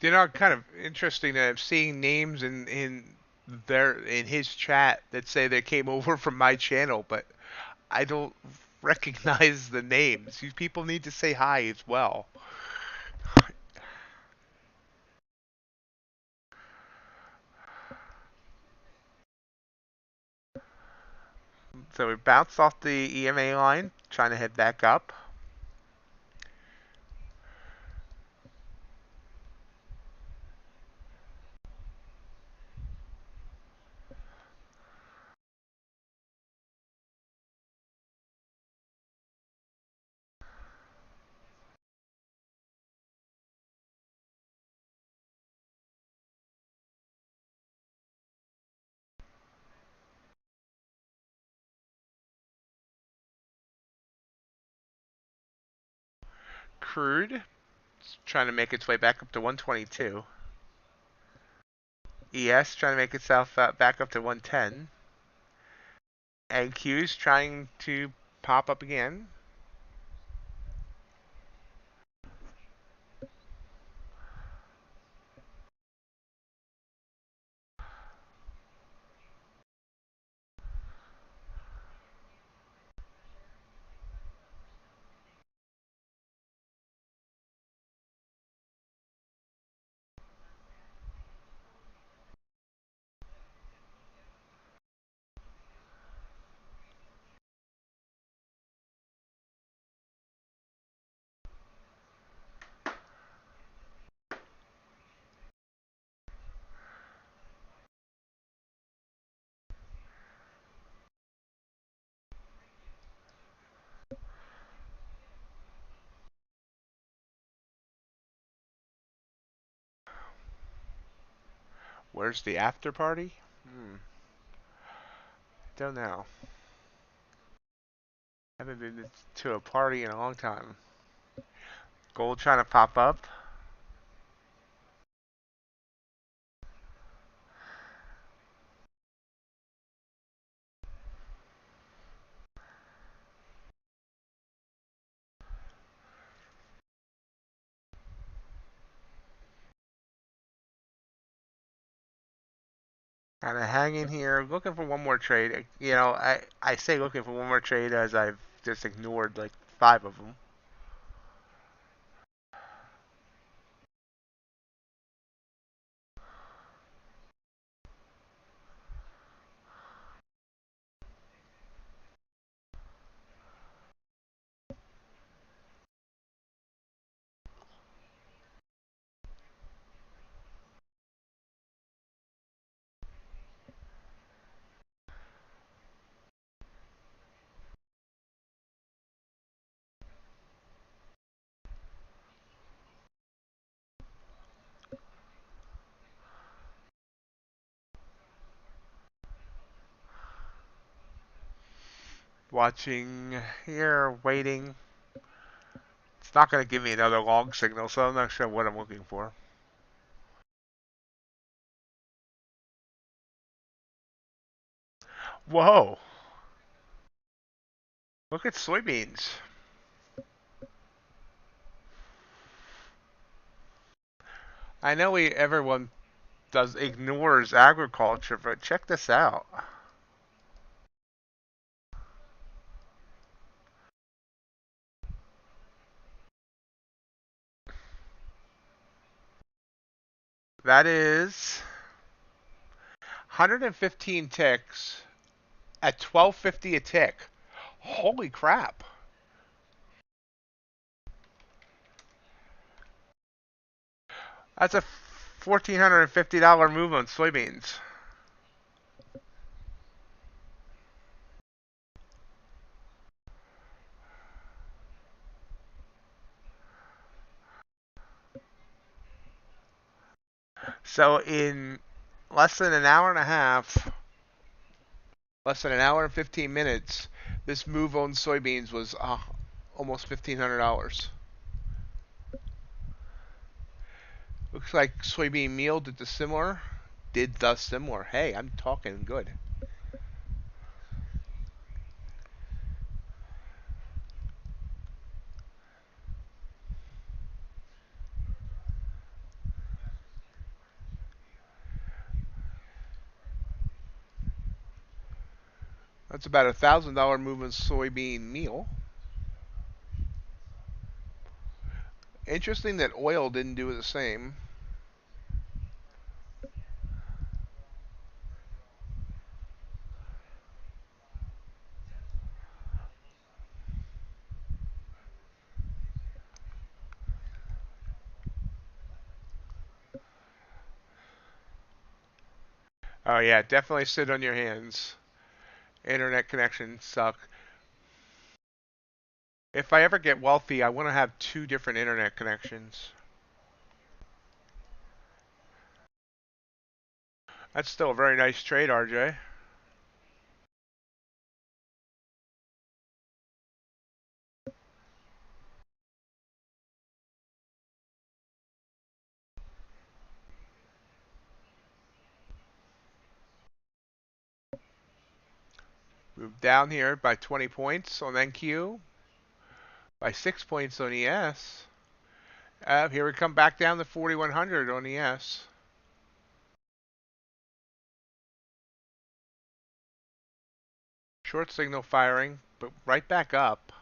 Speaker 1: You know, kind of interesting that I'm seeing names in his chat that say they came over from my channel, but I don't recognize the names. These people need to say hi as well. So we bounced off the EMA line, trying to head back up. Crude, trying to make its way back up to 122. ES trying to make itself back up to 110. And Q's trying to pop up again. Where's the after party? Don't know. Haven't been to a party in a long time. Gold trying to pop up. Kind of hanging here, looking for one more trade. You know, I say looking for one more trade as I've just ignored like 5 of them. Watching here, waiting. It's not going to give me another long signal, so I'm not sure what I'm looking for. Whoa! Look at soybeans. I know everyone ignores agriculture, but check this out. That is 115 ticks at 12.50 a tick. Holy crap! That's a $1,450 move on soybeans. So in less than an hour and a half, less than an hour and 15 minutes, this move on soybeans was almost $1,500. Looks like soybean meal did the similar. Hey, I'm talking good. That's about $1,000 move in soybean meal. Interesting that oil didn't do the same. Oh yeah, definitely sit on your hands. Internet connections suck. If I ever get wealthy, I want to have 2 different internet connections. That's still a very nice trade, RJ. Move down here by 20 points on NQ, by 6 points on ES. Here we come back down to 4,100 on ES. Short signal firing, but right back up.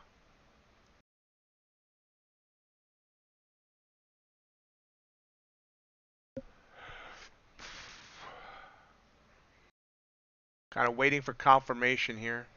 Speaker 1: Kind of waiting for confirmation here.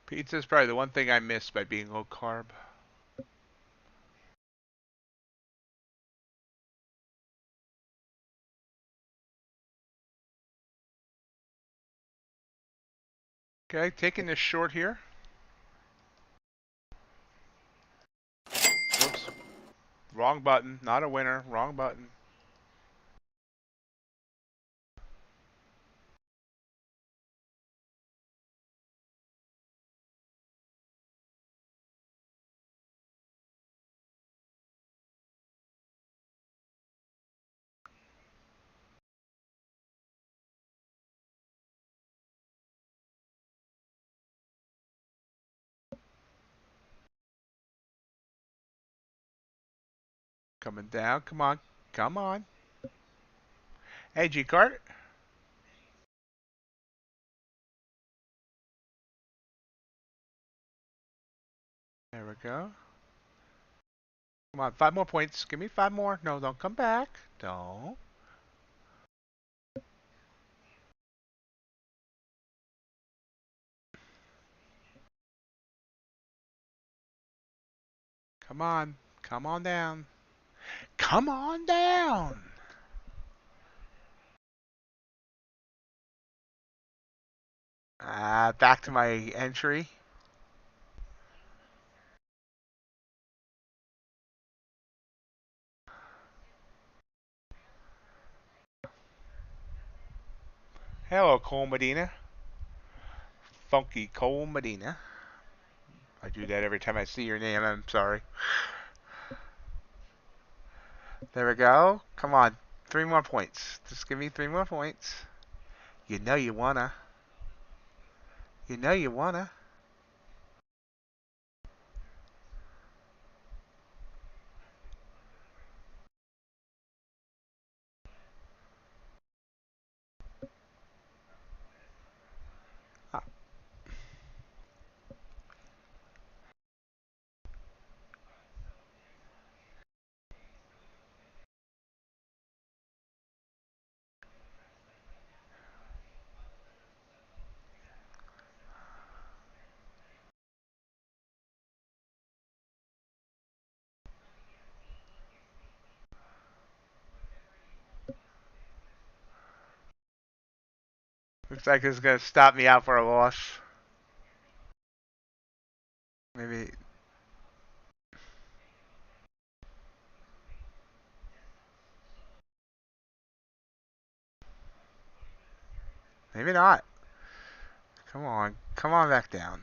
Speaker 1: Pizza is probably the one thing I miss by being low carb. Okay, taking this short here. Whoops. Wrong button. Not a winner. Wrong button. Coming down. Come on. Come on. Hey, G-Cart. There we go. Come on. 5 more points. Give me 5 more. No, don't come back. Don't. Come on. Come on down. Come on down. Back to my entry. Hello, Cole Medina. Funky Cole Medina. I do that every time I see your name. I'm sorry. There we go. Come on. 3 more points. Just give me 3 more points. You know you wanna. You know you wanna. Ah. Looks like it's gonna stop me out for a loss. Maybe. Maybe not. Come on. Come on back down.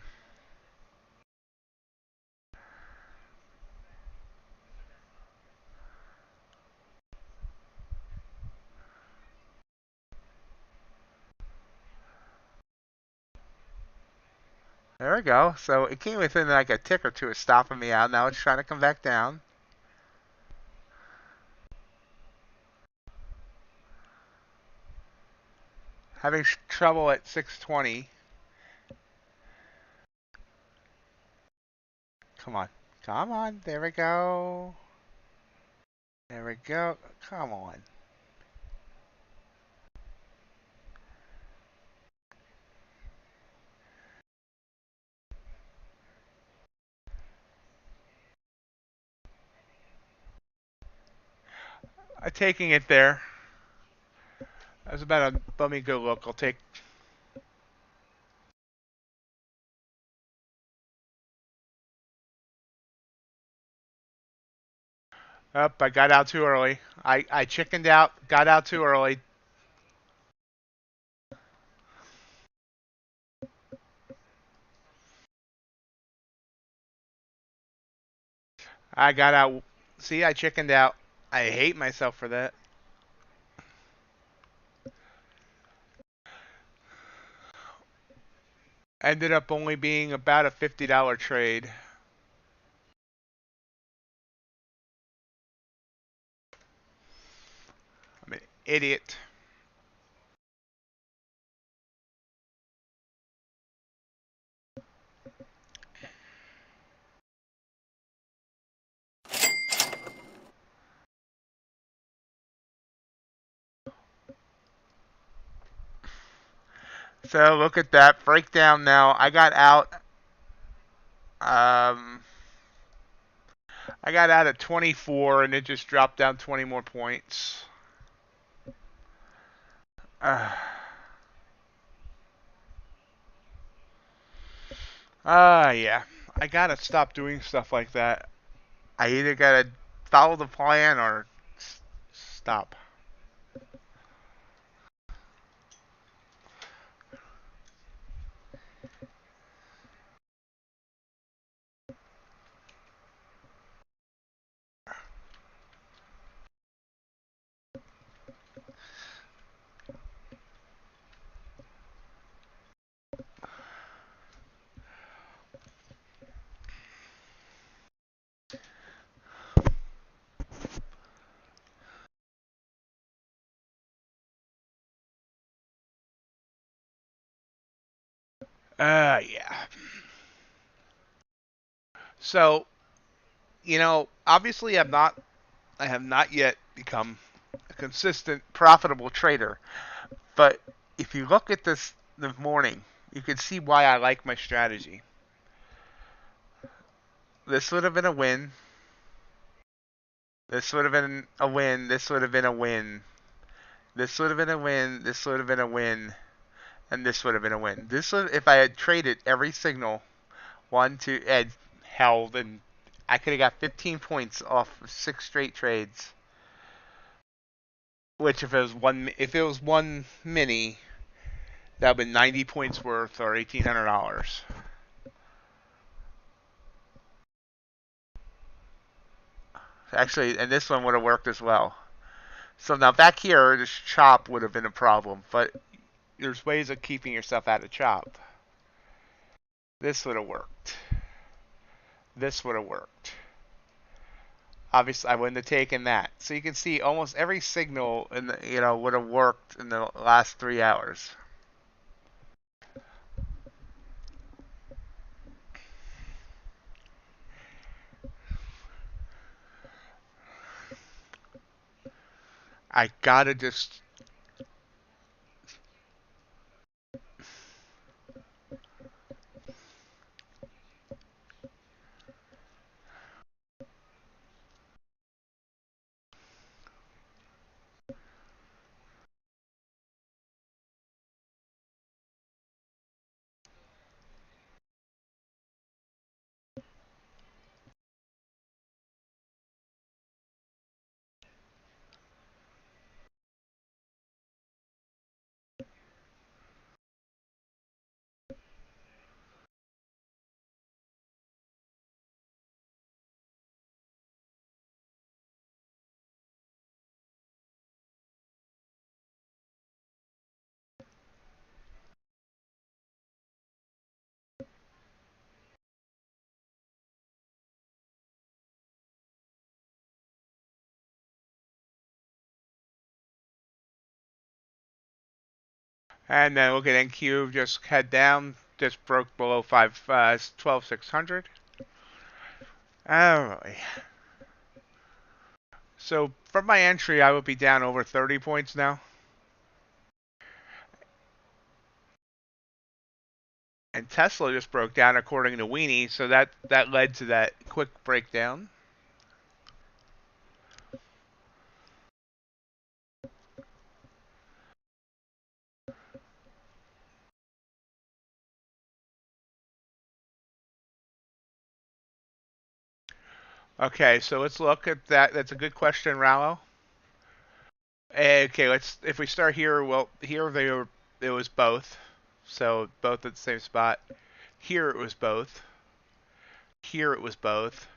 Speaker 1: There we go. So it came within like a tick or two of stopping me out. Now it's trying to come back down. Having trouble at 620. Come on. Come on. There we go. There we go. Come on. I'm taking it there. That's about a bummy good look. I'll take. Up, I got out too early. I chickened out, got out too early. I got out. See, I chickened out. I hate myself for that. Ended up only being about a $50 trade. I'm an idiot. So look at that breakdown now. I got out I got out at 24 and it just dropped down 20 more points. Yeah. I gotta stop doing stuff like that. I either gotta follow the plan or stop. Yeah. So, obviously I have not yet become a consistent, profitable trader. But if you look at this morning, you can see why I like my strategy. This would have been a win. This would have been a win. This would have been a win. This would have been a win. This would have been a win. And this would have been a win. This would, if I had traded every signal, 1, 2, and held, and I could have got 15 points off of 6 straight trades. Which, if it was one mini, that would have been 90 points worth, or $1,800. Actually, and this one would have worked as well. So now back here, this chop would have been a problem, but there's ways of keeping yourself out of chop. This would have worked. This would have worked. Obviously, I wouldn't have taken that. So you can see almost every signal in the, would have worked in the last 3 hours. I gotta just. And then look at NQ, just head down, just broke below 12,600. Oh, so from my entry, I would be down over 30 points now. And Tesla just broke down according to Weenie, so that led to that quick breakdown. Okay, so let's look at that. That's a good question, Rallo. Okay, if we start here, well, here it was both. So both at the same spot. Here it was both. Here it was both.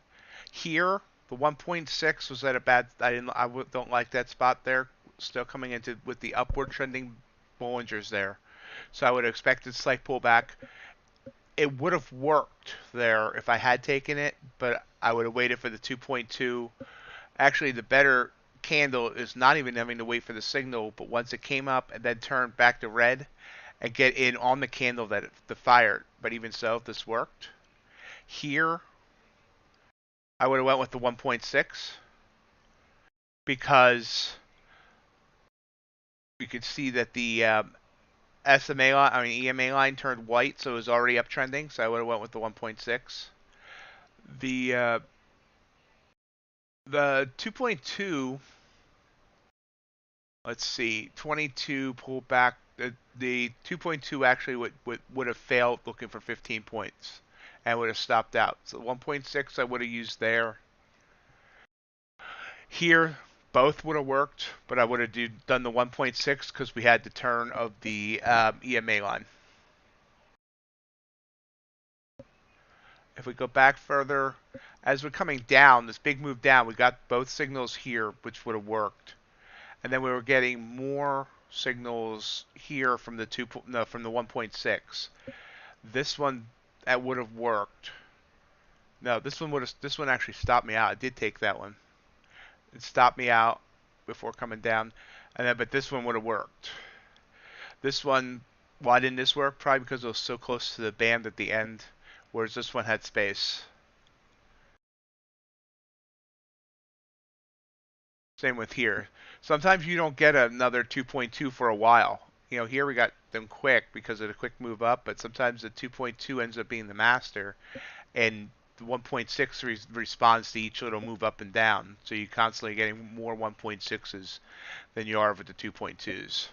Speaker 1: Here, the 1.6 was at a bad. Don't like that spot there. Still coming into with the upward trending Bollingers there. So I would have expected slight pullback. It would have worked there if I had taken it, but I would have waited for the 2.2. Actually, the better candle is not even having to wait for the signal, but once it came up and then turned back to red, and get in on the candle that the fired. But even so, this worked. Here, I would have went with the 1.6 because you could see that the EMA line turned white, so it was already uptrending. So I would have went with the 1.6. The the 2.2, let's see, 22 pulled back. The 2.2 actually would have failed looking for 15 points and would have stopped out. So 1.6 I would have used there. Here, both would have worked, but I would have done the 1.6 because we had the turn of the EMA line. If we go back further, as we're coming down, this big move down, we got both signals here, which would have worked. And then we were getting more signals here from the from the 1.6. This one that would have worked. No, this one actually stopped me out. I did take that one. It stopped me out before coming down, and then but this one would have worked. This one, why didn't this work? Probably because it was so close to the band at the end, whereas this one had space. Same with here. Sometimes you don't get another 2.2 for a while. You know, here we got them quick because of the quick move up, but sometimes the 2.2 ends up being the master, and the 1.6 responds to each little move up and down. So you're constantly getting more 1.6s than you are with the 2.2s.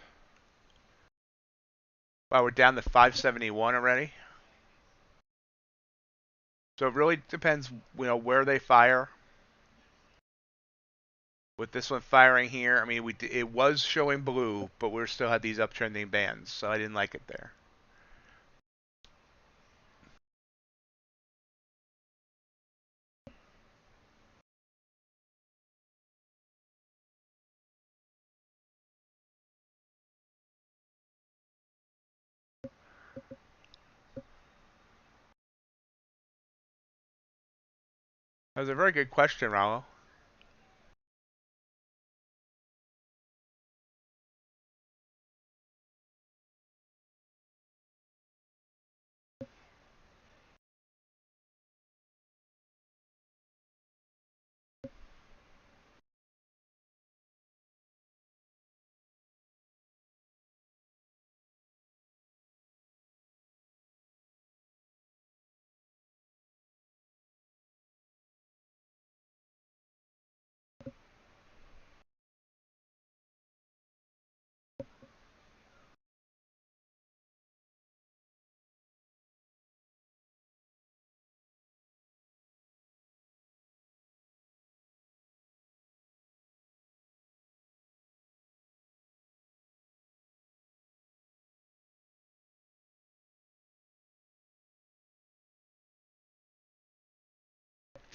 Speaker 1: Wow, we're down to 571 already. So it really depends, where they fire. With this one firing here, I mean, it was showing blue, but we still had these uptrending bands, so I didn't like it there. That was a very good question, Raul.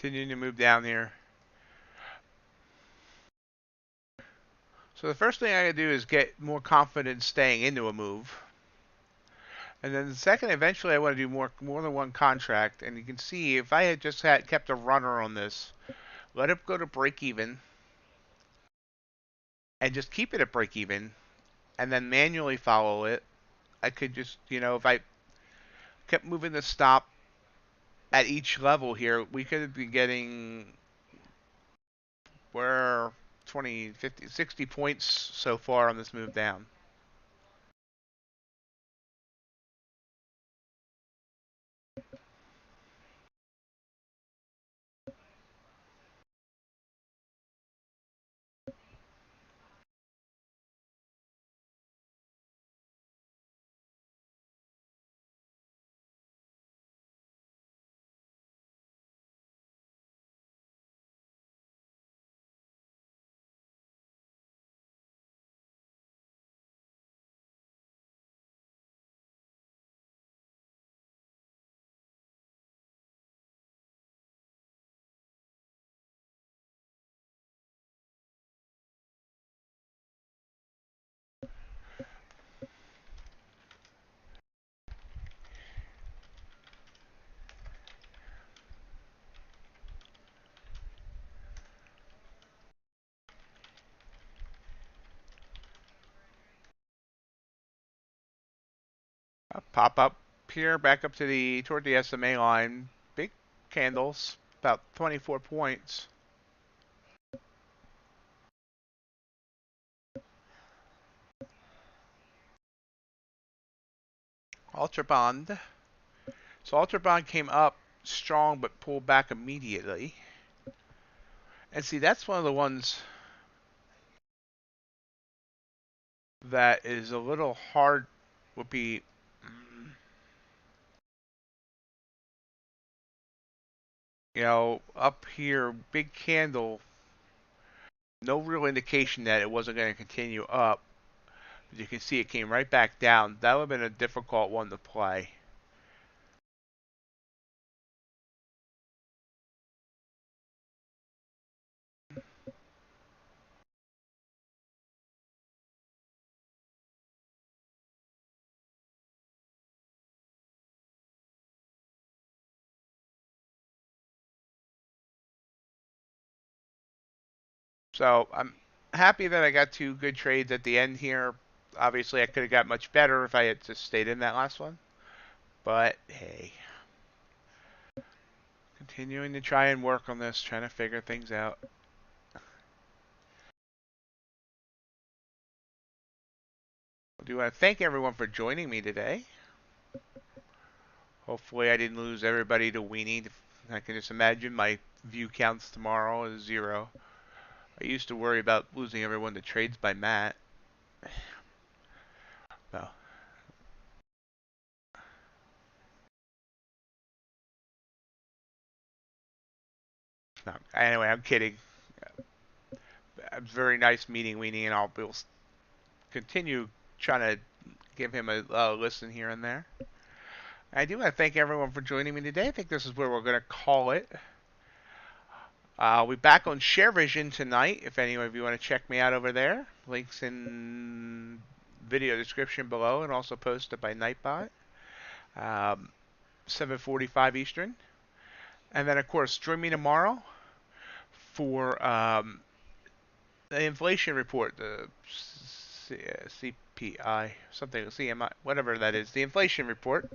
Speaker 1: Continuing to move down here. So the first thing I gotta do is get more confidence staying into a move. And then the second, eventually I want to do more than one contract. And you can see if I had just kept a runner on this, let it go to break even, and just keep it at break even, and then manually follow it, I could just, if I kept moving the stop at each level here, we could be getting, we're 20, 50, 60 points so far on this move down. Pop up here, back up to toward the SMA line. Big candles, about 24 points. UltraBond. So UltraBond came up strong but pulled back immediately. And see, that's one of the ones that is a little hard, would be, up here, big candle, no real indication that it wasn't going to continue up. But you can see it came right back down. That would have been a difficult one to play. So I'm happy that I got 2 good trades at the end here. Obviously, I could have got much better if I had just stayed in that last one. But hey, continuing to try and work on this, trying to figure things out. I do want to thank everyone for joining me today. Hopefully I didn't lose everybody to weenie. I can just imagine my view counts tomorrow is 0. I used to worry about losing everyone to trades by Matt. Well, no. Anyway, I'm kidding. It's very nice meeting Weenie, and I'll continue trying to give him a listen here and there. I do want to thank everyone for joining me today. I think this is where we're going to call it. I'll be back on Sharevision tonight if any of you want to check me out over there. Links in video description below and also posted by Nightbot. 7:45 Eastern. And then, of course, join me tomorrow for the inflation report, the CPI, something, CMI, whatever that is, the inflation report.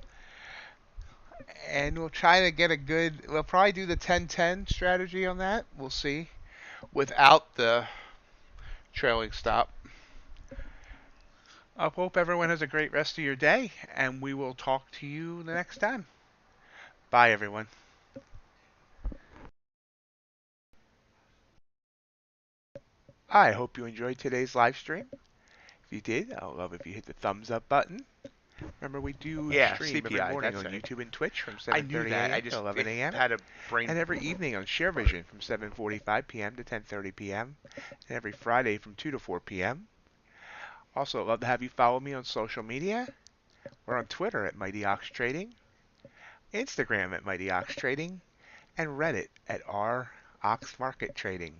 Speaker 1: And we'll try to get we'll probably do the 10-10 strategy on that. We'll see. Without the trailing stop. I hope everyone has a great rest of your day, and we will talk to you the next time. Bye, everyone. I hope you enjoyed today's live stream. If you did, I'd love if you hit the thumbs up button. Remember, we do stream every morning on YouTube and Twitch from 7:30 a.m. to 11 a.m. And every evening on Sharevision from 7:45 p.m. to 10:30 p.m. And every Friday from 2 to 4 p.m. Also, I'd love to have you follow me on social media. We're on Twitter at MightyOxTrading, Instagram at MightyOxTrading, and Reddit at r/oxmarkettrading.